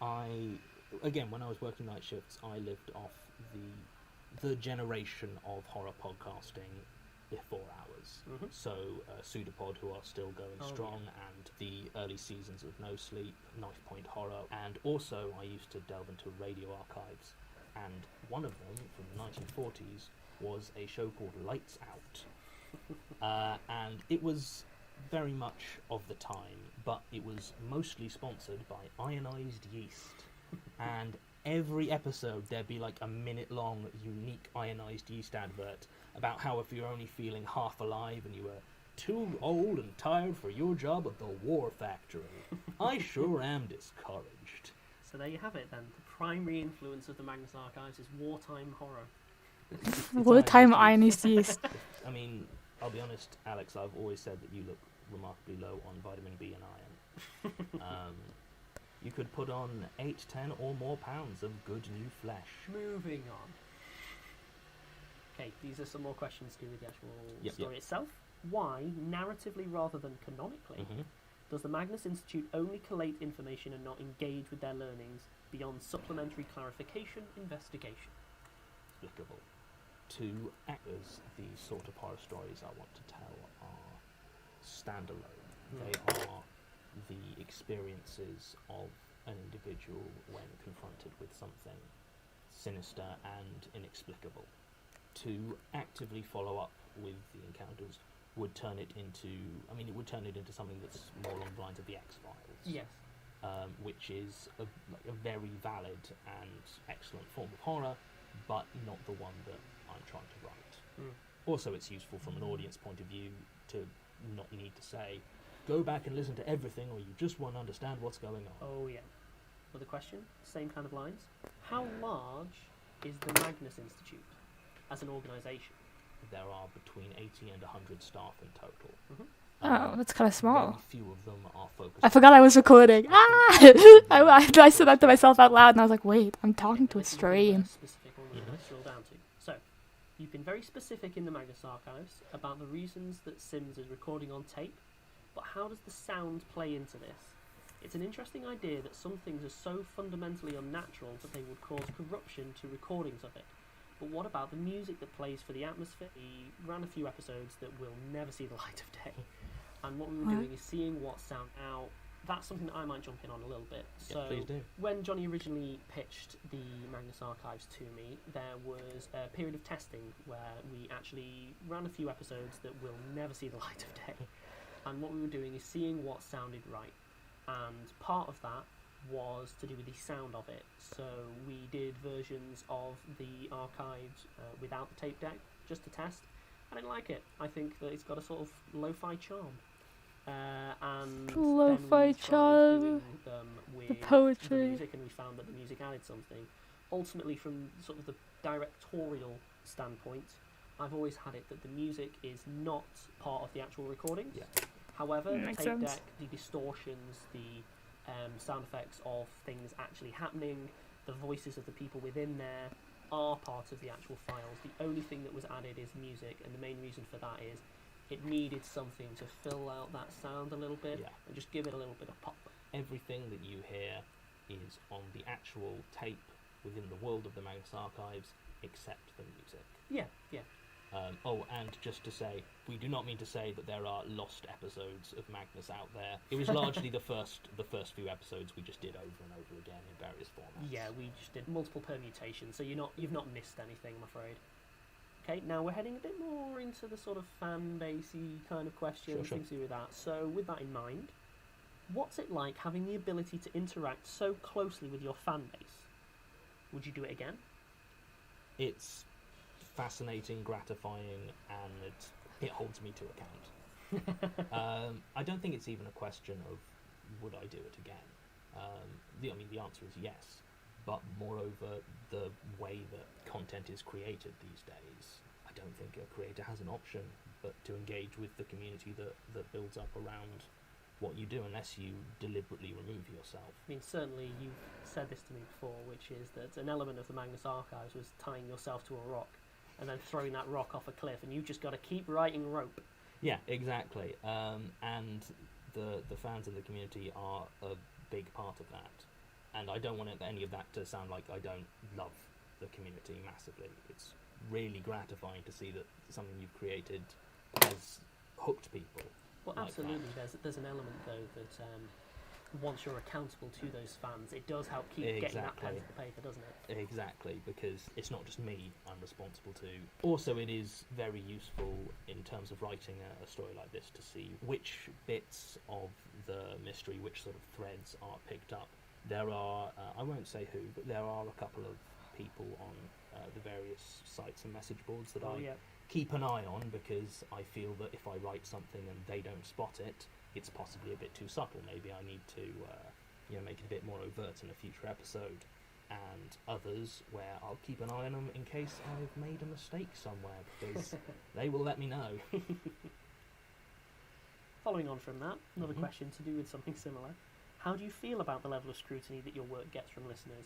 again, when I was working night shifts, I lived off the generation of horror podcasting before ours. Mm-hmm. So Pseudopod, who are still going strong, and the early seasons of No Sleep, Knife Point Horror, and also I used to delve into radio archives, and one of them from the 1940s was a show called Lights Out, and it was very much of the time, but it was mostly sponsored by ionized yeast, and every episode there'd be like a minute-long unique ionized yeast advert about how if you're only feeling half alive and you were too old and tired for your job at the war factory, I sure am discouraged. So there you have it then. The primary influence of the Magnus Archives is wartime horror. Wartime ionized yeast. I mean, I'll be honest, Alex, I've always said that you look remarkably low on vitamin B and iron. You could put on 8, 10 or more pounds of good new flesh. Moving on. Okay, these are some more questions to do with the actual story itself. Why, narratively rather than canonically, does the Magnus Institute only collate information and not engage with their learnings beyond supplementary clarification investigation? Applicable. To actors, the sort of horror stories I want to tell are standalone. They are the experiences of an individual when confronted with something sinister and inexplicable. To actively follow up with the encounters would turn it into, something that's more along the lines of the X-Files. Yes. Which is a very valid and excellent form of horror, but not the one that I'm trying to write. Also, it's useful from an audience point of view to not need to say, go back and listen to everything or you just won't understand what's going on. Oh yeah. Another question, same kind of lines. How large is the Magnus Institute as an organisation? There are between 80 and 100 staff in total. Oh, that's kind of small. Very few of them are focused. I forgot I was recording. I said that to myself out loud, and I was like, wait, I'm talking to a stream. Specific one we're going to drill down to. So, you've been very specific in the Magnus Archives about the reasons that Sims is recording on tape, but how does the sound play into this? It's an interesting idea that some things are so fundamentally unnatural that they would cause corruption to recordings of it. But what about the music that plays for the atmosphere? We ran a few episodes that will never see the light of day. And what we were doing is seeing what sound out. That's something that I might jump in on a little bit. So please do. When Johnny originally pitched the Magnus Archives to me, there was a period of testing where we actually ran a few episodes that will never see the light of day. And what we were doing is seeing what sounded right. And part of that was to do with the sound of it. So we did versions of the archives without the tape deck, just to test. I didn't like it. I think that it's got a sort of lo-fi charm. And lo-fi charm. Doing them with the poetry. The music, and we found that the music added something. Ultimately, from sort of the directorial standpoint, I've always had it that the music is not part of the actual recordings. Yeah. However, the Makes tape sense. deck, the distortions, the sound effects of things actually happening, the voices of the people within there are part of the actual files. The only thing that was added is music, and the main reason for that is it needed something to fill out that sound a little bit and just give it a little bit of pop. Everything that you hear is on the actual tape within the world of the Magnus Archives, except the music. Yeah, yeah. And just to say, we do not mean to say that there are lost episodes of Magnus out there. It was largely the first few episodes we just did over and over again in various formats. Yeah, we just did multiple permutations, so you've not missed anything, I'm afraid. Okay, now we're heading a bit more into the sort of fan-basey kind of questions, things to do with that. So with that in mind, what's it like having the ability to interact so closely with your fan base? Would you do it again? It's fascinating, gratifying, and it holds me to account. I don't think it's even a question of would I do it again. The answer is yes. But moreover, the way that content is created these days, I don't think a creator has an option but to engage with the community that builds up around what you do, unless you deliberately remove yourself. I mean, certainly you've said this to me before, which is that an element of the Magnus Archives was tying yourself to a rock and then throwing that rock off a cliff, and you've just got to keep writing rope. Yeah, exactly. And the fans in the community are a big part of that. And I don't want any of that to sound like I don't love the community massively. It's really gratifying to see that something you've created has hooked people. Well, like absolutely. There's an element, though, that once you're accountable to those fans, it does help keep getting that pen to the paper, doesn't it? Exactly, because it's not just me I'm responsible to. Also, it is very useful in terms of writing a story like this to see which bits of the mystery, which sort of threads are picked up. There are, I won't say who, but there are a couple of people on the various sites and message boards that I keep an eye on, because I feel that if I write something and they don't spot it, it's possibly a bit too subtle. Maybe I need to make it a bit more overt in a future episode. And others where I'll keep an eye on them in case I've made a mistake somewhere, because they will let me know. Following on from that, another question to do with something similar. How do you feel about the level of scrutiny that your work gets from listeners?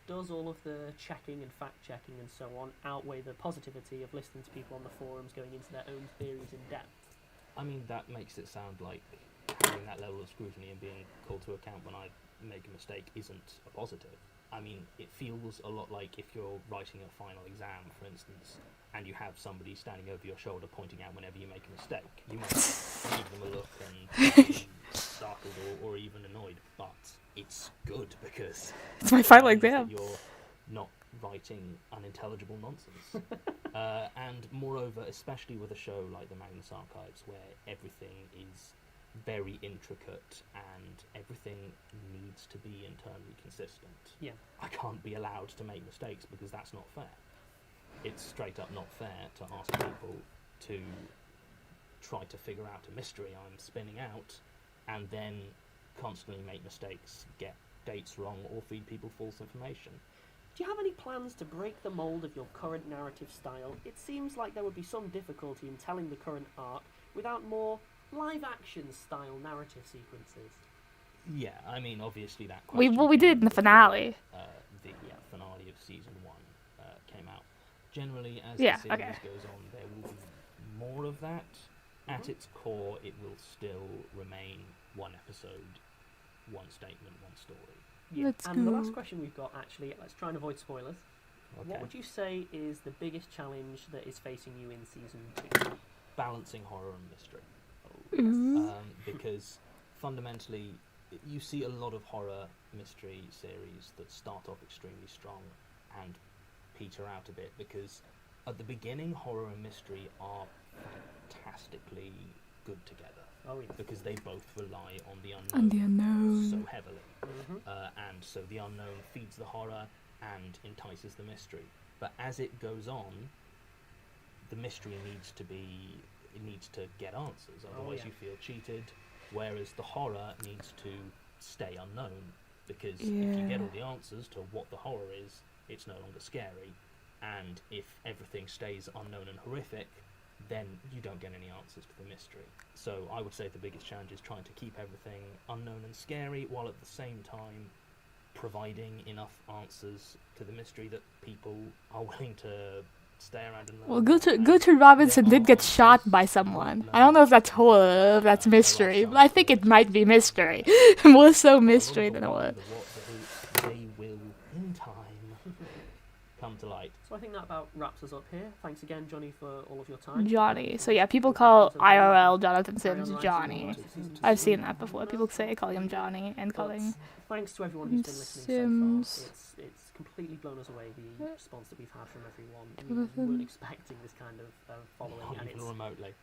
Does all of the checking and fact-checking and so on outweigh the positivity of listening to people on the forums going into their own theories in depth? I mean, that makes it sound like having that level of scrutiny and being called to account when I make a mistake isn't a positive. I mean, it feels a lot like if you're writing a final exam, for instance, and you have somebody standing over your shoulder pointing out whenever you make a mistake. You might give them a look and be startled or even annoyed, but it's good because it's my final exam. You're not writing unintelligible nonsense. And moreover, especially with a show like the Magnus Archives, where everything is very intricate and everything needs to be internally consistent. Yeah. I can't be allowed to make mistakes because that's not fair. It's straight up not fair to ask people to try to figure out a mystery I'm spinning out and then constantly make mistakes, get dates wrong, or feed people false information. Do you have any plans to break the mould of your current narrative style? It seems like there would be some difficulty in telling the current arc without more live-action style narrative sequences. Yeah, I mean, obviously that question... We did it in the finale. The finale of Season 1 came out. Generally, as the series goes on, there will be more of that. At its core, it will still remain one episode, one statement, one story. Yeah. And the last question we've got, actually, let's try and avoid spoilers. Okay. What would you say is the biggest challenge that is facing you in Season 2? Balancing horror and mystery. Because fundamentally, you see a lot of horror mystery series that start off extremely strong and peter out a bit, because at the beginning, horror and mystery are fantastically good together. Oh, yeah. Because they both rely on the unknown so heavily. And so the unknown feeds the horror and entices the mystery. But as it goes on, the mystery needs to get answers, otherwise you feel cheated, whereas the horror needs to stay unknown, because if you get all the answers to what the horror is, it's no longer scary, and if everything stays unknown and horrific, then you don't get any answers to the mystery. So I would say the biggest challenge is trying to keep everything unknown and scary, while at the same time providing enough answers to the mystery that people are willing to stay around and learn. Well, Gertrude Robinson did get shot by someone. I don't know if that's horror, if that's mystery, but I think it might be mystery. More so mystery than horror. They will, in time, come to light. So I think that about wraps us up here. Thanks again, Johnny, for all of your time. Johnny. So yeah, people call IRL Jonathan Sims Johnny. I've seen that before. People calling him Johnny and calling. Thanks to everyone who's been listening so far. It's completely blown us away, the response that we've had from everyone. We weren't expecting this kind of following, not even remotely.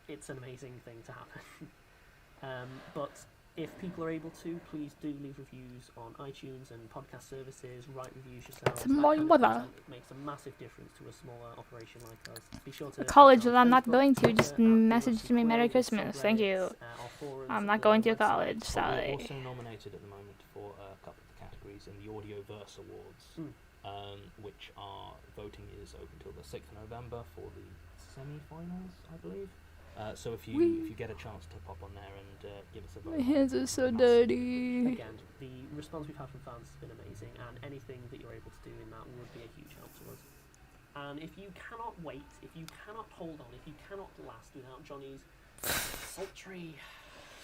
It's an amazing thing to happen. But if people are able to, please do leave reviews on iTunes and podcast services. Write reviews yourselves. To my mother. It makes a massive difference to a smaller operation like us. Be sure to The college check that out I'm not Facebook, going to Twitter, just at messaged me Quill, Merry Christmas. Thank you. our forums, I'm not the going to your website. college. But Sorry. we're also nominated at the moment for a couple of the categories in the Audioverse Awards, which are voting is open till the 6th of November for the semi-finals, I believe. So if you get a chance to pop on there and give us a vote. My hands are so dirty. Again, the response we've had from fans has been amazing, and anything that you're able to do in that would be a huge help to us. And if you cannot wait, if you cannot hold on, if you cannot last without Johnny's sultry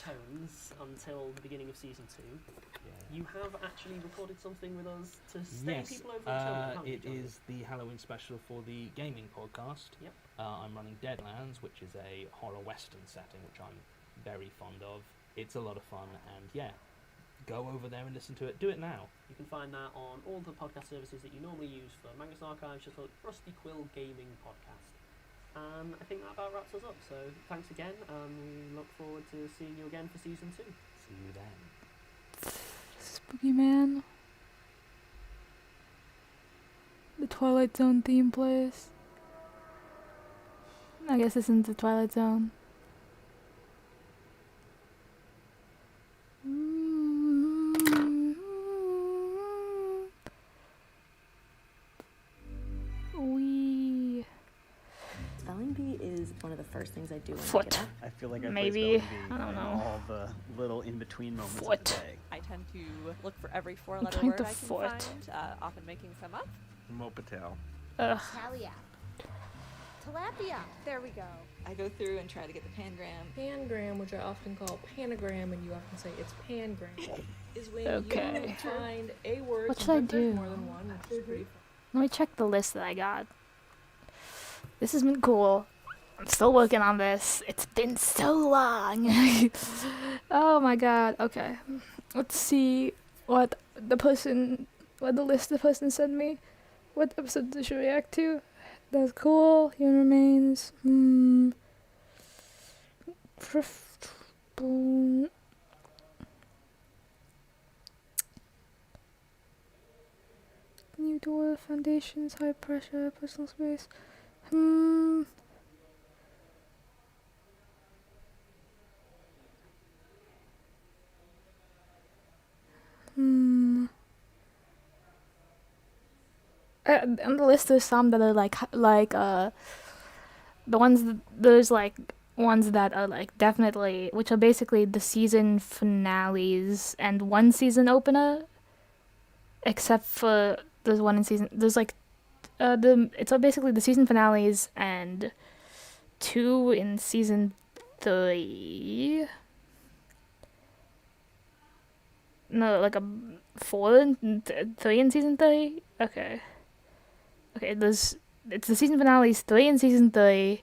tones until the beginning of season 2, you have actually recorded something with us to stay people over until then, haven't you, it Johnny? is the Halloween special for the gaming podcast. Yep. I'm running Deadlands, which is a horror western setting, which I'm very fond of. It's a lot of fun, and yeah, go over there and listen to it. Do it now. You can find that on all the podcast services that you normally use for Magnus Archives. Just look Rusty Quill Gaming Podcast. And I think that about wraps us up. So thanks again, and we look forward to seeing you again for season 2. See you then. Spooky Man. The Twilight Zone theme plays. I guess this isn't the Twilight Zone. Spelling bee is one of the first things I do when I Foot. get up. I feel like I Maybe. play spelling bee I don't in know. all the little in-between moments Foot. of the day. I tend to look for every four-letter trying word to I can foot. find, often making some up. Mopatel. Ugh. Talia. Tilapia. There we go. I go through and try to get the pangram. Pangram, which I often call panagram, and you often say it's pangram, is when Okay. you find a word. What should I sometimes there's do? More than one, which is pretty fun. Let me check the list that I got. This has been cool. I'm still working on this. It's been so long. Oh my god. Okay. Let's see what the list the person sent me. What episode did she react to? That's cool. Human Remains. New door, foundations, high pressure, personal space. On the list there's some that are the ones there's like ones that are like definitely, which are basically the season finales and one season opener, except for there's one in season, there's like it's basically the season finales and 2 in season 3. No, like a 4 and 3 in season 3. Okay, it's the season finales, 3 in season 3,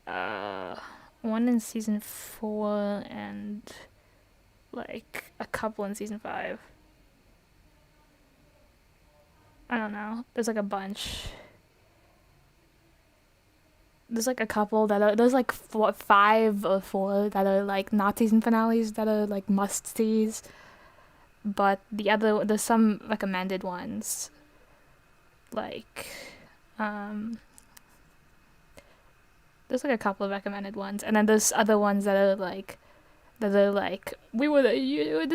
1 in season 4, and like a couple in season 5. I don't know. There's like a bunch. There's like a couple that are, there's like 5 or 4 that are like not season finales that are like must-sees. But there's some recommended ones. Like, there's like a couple of recommended ones, and then there's other ones that are like, this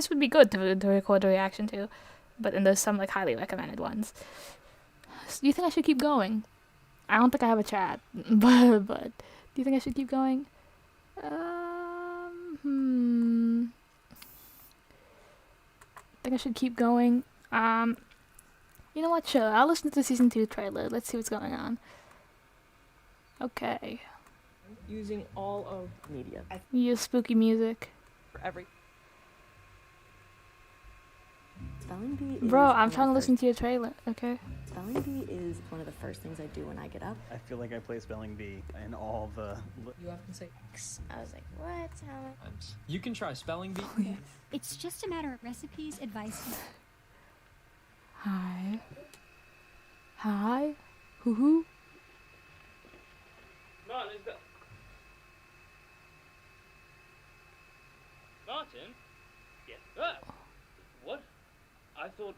would be good to record a reaction to, but then there's some like highly recommended ones. Do you think I should keep going? I don't think I have a chat, but do you think I should keep going? I think I should keep going. You know what? Sure, I'll listen to the season 2 trailer. Let's see what's going on. Okay. Using all of media. You use spooky music. For every. Spelling bee is Bro, I'm one of trying to the listen to your trailer, okay? Spelling bee is one of the first things I do when I get up. I feel like I play spelling bee in all the. You often say X. I was like, what? You can try spelling bee. It's just a matter of recipes, advice. Hi. Hi. Hoo-hoo. Martin? I thought...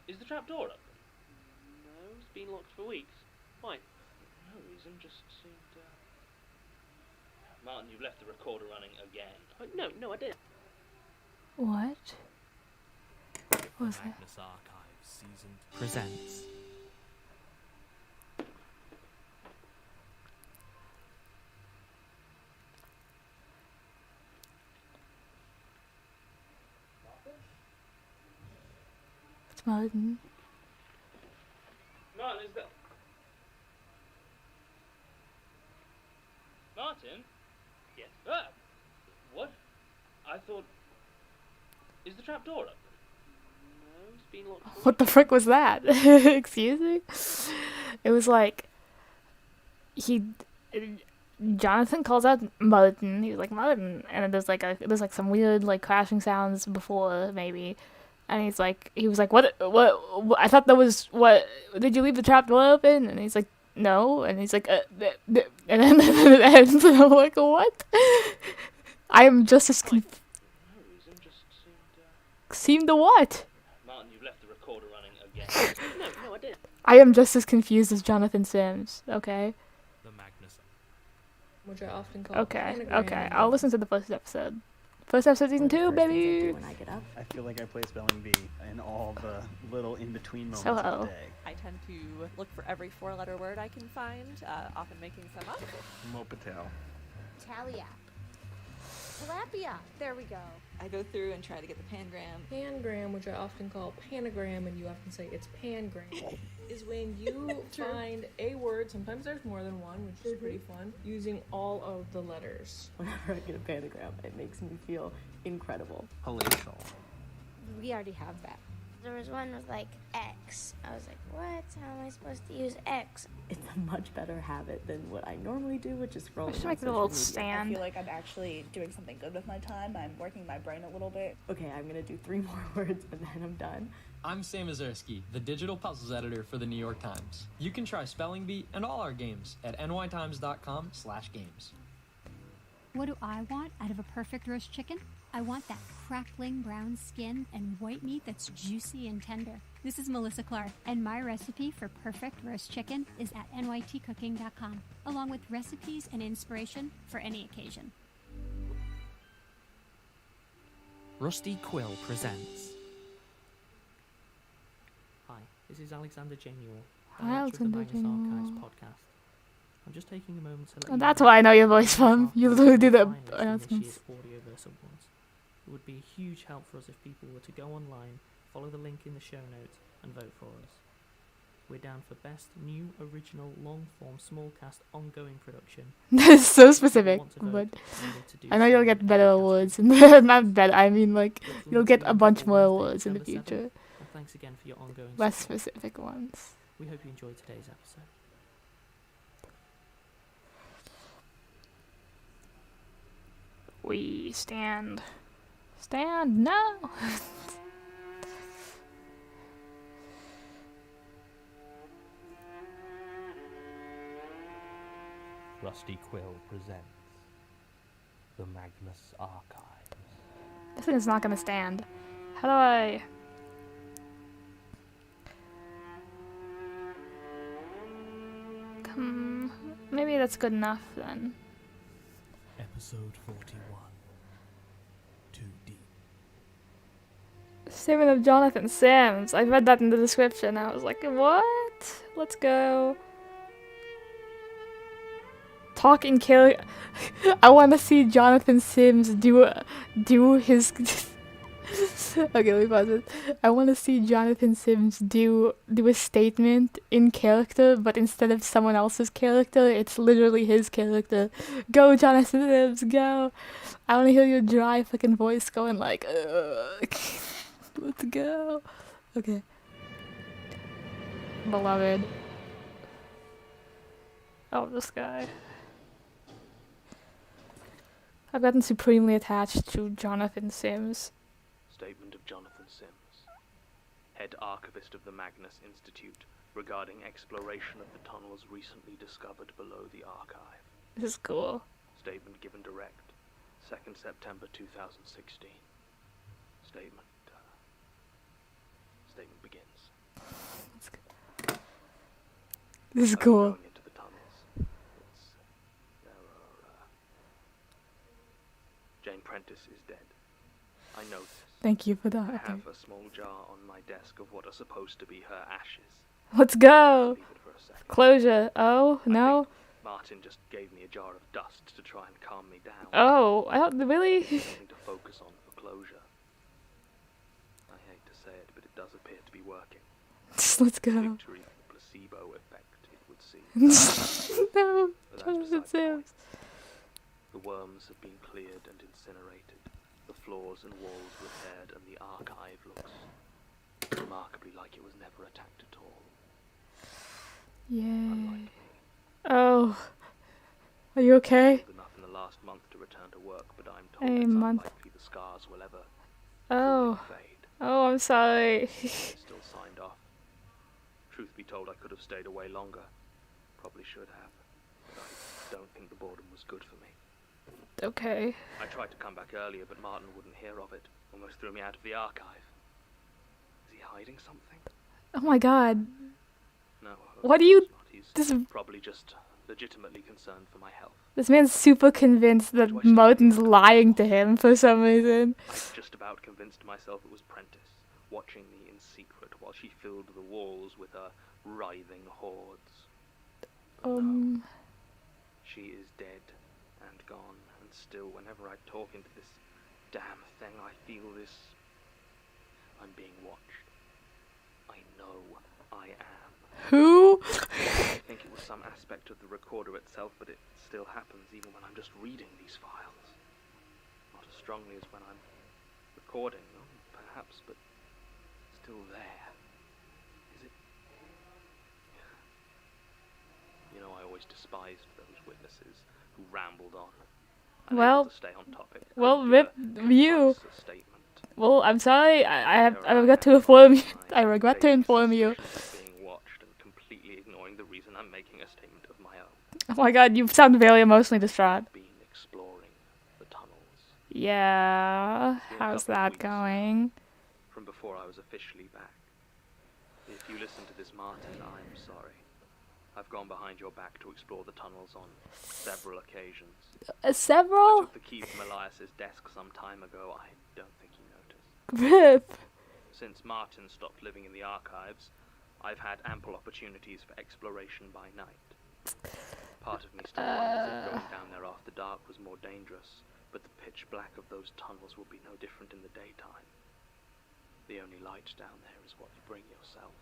Is the trap door open? No, it's been locked for weeks. Why? No reason, just seemed, Martin, you've left the recorder running again. No, I didn't. What? What was that? Magnus Archives Season presents. It's Martin. Martin, is that... Martin? Yes. Ah! What? I thought... Is the trap door open? No, it's been locked for What the frick was that? Excuse me? It was like... Jonathan calls out Martin. He was like, Martin. And then there's like some weird like crashing sounds before, maybe. And he was like, what, I thought that was, what, did you leave the trap door open? And he's like, no. And he's like, and then it ends, and I'm like, what? I am just as confused. Seemed to what? Martin, you've left the recorder running again. No, I didn't. I am just as confused as Jonathan Sims, okay? The Magnus, which I often call Okay, I'll listen to the first episode. First episode, season 2, baby! When I get up. I feel like I play spelling bee in all the little in-between moments So, of the day. I tend to look for every four-letter word I can find, often making some up. Mopatel. Talia. Tilapia. There we go. I go through and try to get the pangram. Pangram, which I often call panagram, and you often say it's pangram, is when you find a word, sometimes there's more than one, which is pretty fun, using all of the letters. Whenever I get a panagram, it makes me feel incredible. Palatial. We already have that. There was one with like X. I was like, what? How am I supposed to use X? It's a much better habit than what I normally do, which is scrolling. I should on make a social little media. stand. I feel like I'm actually doing something good with my time. I'm working my brain a little bit. Okay, I'm gonna do 3 more words and then I'm done. I'm Sam Azerski, the digital puzzles editor for the New York Times. You can try Spelling Bee and all our games at nytimes.com/games. What do I want out of a perfect roast chicken? I want that crackling brown skin and white meat that's juicy and tender. This is Melissa Clark, and my recipe for perfect roast chicken is at nytcooking.com, along with recipes and inspiration for any occasion. Rusty Quill presents. Hi, this is Alexander J. Newell, director of the Magnus Archives podcast. I'm just taking a moment to let you That's know why I know your voice from. You literally do the finalists in this announcements. year's Audioverse Awards. It would be a huge help for us if people were to go online, follow the link in the show notes, and vote for us. We're down for Best New Original Long-Form Smallcast Ongoing Production. That's so specific, Want to vote, but you need to do I know you'll so get in better the awards. Not better, I mean like, Look you'll forward get to a you bunch on more Wednesday, awards in the December 7th, future. and thanks again for your ongoing Less support. specific ones. We hope you enjoyed today's episode. We stand now. Rusty Quill presents the Magnus Archives. This thing is not gonna stand. How do I? Maybe that's good enough then. Episode 41. Too deep. Statement of Jonathan Sims. I read that in the description. I was like, what? Let's go. Talking kill. I want to see Jonathan Sims do his. Okay, let me pause it. I want to see Jonathan Sims do a statement in character, but instead of someone else's character, it's literally his character. Go, Jonathan Sims, go! I want to hear your dry fucking voice going like, let's go. Okay. Beloved. Oh, this guy. I've gotten supremely attached to Jonathan Sims. Statement of Jonathan Sims, head archivist of the Magnus Institute, regarding exploration of the tunnels recently discovered below the archive. This is cool. Statement given direct, 2nd September 2016. Statement This is cool. Going into the tunnels. There are, Jane Prentice is dead. I know this. Thank you for that. I Okay. have a small jar on my desk of what are supposed to be her ashes. Let's go. Leave it for a second. Closure. Oh, no. Martin just gave me a jar of dust to try and calm me down. Oh, I don't really. Something to focus on for closure. I hate to say it, but it does appear to be working. Let's go. Victory for the placebo effect, it would seem. No, But that's Jonathan beside the point. Sims. The worms have been cleared and incinerated. The floors and walls repaired, and the archive looks remarkably like it was never attacked at all. Yay. Oh. Are you okay? Enough in the last month to return to work, but I'm told A it's month. unlikely the scars will ever Oh. fade. Oh, I'm sorry. I still signed off. Truth be told, I could have stayed away longer. Probably should have. But I don't think the boredom was good for me. Okay. I tried to come back earlier, but Martin wouldn't hear of it. Almost threw me out of the archive. Is he hiding something? Oh my god. No. What do you... not. He's This, probably just legitimately concerned for my health. this man's super convinced that Martin's lying to him for some reason. I just about convinced myself it was Prentice, watching me in secret while she filled the walls with her writhing hordes. She is dead and gone, and still, whenever I talk into this damn thing, I feel this. I'm being watched. I know I am. Who? I think it was some aspect of the recorder itself, but it still happens even when I'm just reading these files. Not as strongly as when I'm recording them, perhaps, but still there. Is it? You know, I always despised those witnesses who rambled on. Well, to stay on topic. well, rip you. Well, I'm sorry. I regret to inform you. I regret to inform you. Being watched and completely ignoring the reason I'm making a statement of my own. Oh my god, you sound very emotionally distraught. Been exploring the tunnels. Yeah, how's that going? From before I was officially back. If you listen to this, Martin, I'm sorry. I've gone behind your back to explore the tunnels on several occasions. Several? I took the key from Elias's desk some time ago. I don't think you noticed. Rip. Since Martin stopped living in the archives, I've had ample opportunities for exploration by night. Part of me still wonders if going down there after dark was more dangerous, but the pitch black of those tunnels will be no different in the daytime. The only light down there is what you bring yourself.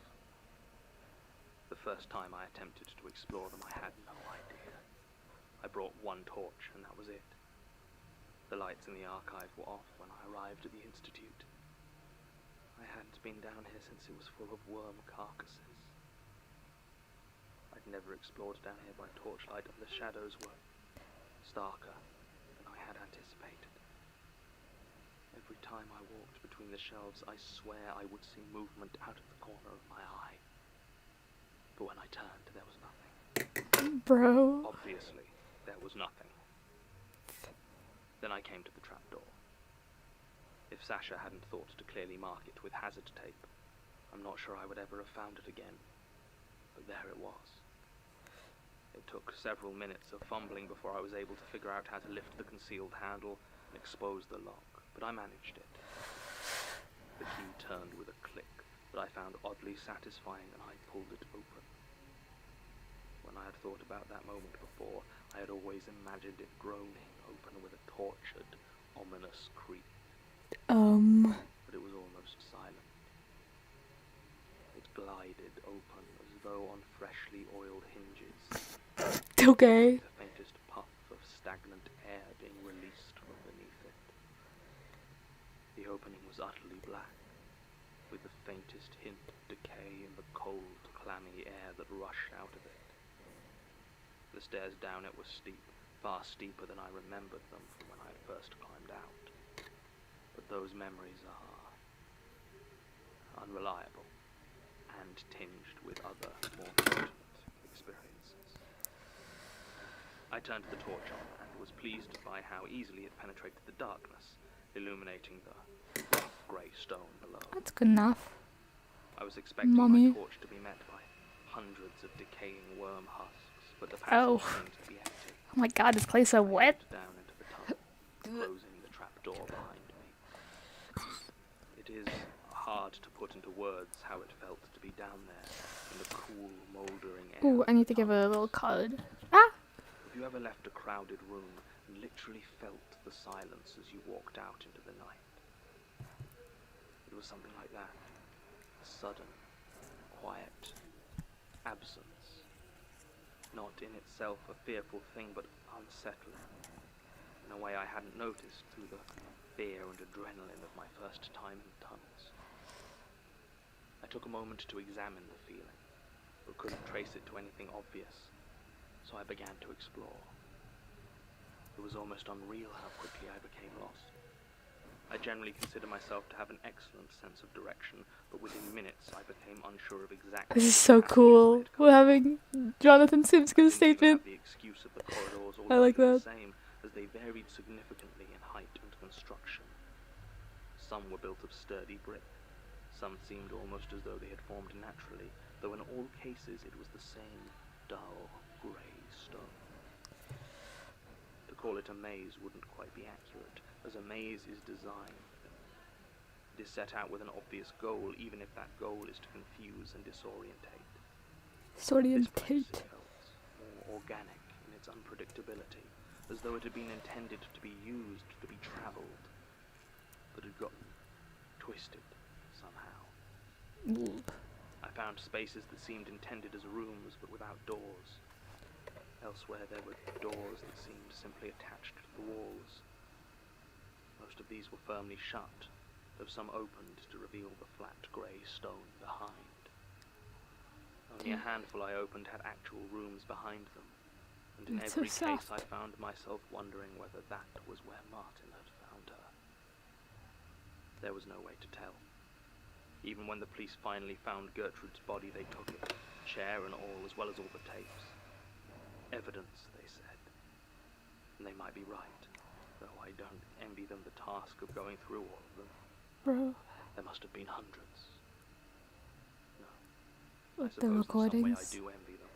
The first time I attempted to explore them, I had no idea. I brought one torch, and that was it. The lights in the archive were off when I arrived at the Institute. I hadn't been down here since it was full of worm carcasses. I'd never explored down here by torchlight, and the shadows were starker than I had anticipated. Every time I walked between the shelves, I swear I would see movement out of the corner of my eye. But when I turned, there was nothing. Bro. Obviously, there was nothing. Then I came to the trapdoor. If Sasha hadn't thought to clearly mark it with hazard tape, I'm not sure I would ever have found it again. But there it was. It took several minutes of fumbling before I was able to figure out how to lift the concealed handle and expose the lock, but I managed it. The key turned with a click that I found oddly satisfying, and I pulled it open. When I had thought about that moment before, I had always imagined it groaning open with a tortured, ominous creak. But it was almost silent. It glided open as though on freshly oiled hinges. Okay. The faintest puff of stagnant air being released from beneath it. The opening was utterly black, with the faintest hint of decay in the cold, clammy air that rushed out of it. The stairs down it were steep, far steeper than I remembered them from when I had first climbed out. But those memories are unreliable and tinged with other, more intimate experiences. I turned the torch on and was pleased by how easily it penetrated the darkness, illuminating the rough grey stone below. That's good enough. I was expecting Mommy. my torch to be met by hundreds of decaying worm husks, but the Oh. passage seemed to be empty. Oh my god, this place is so wet. Down into the tunnel, closing the trapdoor behind me. It is hard to put into words how it felt to be down there in the cool, mouldering air. Ooh, I need to give it a little cud. Ah! Have you ever left a crowded room and literally felt the silence as you walked out into the night? It was something like that. A sudden, quiet absence. Not in itself a fearful thing, but unsettling. In a way I hadn't noticed through the fear and adrenaline of my first time in tunnels. I took a moment to examine the feeling, but couldn't trace it to anything obvious, so I began to explore. It was almost unreal how quickly I became lost. I generally consider myself to have an excellent sense of direction, but within minutes I became unsure of exactly. This is so cool. We're having Jonathan Sims give a statement. The excuse of the corridors all I like the that. same, as they varied significantly in height and construction. Some were built of sturdy brick. Some seemed almost as though they had formed naturally, though in all cases it was the same dull, grey stone. To call it a maze wouldn't quite be accurate, as a maze is designed. It is set out with an obvious goal, even if that goal is to confuse and disorientate. Disorientate. This place felt more organic in its unpredictability, as though it had been intended to be used, to be travelled, but had gotten twisted somehow. Ooh. I found spaces that seemed intended as rooms, but without doors. Elsewhere there were doors that seemed simply attached to the walls. Most of these were firmly shut, though some opened to reveal the flat grey stone behind. Only a handful I opened had actual rooms behind them, and in It's so every case I soft. found myself wondering whether that was where Martin had found her. There was no way to tell. Even when the police finally found Gertrude's body, they took it, chair and all, as well as all the tapes. Evidence, they said. And they might be right, though I don't envy them the task of going through all of them. Bro. There must have been hundreds. No. With I the suppose in some way I recordings. do envy them.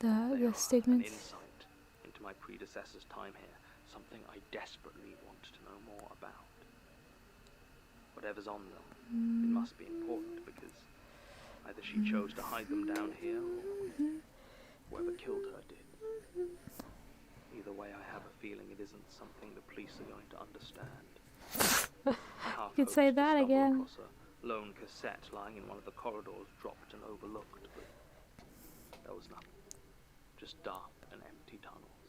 The An statements. insight into my predecessor's time here, something I desperately want to know more about. Whatever's on them, it must be important, because either she chose to hide them down here, or whoever killed her did. Either way, I have a feeling it isn't something the police are going to understand. You could say that again. Across a lone cassette lying in one of the corridors, dropped and overlooked, but there was nothing. Just dark and empty tunnels,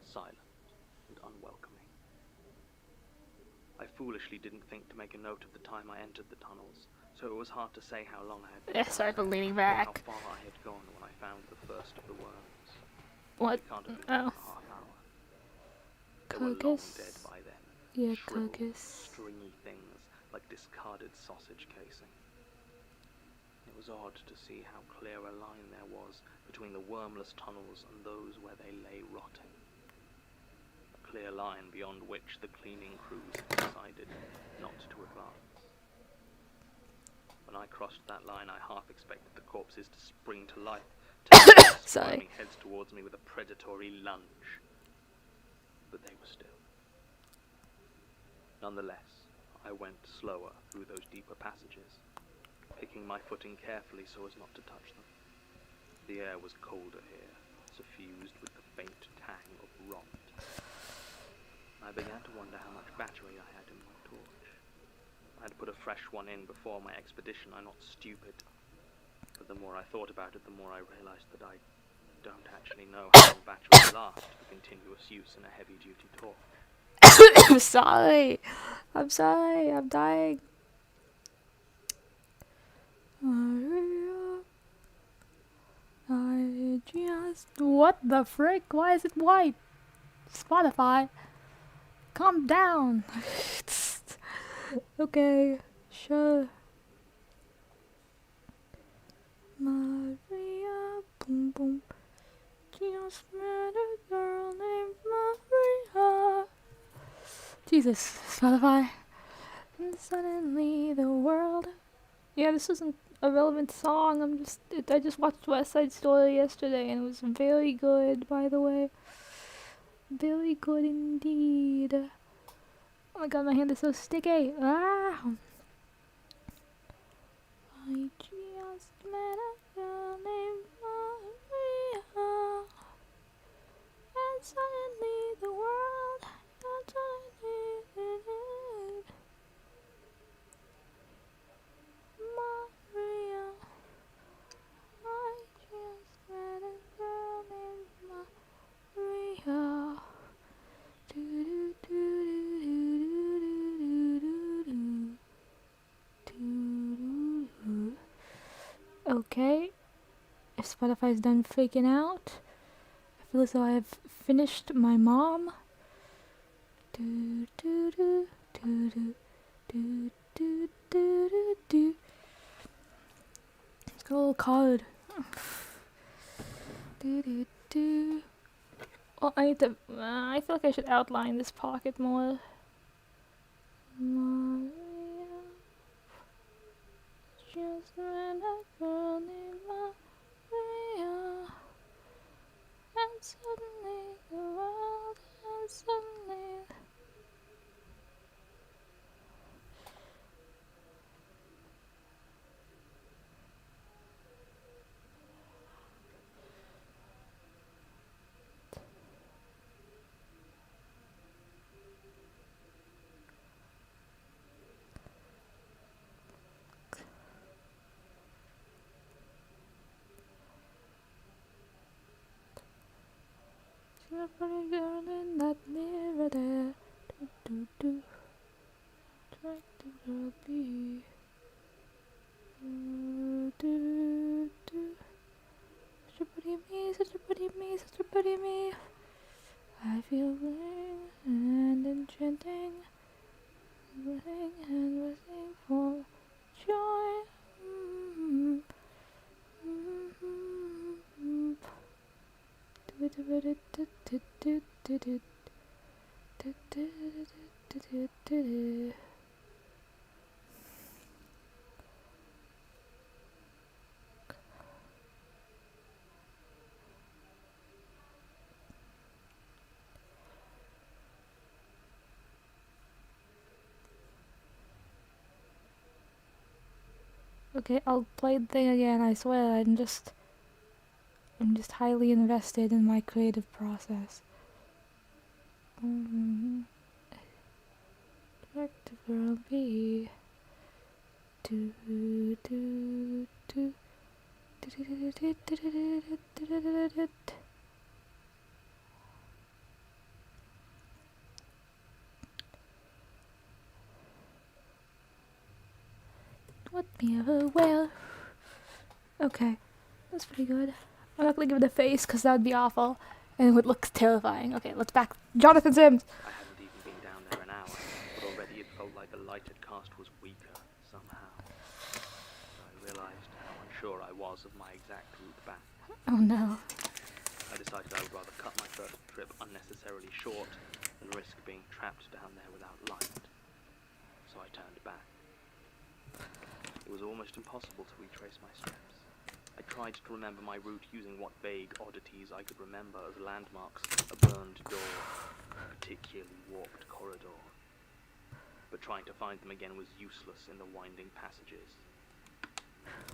silent and unwelcoming. I foolishly didn't think to make a note of the time I entered the tunnels, so it was hard to say how long I had been. Yes, I've been leaning or back. how far I had gone when I found the first of the worms. What? It can't have been Oh. for half hour. They were long Caucus? dead by then. Yeah, Shriveled, caucus. stringy things like discarded sausage casing. It was odd to see how clear a line there was between the wormless tunnels and those where they lay rotting. A clear line beyond which the cleaning crews had decided not to advance. When I crossed that line, I half expected the corpses to spring to life, turning their squirming heads towards me with a predatory lunge. But they were still. Nonetheless, I went slower through those deeper passages, picking my footing carefully so as not to touch them. The air was colder here, suffused with the faint tang of rot. I began to wonder how much battery I had in my torch. I had put a fresh one in before my expedition. I'm not stupid. But the more I thought about it, the more I realized that I don't actually know how long batteries last for continuous use in a heavy-duty torch. I'm sorry. I'm sorry. I'm dying. Maria, I just... What the frick? Why is it white? Spotify. Calm down. Okay. Sure. Maria, boom boom. Just met a girl named Maria. Jesus, Spotify. And suddenly the world... Yeah, this isn't... a relevant song. I just watched West Side Story yesterday, and it was very good, by the way. Very good indeed. Oh my god, my hand is so sticky. Ah! I just met a girl named Maria, and suddenly the world got turned. Maria, I just met a girl named Maria. Okay, Spotify's done freaking out. I feel as though I have finished my mom. Let's go a little card. Well, I need to. I feel like I should outline this pocket more. Maria, just met a girl named Maria, and suddenly the world, and suddenly. She's a pretty girl in that mirror there. Attractive girl be. Such a pretty me, such a pretty me, such a pretty me. I feel bling and enchanting, bling and wishing for joy. Okay, I'll play the thing again, I swear. I'm just highly invested in my creative process. Attractive girl be. What mirror well? Okay, that's pretty good. I'm not gonna give it a face because that would be awful and it would look terrifying. Okay, let's back. Jonathan Sims! I hadn't even been down there an hour, but already it felt like the lighted cast was weaker, somehow. I realized how unsure I was of my exact route back. Oh no. I decided I would rather cut my first trip unnecessarily short than risk being trapped down there without light. So I turned back. It was almost impossible to retrace my steps. I tried to remember my route using what vague oddities I could remember as landmarks, a burned door, a particularly warped corridor. But trying to find them again was useless in the winding passages.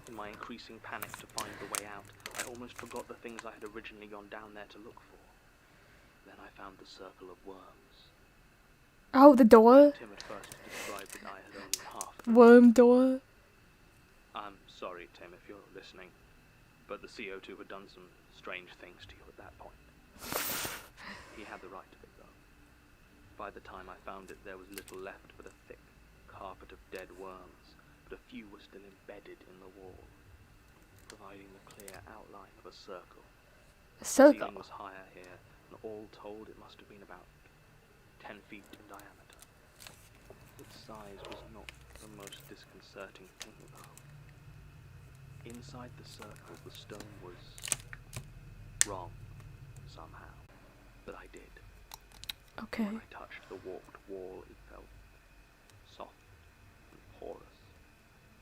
In my increasing panic to find the way out, I almost forgot the things I had originally gone down there to look for. Then I found the circle of worms. Oh, the door? Tim at first described that I had only half. Worm door? I'm sorry, Tim, if you're listening, but the CO2 had done some strange things to you at that point. He had the right of it, though. By the time I found it, there was little left but a thick carpet of dead worms, but a few were still embedded in the wall, providing the clear outline of a circle. A circle? The ceiling was higher here, and all told it must have been about 10 feet in diameter. Its size was not the most disconcerting thing, though. Inside the circle, the stone was wrong, somehow. But I did. Okay. When I touched the warped wall, it felt soft and porous.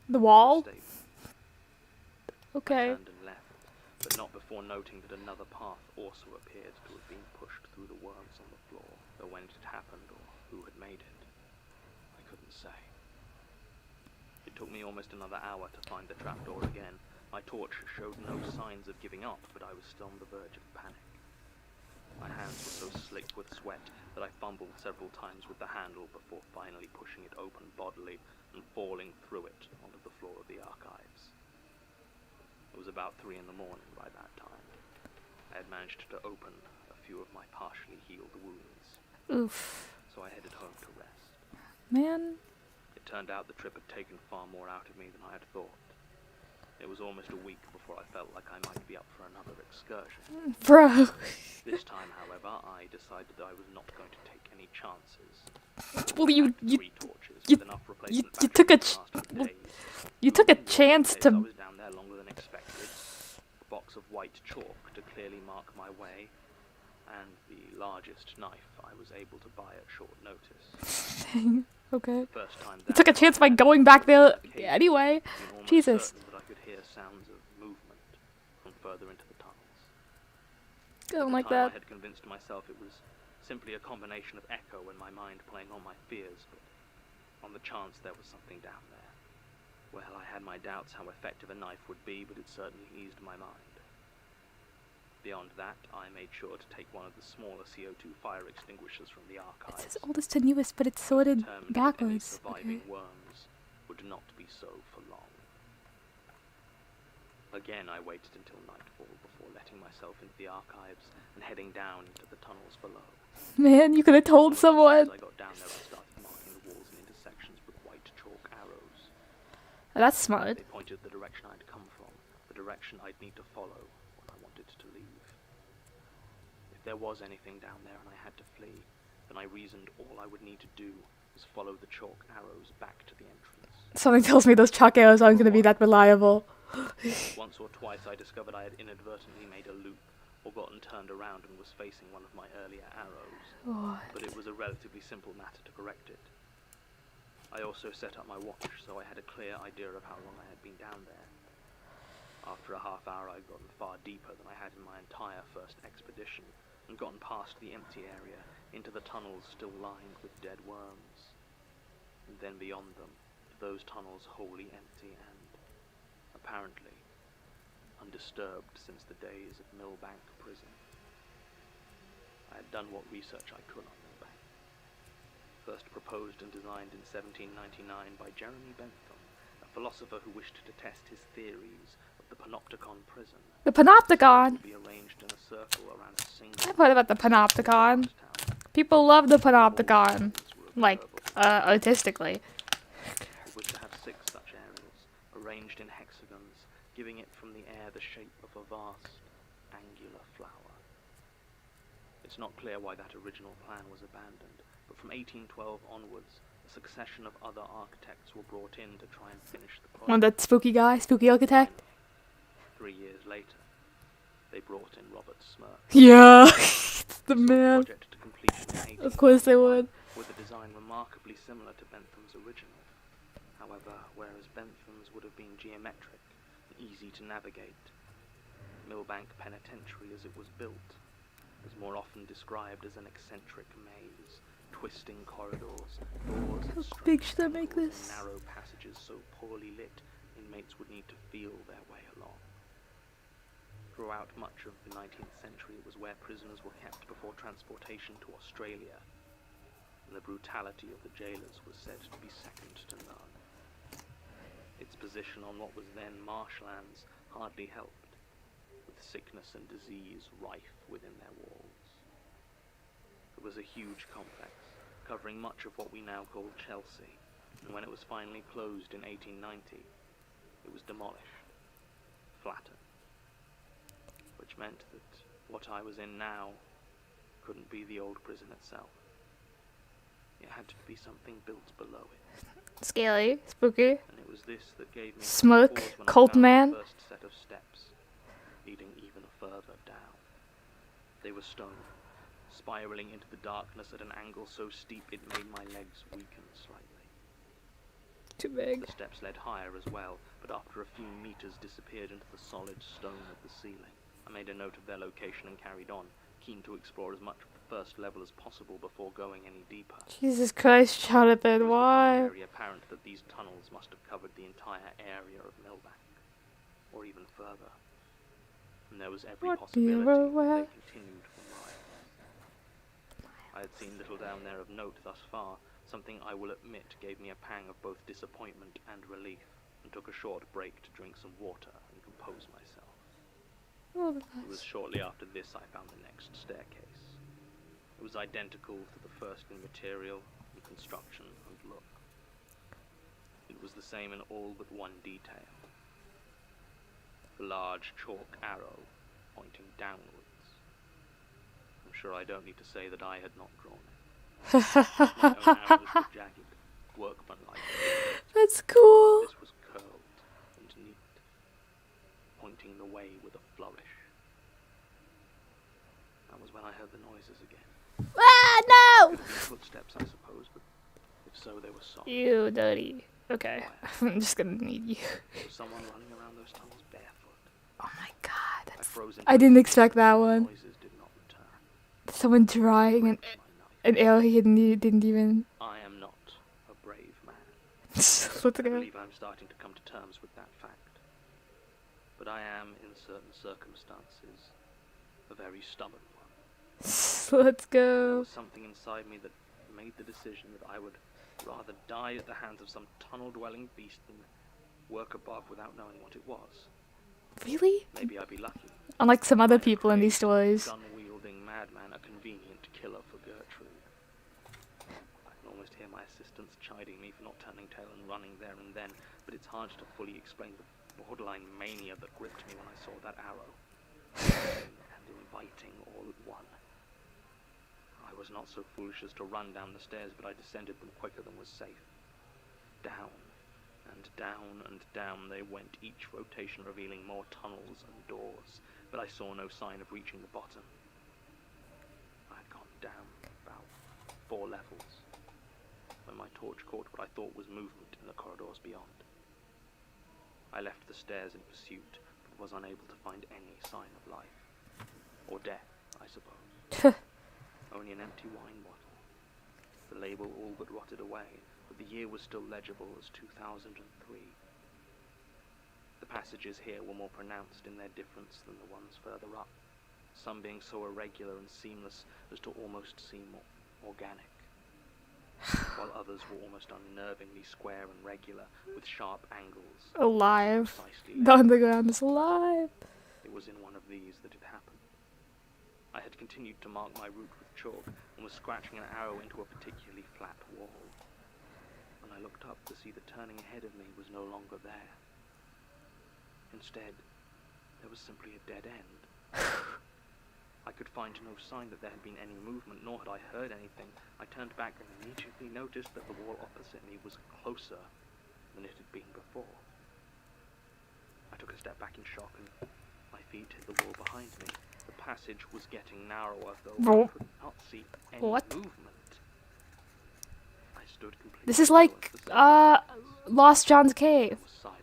The wall? Stable. Okay. I turned and left, but not before noting that another path also appeared to have been pushed through the worms on the floor, though when it had happened or who had made it, I couldn't say. It took me almost another hour to find the trapdoor again. My torch showed no signs of giving up, but I was still on the verge of panic. My hands were so slick with sweat that I fumbled several times with the handle before finally pushing it open bodily and falling through it onto the floor of the archives. It was about 3 in the morning by that time. I had managed to open a few of my partially healed wounds. Oof. So I headed home to rest. Man. It turned out the trip had taken far more out of me than I had thought. It was almost a week before I felt like I might be up for another excursion. Bro. This time, however, I decided that I was not going to take any chances. Well, you took a chance to. I was down there longer than expected. A box of white chalk to clearly mark my way, and the largest knife I was able to buy at short notice. Okay. First time You took a chance by going back there anyway. Jesus. That I could hear sounds of movement from further into the tunnels. I don't like I that. had convinced myself it was simply a combination of echo and my mind playing on my fears, but on the chance there was something down there. Well, I had my doubts how effective a knife would be, but it certainly eased my mind. Beyond that, I made sure to take one of the smaller CO2 fire extinguishers from the archives. It's oldest to newest, but it's sorted backwards. Surviving worms would not be so for long. Again, I waited until nightfall before letting myself into the archives and heading down into the tunnels below. Man, you could have told someone. As I got down there, I started marking the walls and intersections with white chalk arrows. Oh, that's smart. They pointed the direction I'd come from, the direction I'd need to follow when I wanted to leave. If there was anything down there and I had to flee, then I reasoned all I would need to do was follow the chalk arrows back to the entrance. Something tells me those chalk arrows aren't going to be that reliable. Once or twice I discovered I had inadvertently made a loop or gotten turned around and was facing one of my earlier arrows. What? But it was a relatively simple matter to correct it. I also set up my watch so I had a clear idea of how long I had been down there. After a half hour I'd gotten far deeper than I had in my entire first expedition and gotten past the empty area into the tunnels still lined with dead worms. And then beyond them, those tunnels wholly empty and, apparently, undisturbed since the days of Millbank Prison. I had done what research I could on Millbank. First proposed and designed in 1799 by Jeremy Bentham, a philosopher who wished to test his theories of the Panopticon prison. The Panopticon? Be arranged in a circle around a single. I've heard about the Panopticon. People love the Panopticon. Like, artistically. It was to have 6 such areas, arranged in hexagons, giving it from the air the shape of a vast, angular flower. It's not clear why that original plan was abandoned, but from 1812 onwards, a succession of other architects were brought in to try and finish the project. One that spooky guy, spooky architect. 3 years later, they brought in Robert Smirk. Yeah, the man. Project to completion in Of course they would. With a design remarkably similar to Bentham's original. However, whereas Bentham's would have been geometric and easy to navigate, Millbank Penitentiary as it was built was more often described as an eccentric maze, twisting corridors, doors How big should I make and this? narrow passages so poorly lit inmates would need to feel their way along. Throughout much of the 19th century, it was where prisoners were kept before transportation to Australia, and the brutality of the jailers was said to be second to none. Its position on what was then marshlands hardly helped, with sickness and disease rife within their walls. It was a huge complex, covering much of what we now call Chelsea, and when it was finally closed in 1890, it was demolished, flattened, which meant that what I was in now couldn't be the old prison itself. It had to be something built below it. Scaly, spooky. And it was this that gave me Smoke, pause when I cult found man. the first set of steps, leading even further down. They were stone, spiraling into the darkness at an angle so steep it made my legs weaken slightly. Too big. The steps led higher as well, but after a few meters disappeared into the solid stone of the ceiling. I made a note of their location and carried on, keen to explore as much of the first level as possible before going any deeper. Jesus Christ, Jonathan, why? Very apparent that these tunnels must have covered the entire area of Millbank, or even further. And there was every possibility that they continued for miles. I had seen little down there of note thus far, something I will admit gave me a pang of both disappointment and relief, and took a short break to drink some water and compose myself. Oh, it was shortly after this I found the next staircase. It was identical to the first in material, and construction, and look. It was the same in all but one detail. The large chalk arrow pointing downwards. I'm sure I don't need to say that I had not drawn it. My own arrows were jagged, workmanlike. That's cool. This was curled and neat, pointing the way with a flourish. That was when I heard the noises again. Ah, no! Footsteps, I suppose, but if so, they were soft. You dirty. Okay, I'm just gonna need you. There was someone running around those tunnels barefoot. Oh my god, I didn't expect that one. Noises did not return. Someone drawing an arrow he didn't even. I am not a brave man. Let's I go. believe I'm starting to come to terms with that fact. But I am, in certain circumstances, a very stubborn one. Let's There go. was something inside me that made the decision that I would rather die at the hands of some tunnel-dwelling beast than work above without knowing what it was. Really? Maybe I'd be lucky. Unlike some other people in these stories. Gun-wielding madman, a convenient killer for Gertrude. I can almost hear my assistants chiding me for not turning tail and running there and then, but it's hard to fully explain the borderline mania that gripped me when I saw that arrow. And inviting all at one. I was not so foolish as to run down the stairs, but I descended them quicker than was safe. Down, and down, and down they went, each rotation revealing more tunnels and doors, but I saw no sign of reaching the bottom. I had gone down about 4 levels, when my torch caught what I thought was movement in the corridors beyond. I left the stairs in pursuit, but was unable to find any sign of life. Or death, I suppose. Only an empty wine bottle. The label all but rotted away, but the year was still legible as 2003. The passages here were more pronounced in their difference than the ones further up, some being so irregular and seamless as to almost seem organic, while others were almost unnervingly square and regular, with sharp angles. Alive. The underground is alive. It was in one of these that it happened. I had continued to mark my route with chalk, and was scratching an arrow into a particularly flat wall, when I looked up to see the turning ahead of me was no longer there. Instead, there was simply a dead end. I could find no sign that there had been any movement, nor had I heard anything. I turned back and immediately noticed that the wall opposite me was closer than it had been before. I took a step back in shock, and my feet hit the wall behind me. The passage was getting narrower, though I could not see any movement. I stood completely This is like, Lost John's Cave. There was silence.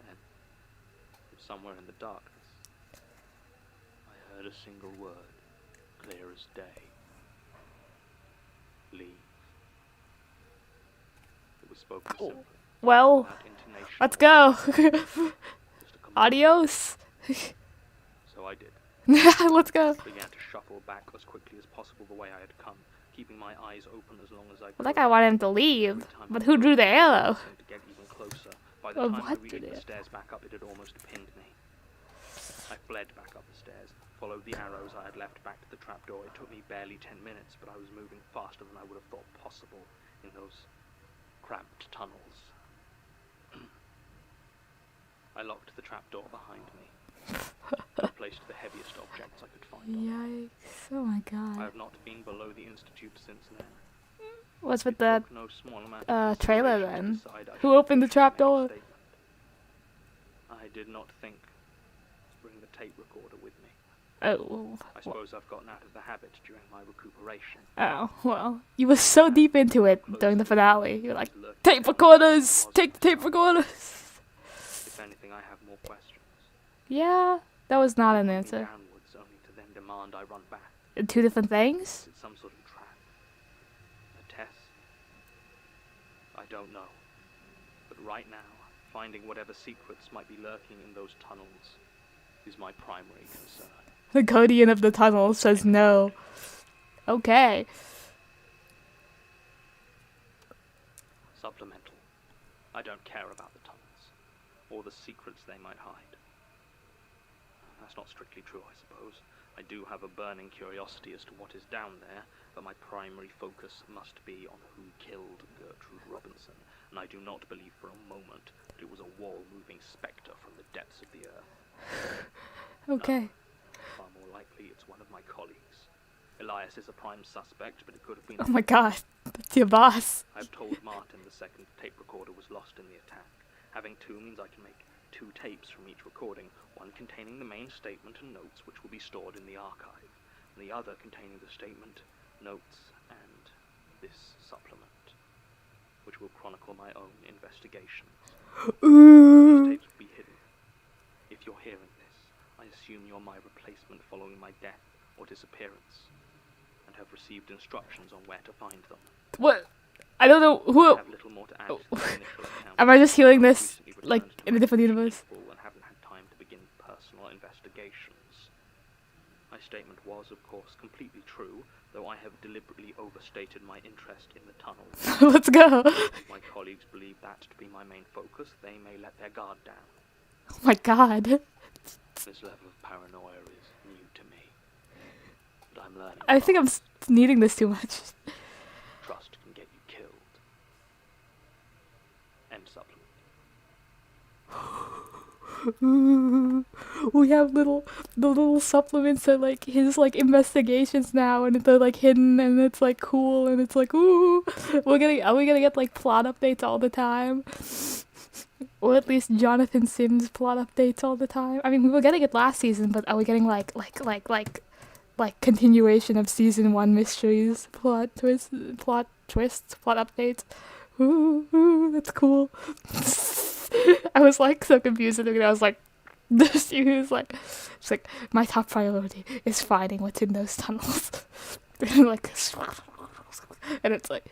Then, from somewhere in the darkness, I heard a single word, clear as day. Leave. It was spoken simply. Well, without intonation let's or go. Adios. So I did. Let's go. Began to shuffle back as quickly as possible the way I had come, keeping my eyes open as long as I could. Well, that guy wanted him to leave, but who drew the arrow? To get even closer. By the time I What reached did the it? stairs back up, it had almost pinned me. I fled back up the stairs, followed the arrows I had left back to the trapdoor. It took me barely 10 minutes, but I was moving faster than I would have thought possible in those cramped tunnels. I locked the trapdoor behind me. I placed the heaviest objects I could find on it. Yikes. Oh my I god. have not been below the Institute since then. What's with that No small amount of trailer consideration to then? decide I Who should opened the trap door? I did not think to bring the tape recorder with me. Oh. I suppose I've gotten out of the habit during my recuperation. Oh, well. You were so deep into it during the finale. You were like, tape recorders! Take the tape recorders! If anything, I have more questions. Yeah, that was not an answer. Downwards, only to then demand I run back. Two different things? Is it some sort of trap? A test? I don't know. But right now, finding whatever secrets might be lurking in those tunnels is my primary concern. The guardian of the tunnel says no. Okay. Supplemental. I don't care about the tunnels, or the secrets they might hide. That's not strictly true, I suppose. I do have a burning curiosity as to what is down there, but my primary focus must be on who killed Gertrude Robinson, and I do not believe for a moment that it was a wall-moving spectre from the depths of the earth. Okay. No, far more likely it's one of my colleagues. Elias is a prime suspect, but it could have been... Oh my god, that's your boss. I've told Martin the second tape recorder was lost in the attack. Having two means I can make 2 tapes from each recording, one containing the main statement and notes which will be stored in the archive, and the other containing the statement, notes, and this supplement, which will chronicle my own investigations. These tapes will be hidden. If you're hearing this, I assume you're my replacement following my death or disappearance, and have received instructions on where to find them. What? I don't know who. I have little more to add to the initial account. Am I just hearing this like in a different universe? And haven't had time to begin personal investigations. My statement was, of course, completely true, though I have deliberately overstated my interest in the tunnels. Let's go. If my colleagues believe that to be my main focus, they may let their guard down. Oh my god. This level of paranoia is new to me, but I'm learning. I think I'm needing this too much. Trust can get you killed. End supplement. We have the little supplements are like his like investigations now, and they're like hidden, and it's like cool, and it's like ooh, are we gonna get like plot updates all the time, or at least Jonathan Sims plot updates all the time? I mean, we were getting it last season, but are we getting like continuation of season 1 mysteries, plot twists, plot updates? Ooh, that's cool. I was like so confused and I was like, this was like, it's like my top priority is finding what's in those tunnels. Like, and it's like,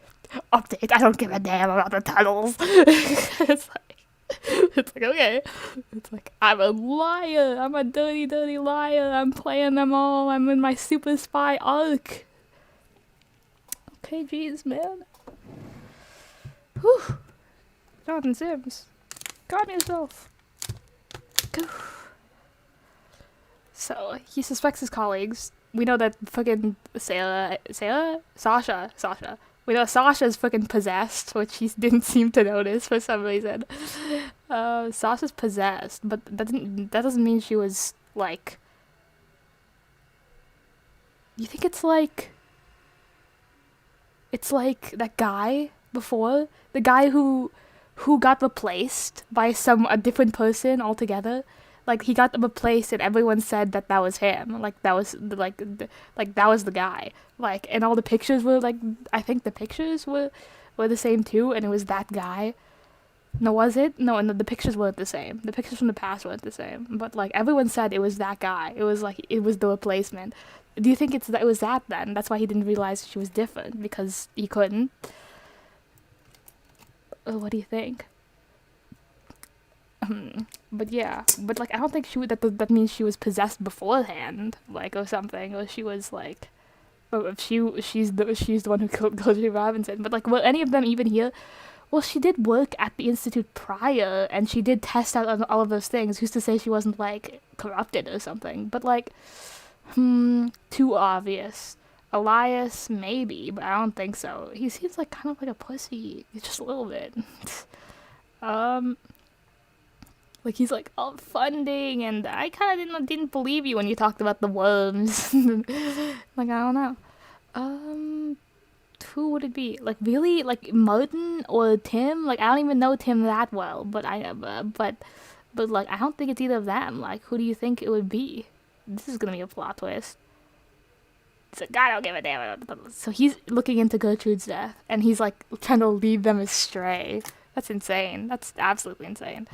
update. I don't give a damn about the tunnels. It's like okay. It's like I'm a liar. I'm a dirty, dirty liar. I'm playing them all. I'm in my super spy arc. Okay, jeez, man. Whew. Jonathan Sims. Calm yourself. So, he suspects his colleagues. We know that fucking Sasha? We know Sasha's fucking possessed, which he didn't seem to notice for some reason. Sasha's possessed, but that doesn't mean she was, like... You think it's like that guy before? The guy who got replaced by a different person altogether. Like, he got replaced and everyone said that was him. Like, that was that was the guy. Like, and all the pictures were like, I think the pictures were the same too, and it was that guy. No, was it? No, and the pictures weren't the same. The pictures from the past weren't the same. But like, everyone said it was that guy. It was like, it was the replacement. Do you think it was that then? That's why he didn't realize she was different, because he couldn't? What do you think? But yeah, but like I don't think that means she was possessed beforehand, like, or something, or she was like, or if she's the one who killed Gertrude Robinson. But like, were any of them even here? Well, she did work at the institute prior, and she did test out all of those things. Who's to say she wasn't like corrupted or something? But like, too obvious. Elias, maybe, but I don't think so. He seems like kind of like a pussy, just a little bit. Like, he's like, oh, funding, and I kind of didn't believe you when you talked about the worms. Like, I don't know. Who would it be? Like, really? Like, Martin or Tim? Like, I don't even know Tim that well, but like, I don't think it's either of them. Like, who do you think it would be? this is gonna be a plot twist. He's like, I don't give a damn. So he's looking into Gertrude's death, and he's like trying to lead them astray. That's insane. That's absolutely insane.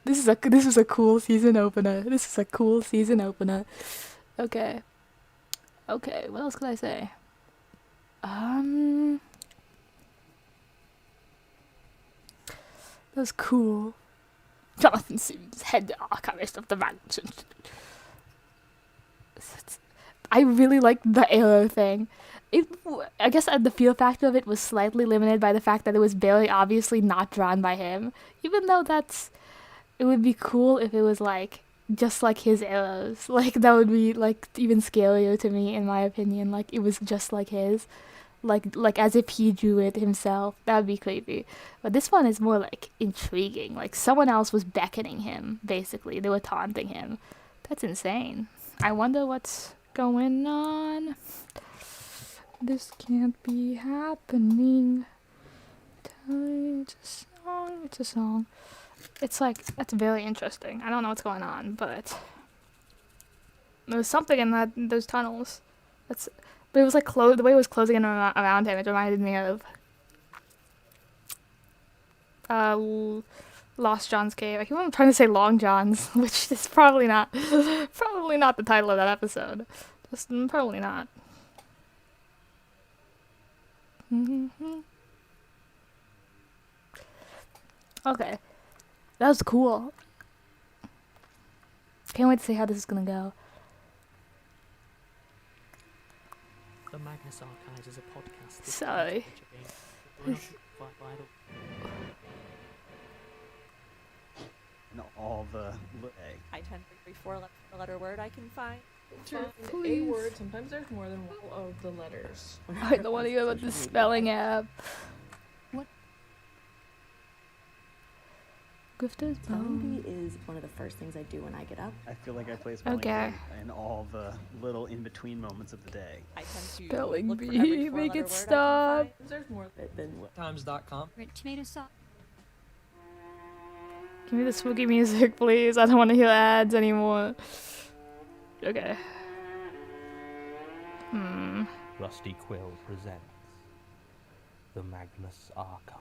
This is a cool season opener. Okay. Okay, what else could I say? That was cool. Jonathan Sims, head archivist of the Magnus Institute. I really liked the arrow thing. I guess the feel factor of it was slightly limited by the fact that it was very obviously not drawn by him. Even though it would be cool if it was like just like his arrows. Like that would be like even scarier to me, in my opinion. Like it was just like his. Like as if he drew it himself. That would be creepy. But this one is more like intriguing. Like someone else was beckoning him, basically. They were taunting him. That's insane. I wonder what's going on. This can't be happening. It's a song. It's like, that's very interesting. I don't know what's going on, but there's something in those tunnels. But it was like the way it was closing in around him, it reminded me of Lost John's Cave. I keep on trying to say Long John's, which is probably not the title of that episode. Just probably not. Okay, that was cool. Can't wait to see how this is gonna go. The Magnus Archives is a podcast. Sorry. And all the... I tend to read four-letter word I can find. Find a word. Sometimes there's more than one of the letters. I don't want to hear about the spelling app. What? Grifter's Spelling bee is one of the first things I do when I get up. I feel like I play spelling bee in all the little in-between moments of the day. I tend to spelling look for bee, every make it four-letter word I can stop. find. There's more than Times.com. Red tomato sauce. Give me the spooky music, please. I don't want to hear ads anymore. Okay. Rusty Quill presents the Magnus Archives.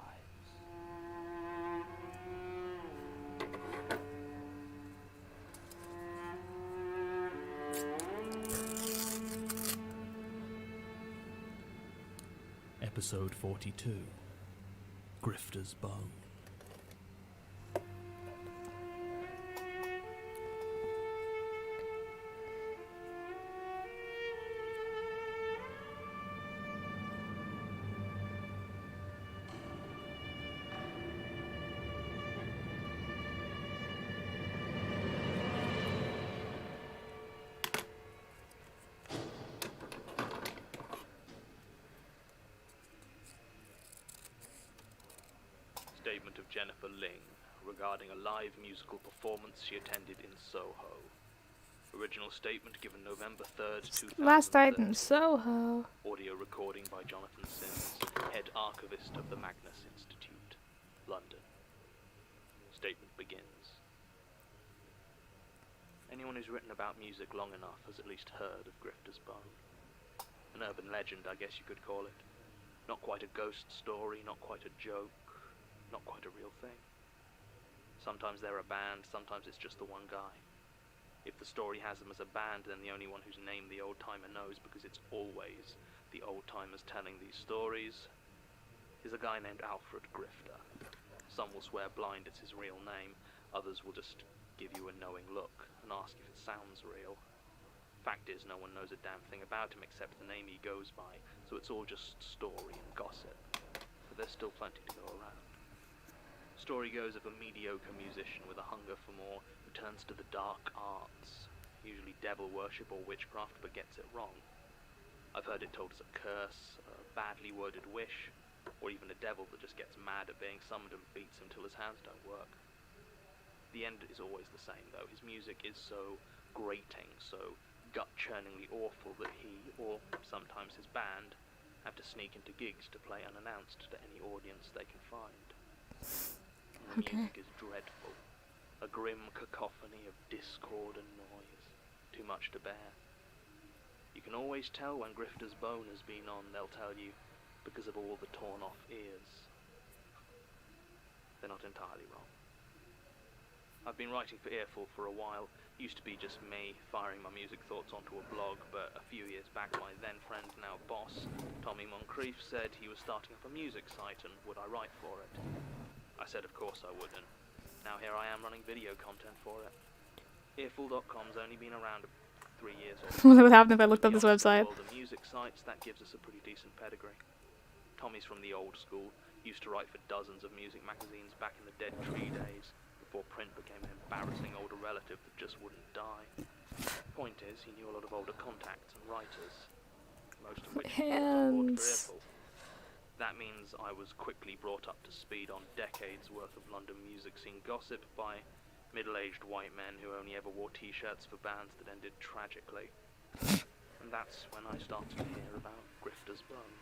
Episode 42. Grifter's Bone. Statement of Jennifer Ling regarding a live musical performance she attended in Soho. Original statement given November 3rd, 2013. Last item, Soho. Audio recording by Jonathan Sims, head archivist of the Magnus Institute, London. Statement begins. Anyone who's written about music long enough has at least heard of Grifter's Bone. An urban legend, I guess you could call it. Not quite a ghost story, not quite a joke. Not quite a real thing. Sometimes they're a band, sometimes it's just the one guy. If the story has them as a band, then the only one whose name the old-timer knows, because it's always the old-timers telling these stories, is a guy named Alfred Grifter. Some will swear blind it's his real name, others will just give you a knowing look and ask if it sounds real. Fact is, no one knows a damn thing about him except the name he goes by, so it's all just story and gossip. But there's still plenty to go around. Story goes of a mediocre musician with a hunger for more who turns to the dark arts, usually devil worship or witchcraft, but gets it wrong. I've heard it told as a curse, a badly worded wish, or even a devil that just gets mad at being summoned and beats him till his hands don't work. The end is always the same though. His music is so grating, so gut-churningly awful that he, or sometimes his band, have to sneak into gigs to play unannounced to any audience they can find. The music is dreadful, a grim cacophony of discord and noise, too too much to bear. You can always tell when Grifter's Bone has been on, they'll tell you, because of all the torn off ears. They're not entirely wrong. I've been writing for Earful for a while. Used to be just me firing my music thoughts onto a blog, but a few years back my then friend, now boss, Tommy Moncrief, said he was starting up a music site and would I write for it. I said of course I would, and now here I am running video content for it. Earful.com's only been around 3 years or so. What would happen if I looked up this website? World of music sites, that gives us a pretty decent pedigree. Tommy's from the old school, used to write for dozens of music magazines back in the Dead Tree days, before print became an embarrassing older relative that just wouldn't die. Point is, he knew a lot of older contacts and writers, most of which he brought on board for Earful. That means I was quickly brought up to speed on decades worth of London music scene gossip by middle-aged white men who only ever wore t-shirts for bands that ended tragically. And that's when I started to hear about Grifter's Bone.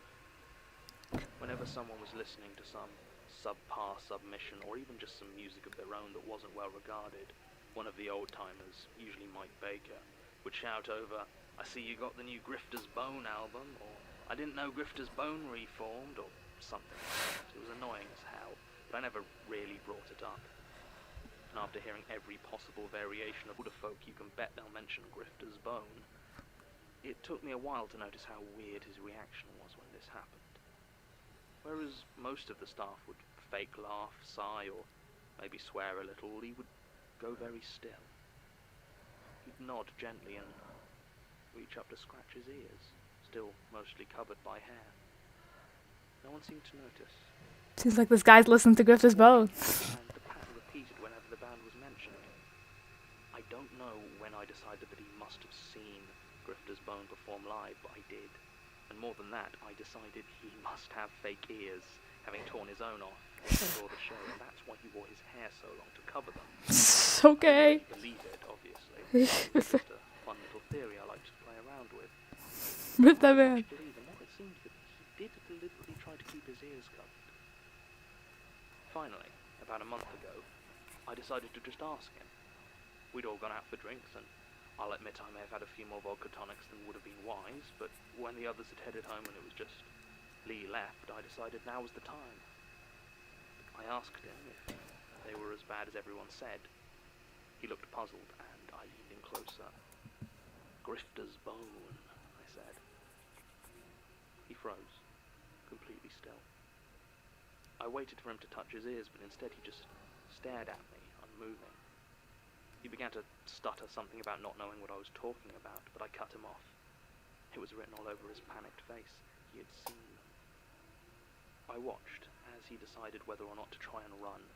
Whenever someone was listening to some subpar submission, or even just some music of their own that wasn't well regarded, one of the old-timers, usually Mike Baker, would shout over, "I see you got the new Grifter's Bone album," or "I didn't know Grifter's Bone reformed," or something like that. It was annoying as hell, but I never really brought it up. And after hearing every possible variation of older folk, you can bet they'll mention Grifter's Bone. It took me a while to notice how weird his reaction was when this happened. Whereas most of the staff would fake laugh, sigh, or maybe swear a little, he would go very still. He'd nod gently and reach up to scratch his ears, still mostly covered by hair. No one seemed to notice. Seems like this guy's listening to Grifter's Bone. And the pattern repeated whenever the band was mentioned. I don't know when I decided that he must have seen Grifter's Bone perform live, but I did. And more than that, I decided he must have fake ears, having torn his own off when he saw the show, and that's why he wore his hair so long to cover them. Okay. I believe it, obviously. It's just a fun little theory I like to play around with. With that man. I believe, and now it seems that he did deliberately try to keep his ears covered. Finally, about a month ago, I decided to just ask him. We'd all gone out for drinks, and I'll admit I may have had a few more vodka tonics than would have been wise, but when the others had headed home and it was just Lee left, I decided now was the time. I asked him if they were as bad as everyone said. He looked puzzled, and I leaned in closer. "Grifter's Bone," I said. He froze, completely still. I waited for him to touch his ears, but instead he just stared at me, unmoving. He began to stutter something about not knowing what I was talking about, but I cut him off. It was written all over his panicked face. He had seen them. I watched as he decided whether or not to try and run.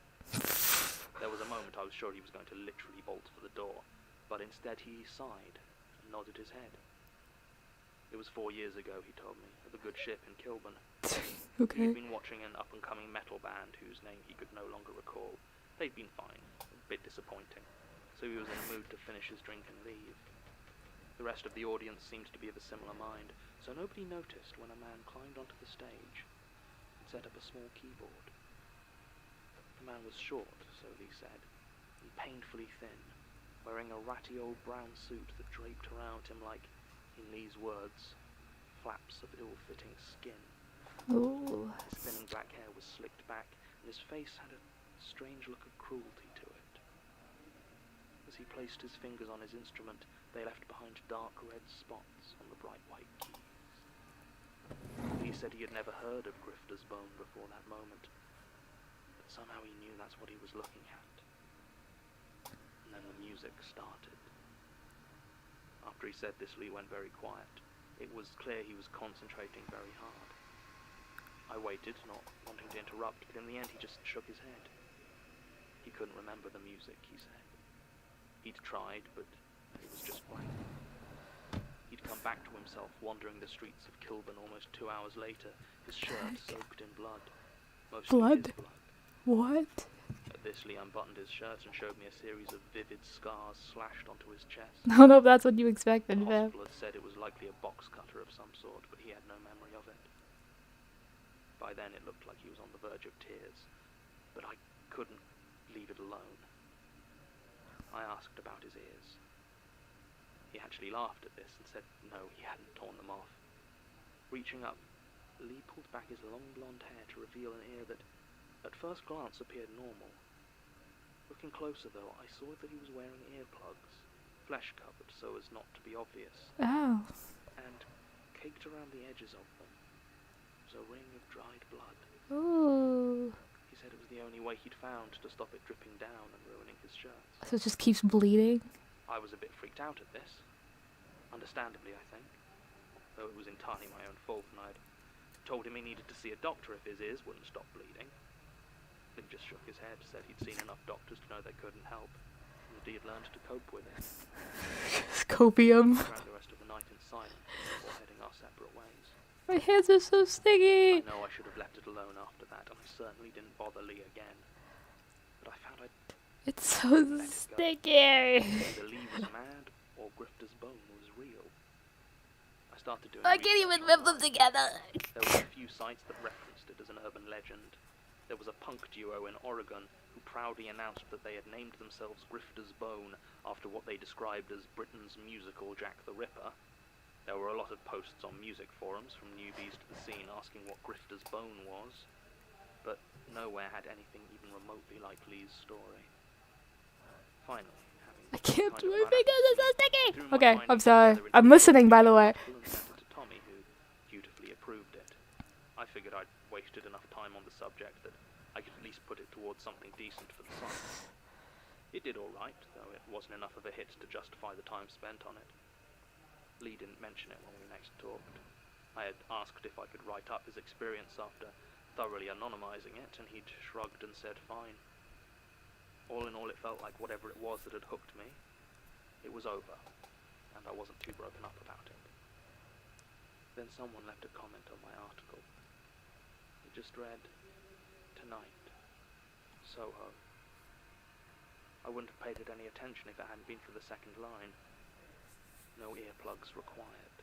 There was a moment I was sure he was going to literally bolt for the door, but instead he sighed and nodded his head. It was 4 years ago, he told me, at the Good Ship in Kilburn. Okay. He'd been watching an up-and-coming metal band whose name he could no longer recall. They'd been fine, a bit disappointing, so he was in a mood to finish his drink and leave. The rest of the audience seemed to be of a similar mind, so nobody noticed when a man climbed onto the stage and set up a small keyboard. The man was short, so Lee said, and painfully thin, wearing a ratty old brown suit that draped around him like, in Lee's words, flaps of ill-fitting skin. Ooh. His thinning black hair was slicked back, and his face had a strange look of cruelty to it. As he placed his fingers on his instrument, they left behind dark red spots on the bright white keys. He said he had never heard of Grifter's Bone before that moment, but somehow he knew that's what he was looking at. And then the music started. After he said this, Lee went very quiet. It was clear he was concentrating very hard. I waited, not wanting to interrupt, but in the end he just shook his head. He couldn't remember the music, he said. He'd tried, but it was just blank. He'd come back to himself, wandering the streets of Kilburn almost 2 hours later, his shirt soaked in blood. Mostly Blood? his blood. What? At this, Lee unbuttoned his shirt and showed me a series of vivid scars slashed onto his chest. I don't know if that's what you expected, The Viv. hospital had said it was likely a box cutter of some sort, but he had no memory of it. By then it looked like he was on the verge of tears, but I couldn't leave it alone. I asked about his ears. He actually laughed at this and said no, he hadn't torn them off. Reaching up, Lee pulled back his long blonde hair to reveal an ear that, at first glance, appeared normal. Looking closer, though, I saw that he was wearing earplugs, flesh-covered so as not to be obvious. Oh. And caked around the edges of them was a ring of dried blood. Ooh. He said it was the only way he'd found to stop it dripping down and ruining his shirts. So it just keeps bleeding? I was a bit freaked out at this. Understandably, I think. Though it was entirely my own fault, and I'd told him he needed to see a doctor if his ears wouldn't stop bleeding. He just shook his head, said he'd seen enough doctors to know they couldn't help, and that he had learned to cope with it. Copium. We drank the rest of the night in silence before heading our separate ways. My hands are so sticky. I know I should have left it alone after that, and I certainly didn't bother Lee again. But I found It's so sticky. either Lee was mad or Grifter's bone was real. I started doing I can't even whip them together. There were a few sites that referenced it as an urban legend. There was a punk duo in Oregon who proudly announced that they had named themselves Grifter's Bone after what they described as Britain's musical Jack the Ripper. There were a lot of posts on music forums from newbies to the scene asking what Grifter's Bone was, but nowhere had anything even remotely like Lee's story. Finally, I can't do my fingers, it's so sticky. Okay, I'm sorry. I'm listening, by the way. to Tommy, who dutifully approved it. I figured I'd wasted enough time on the subject that I could at least put it towards something decent for the site. It did alright, though it wasn't enough of a hit to justify the time spent on it. Lee didn't mention it when we next talked. I had asked if I could write up his experience after thoroughly anonymizing it, and he'd shrugged and said fine. All in all, it felt like whatever it was that had hooked me, it was over, and I wasn't too broken up about it. Then someone left a comment on my article. It just read, "Tonight, Soho." I wouldn't have paid it any attention if it hadn't been for the second line. No earplugs required.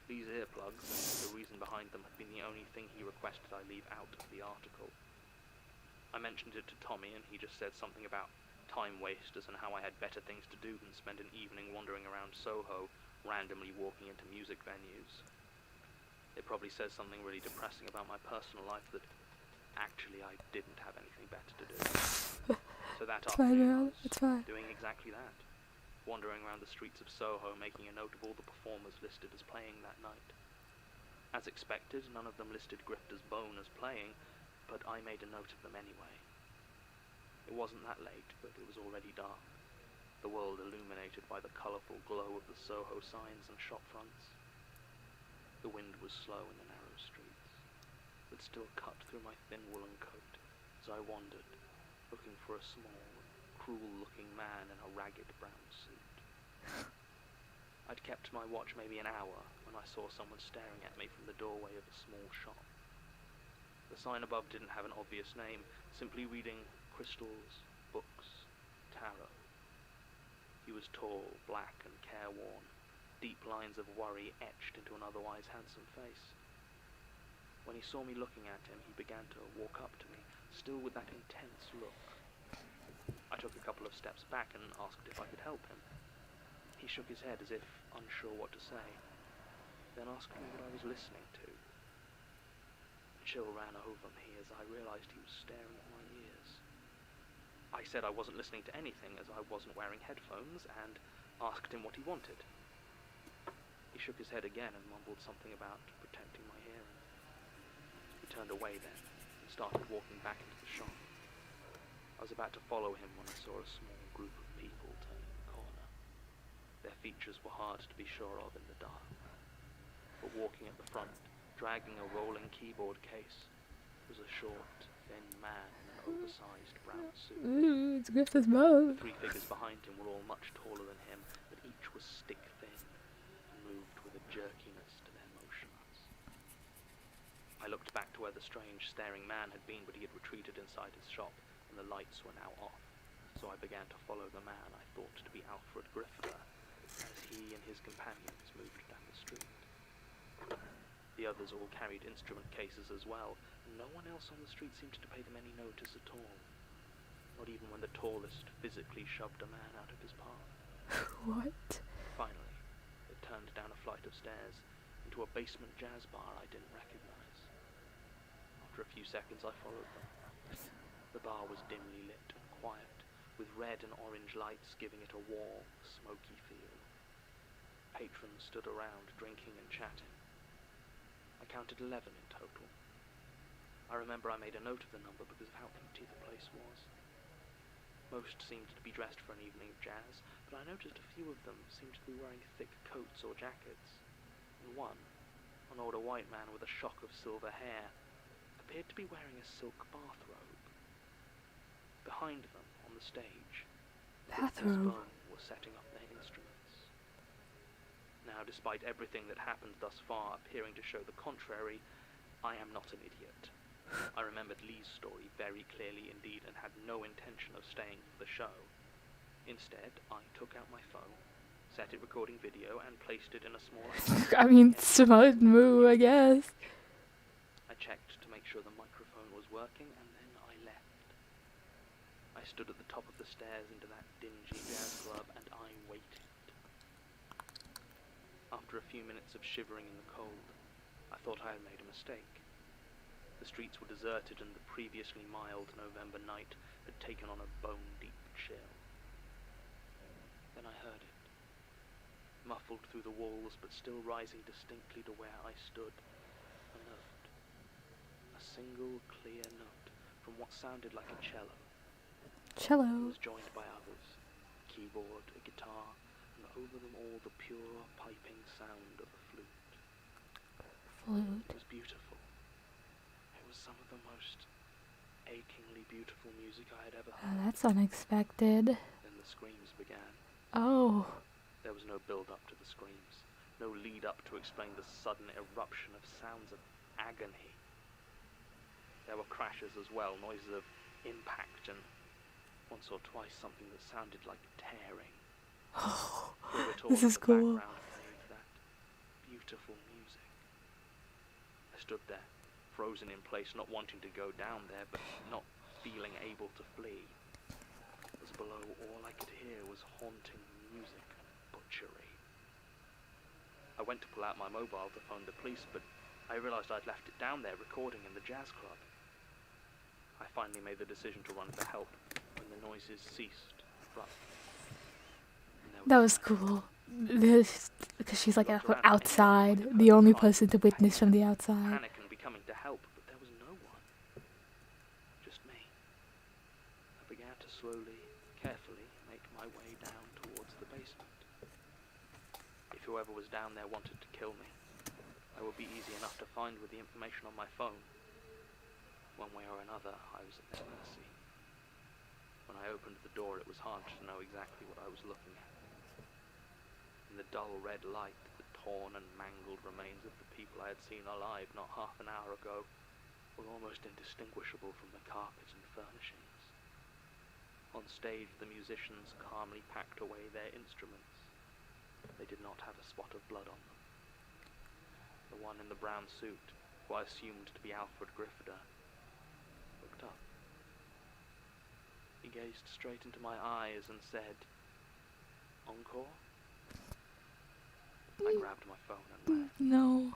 These earplugs and the reason behind them had been the only thing he requested I leave out of the article. I mentioned it to Tommy, and he just said something about time wasters and how I had better things to do than spend an evening wandering around Soho, randomly walking into music venues. It probably says something really depressing about my personal life that actually I didn't have anything better to do. So that afternoon I was doing exactly that. Wandering around the streets of Soho, making a note of all the performers listed as playing that night. As expected, none of them listed Grifter's Bone as playing, but I made a note of them anyway. It wasn't that late, but it was already dark, the world illuminated by the colourful glow of the Soho signs and shop fronts. The wind was slow in the narrow streets, but still cut through my thin woolen coat as I wandered, looking for a small, cruel-looking man in a ragged brown suit. I'd kept my watch maybe an hour when I saw someone staring at me from the doorway of a small shop. The sign above didn't have an obvious name, simply reading Crystals, Books, Tarot. He was tall, black and careworn, deep lines of worry etched into an otherwise handsome face. When he saw me looking at him, he began to walk up to me, still with that intense look. I took a couple of steps back and asked if I could help him. He shook his head as if unsure what to say, then asked me what I was listening to. A chill ran over me as I realized he was staring at my ears. I said I wasn't listening to anything as I wasn't wearing headphones and asked him what he wanted. He shook his head again and mumbled something about protecting my hearing. He turned away then and started walking back into the shop. I was about to follow him when I saw a small group of people turning the corner. Their features were hard to be sure of in the dark, but walking at the front, dragging a rolling keyboard case, was a short, thin man in an oversized brown suit. Ooh, it's Grifter's Bone. The three figures behind him were all much taller than him, but each was stick-thin and moved with a jerkiness to their motions. I looked back to where the strange, staring man had been, but he had retreated inside his shop, and the lights were now off, so I began to follow the man I thought to be Alfred Grifter, as he and his companions moved down the street. The others all carried instrument cases as well, and no one else on the street seemed to pay them any notice at all, not even when the tallest physically shoved a man out of his path. What? of stairs into a basement jazz bar I didn't recognize. After a few seconds, I followed them. The bar was dimly lit and quiet, with red and orange lights giving it a warm, smoky feel. Patrons stood around, drinking and chatting. I counted 11 in total. I remember I made a note of the number because of how empty the place was. Most seemed to be dressed for an evening of jazz, but I noticed a few of them seemed to be wearing thick coats or jackets. And one, an older white man with a shock of silver hair, appeared to be wearing a silk bathrobe. Behind them, on the stage, Bathrobe. Bone were setting up their instruments. Now, despite everything that happened thus far appearing to show the contrary, I am not an idiot. I remembered Lee's story very clearly indeed and had no intention of staying for the show. Instead, I took out my phone, set it recording video, and placed it in a small... I mean, smart move, I guess. I checked to make sure the microphone was working, and then I left. I stood at the top of the stairs into that dingy jazz club, and I waited. After a few minutes of shivering in the cold, I thought I had made a mistake. The streets were deserted and the previously mild November night had taken on a bone-deep chill. Then I heard it, muffled through the walls but still rising distinctly to where I stood, a note. A single clear note from what sounded like a cello. Cello. It was joined by others, a keyboard, a guitar, and over them all the pure piping sound of a flute. Flute. It was beautiful. It was some of the most achingly beautiful music I had ever heard. Oh, that's unexpected. Then the screams began. Oh. There was no build-up to the screams, no lead-up to explain the sudden eruption of sounds of agony. There were crashes as well, noises of impact, and once or twice something that sounded like tearing. This is cool. Played that beautiful music. I stood there, frozen in place, not wanting to go down there, but not feeling able to flee. As below, all I could hear was haunting music and butchery. I went to pull out my mobile to phone the police, but I realized I'd left it down there recording in the jazz club. I finally made the decision to run for help when the noises ceased abruptly. That was cool. Because she's like outside, the only person to witness from the outside. Panic and be coming to help, but there was no one. Just me. I began to slowly, carefully make my way down towards the basement. If whoever was down there wanted to kill me, I would be easy enough to find with the information on my phone. One way or another, I was at their mercy. When I opened the door, it was hard to know exactly what I was looking at. In the dull red light, the torn and mangled remains of the people I had seen alive not half an hour ago were almost indistinguishable from the carpet and furnishings. On stage, the musicians calmly packed away their instruments. They did not have a spot of blood on them. The one in the brown suit, who I assumed to be Alfred Grifter, looked up. He gazed straight into my eyes and said, "Encore?" I grabbed my phone and left. No.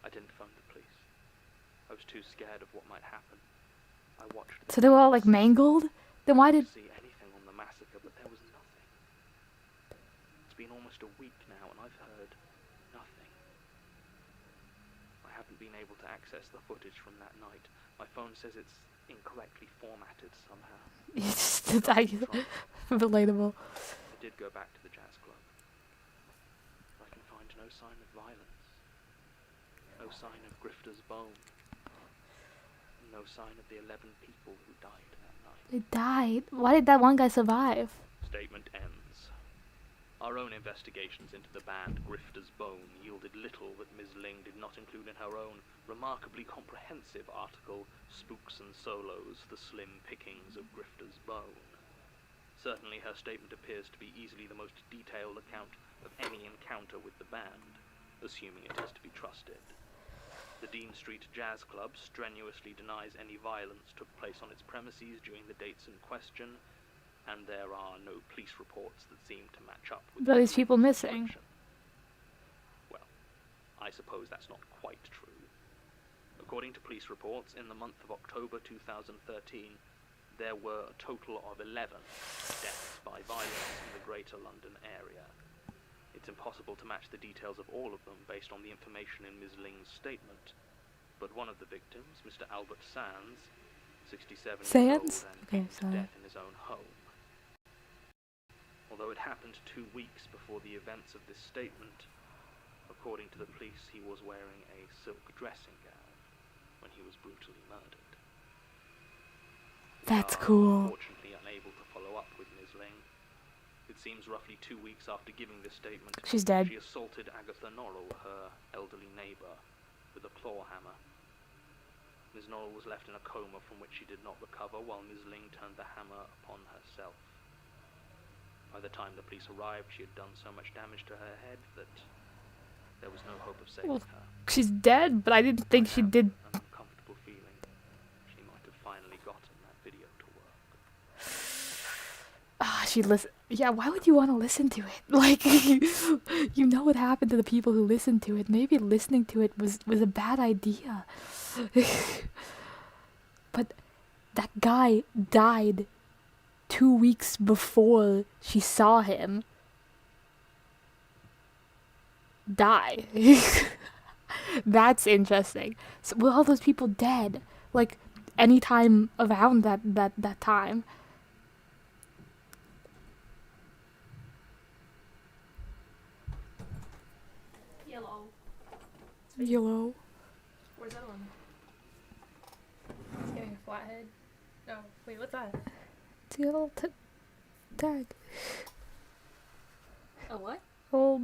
I didn't phone the police. I was too scared of what might happen. I watched. So they were all like mangled? Then why did... see anything on the massacre, but there was nothing. It's been almost a week now and I've heard nothing. I haven't been able to access the footage from that night. My phone says it's incorrectly formatted somehow. Relatable. I did go back to the jazz club. I can find no sign of violence, no sign of Grifter's bone, and no sign of the 11 people who died that night. They died? Why did that one guy survive? Statement ends. Our own investigations into the band Grifter's Bone yielded little that Ms. Ling did not include in her own remarkably comprehensive article, Spooks and Solos, The Slim Pickings of Grifter's Bone. Certainly her statement appears to be easily the most detailed account of any encounter with the band, assuming it is to be trusted. The Dean Street Jazz Club strenuously denies any violence took place on its premises during the dates in question, and there are no police reports that seem to match up with Are these people missing? Well, I suppose that's not quite true. According to police reports, in the month of October 2013, there were a total of 11 deaths by violence in the Greater London area. It's impossible to match the details of all of them based on the information in Ms. Ling's statement, but one of the victims, Mr. Albert Sands, 67 years old, and came to death in his own home. Although it happened 2 weeks before the events of this statement, according to the police, he was wearing a silk dressing gown when he was brutally murdered. That's We are cool. unfortunately unable to follow up with Ms. Ling. It seems roughly 2 weeks after giving this statement, She's dead. she assaulted Agatha Norrell, her elderly neighbour, with a claw hammer. Ms. Norrell was left in a coma from which she did not recover, while Ms. Ling turned the hammer upon herself. By the time the police arrived, she had done so much damage to her head that there was no hope of saving Well, her. she's dead, but I didn't think she did. An uncomfortable feeling. She might have finally gotten that video to work. She listen. Yeah, why would you want to listen to it? Like, you know what happened to the people who listened to it. Maybe listening to it was a bad idea. But that guy died 2 weeks before she saw him die. That's interesting. So were all those people dead? Like, any time around that time? Yellow. Yellow. Where's that one? It's getting a flathead. Oh, wait, what's that? It's a little tag. A what? Old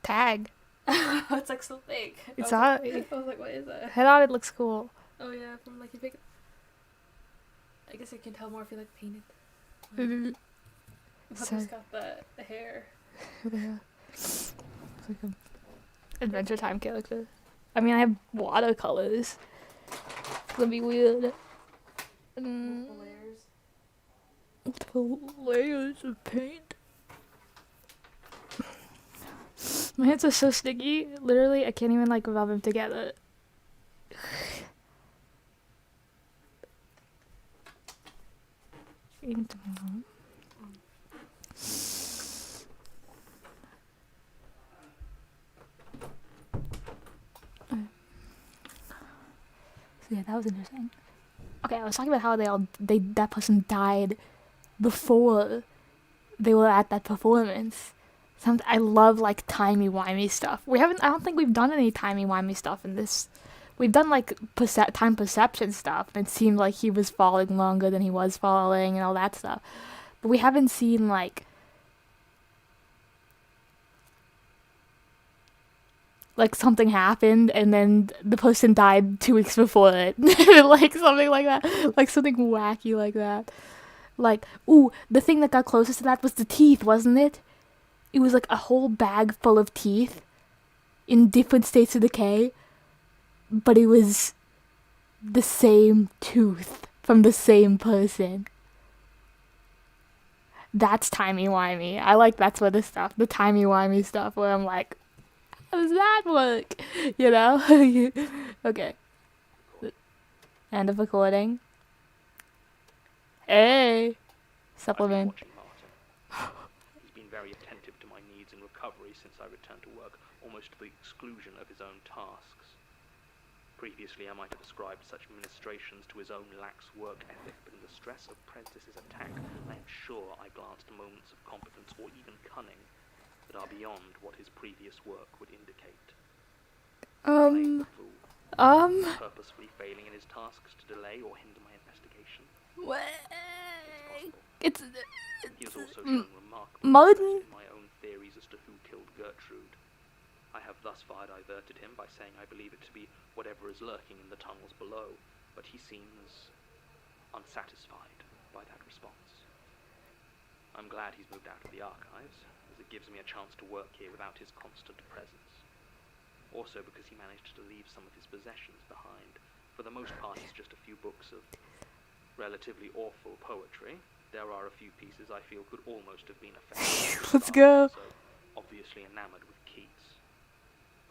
tag. It's like so big. It's I on. was like, what is that? Head on it looks cool. Oh yeah, from like you pick. I guess I can tell more if you like painted. But So- it's got the hair. Yeah. It's like an Adventure Time character. I mean, I have watercolors. It's gonna be weird. Multiple layers. Multiple layers of paint. My hands are so sticky. Literally, I can't even like rub them together. So yeah, that was interesting. Okay, I was talking about how that person died before they were at that performance. I love like timey-wimey stuff. I don't think we've done any timey-wimey stuff in this. We've done like time perception stuff, and it seemed like he was falling longer than he was falling and all that stuff. But we haven't seen like something happened and then the person died 2 weeks before it. Like something like that. Like something wacky like that. Like, ooh, the thing that got closest to that was the teeth, wasn't it? It was like a whole bag full of teeth in different states of decay, but it was the same tooth from the same person. That's timey-wimey. I like that sort of stuff. The timey-wimey stuff where I'm like, how does that work? You know? Okay. End of recording. Hey! Supplement. He's been very attentive to my needs and recovery since I returned to work, almost to the exclusion of his own tasks. Previously, I might have ascribed such ministrations to his own lax work ethic, but in the stress of Prentice's attack, I am sure I glanced at moments of competence or even cunning that are beyond what his previous work would indicate. Purposefully failing in his tasks to delay or hinder my investigation. It's He has also shown remarkable Martin. interest in my own theories as to who killed Gertrude. I have thus far diverted him by saying I believe it to be whatever is lurking in the tunnels below, but he seems unsatisfied by that response. I'm glad he's moved out of the archives, as it gives me a chance to work here without his constant presence. Also because he managed to leave some of his possessions behind. For the most part, it's just a few books of relatively awful poetry. There are a few pieces I feel could almost have been effective. Let's go. So obviously enamored with Keats.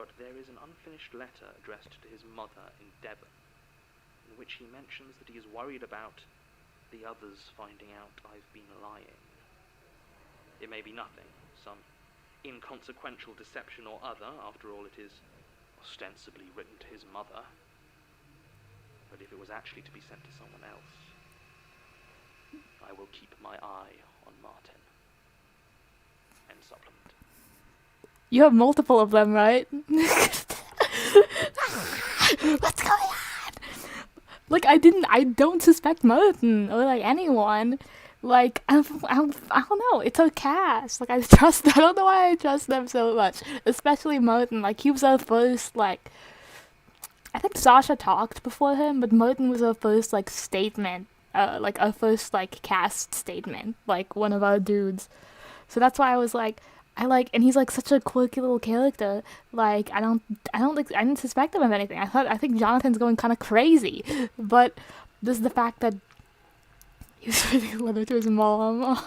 but there is an unfinished letter addressed to his mother in Devon, in which he mentions that he is worried about the others finding out I've been lying. It may be nothing, some inconsequential deception or other. After all, it is ostensibly written to his mother. But if it was actually to be sent to someone else, I will keep my eye on Martin. End supplement. You have multiple of them, right? What's going on? Like, I don't suspect Martin or like anyone. Like, I don't know. It's a cast. Like, I don't know why I trust them so much. Especially Martin. Like, he was our first, like, I think Sasha talked before him, but Martin was our first, like, statement. Like, our first, like, cast statement. Like, one of our dudes. So that's why I was like, and he's, like, such a quirky little character. Like, I didn't suspect him of anything. I think Jonathan's going kind of crazy. But there's the fact that he was reading a letter to his mom.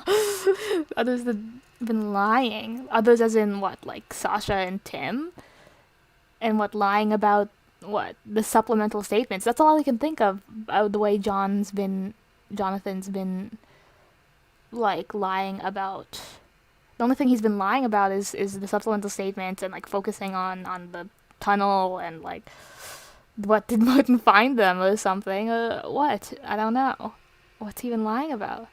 Others that have been lying. Others as in what, like Sasha and Tim? And what, lying about what? The supplemental statements. That's all I can think of the way Jonathan's been like lying about. The only thing he's been lying about is the supplemental statements and like focusing on the tunnel and like what, did Martin find them or something? What? I don't know. What's he even lying about?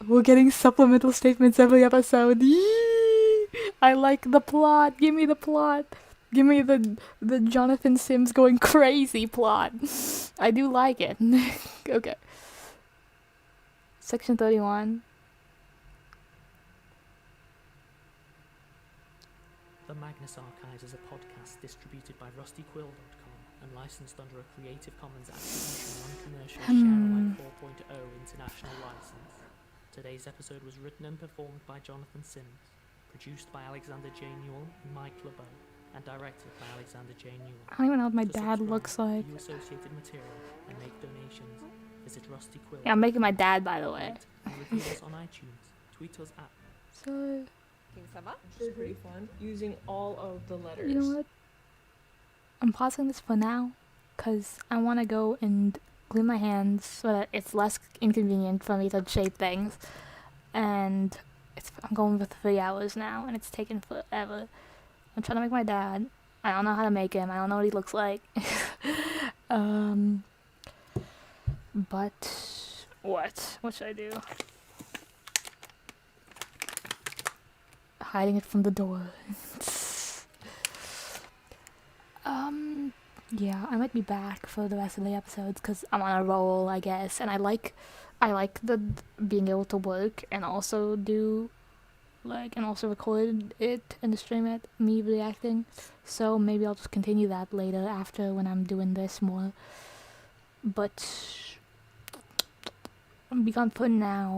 We're getting supplemental statements every episode. Yee! I like the plot. Give me the plot. Give me the Jonathan Sims going crazy plot. I do like it. Okay. Section 31. The Magnus Archives is a podcast distributed by rustyquill.com and licensed under a Creative Commons Attribution Non-Commercial Share-alike 4.0 international license. Today's episode was written and performed by Jonathan Sims, produced by Alexander J. Newell and Mike LeBeau, and directed by Alexander J. Newell. I don't even know what my To dad subscribe, looks like. view associated material, and make donations, visit Rusty Quill. Yeah, I'm making my dad, by the way. And review us on iTunes. Tweet us at So, Thank you so much. It's pretty fun using all of the letters. you know what? I'm pausing this for now, because I want to go and clean my hands so that it's less inconvenient for me to shape things. And I'm going for 3 hours now, and it's taken forever. I'm trying to make my dad. I don't know how to make him. I don't know what he looks like. But what? What should I do? Hiding it from the door. Yeah, I might be back for the rest of the episodes because I'm on a roll, I guess, and I like the being able to work and also do and also record it and stream it, me reacting. So maybe I'll just continue that later after when I'm doing this more. But I'm be gone for now.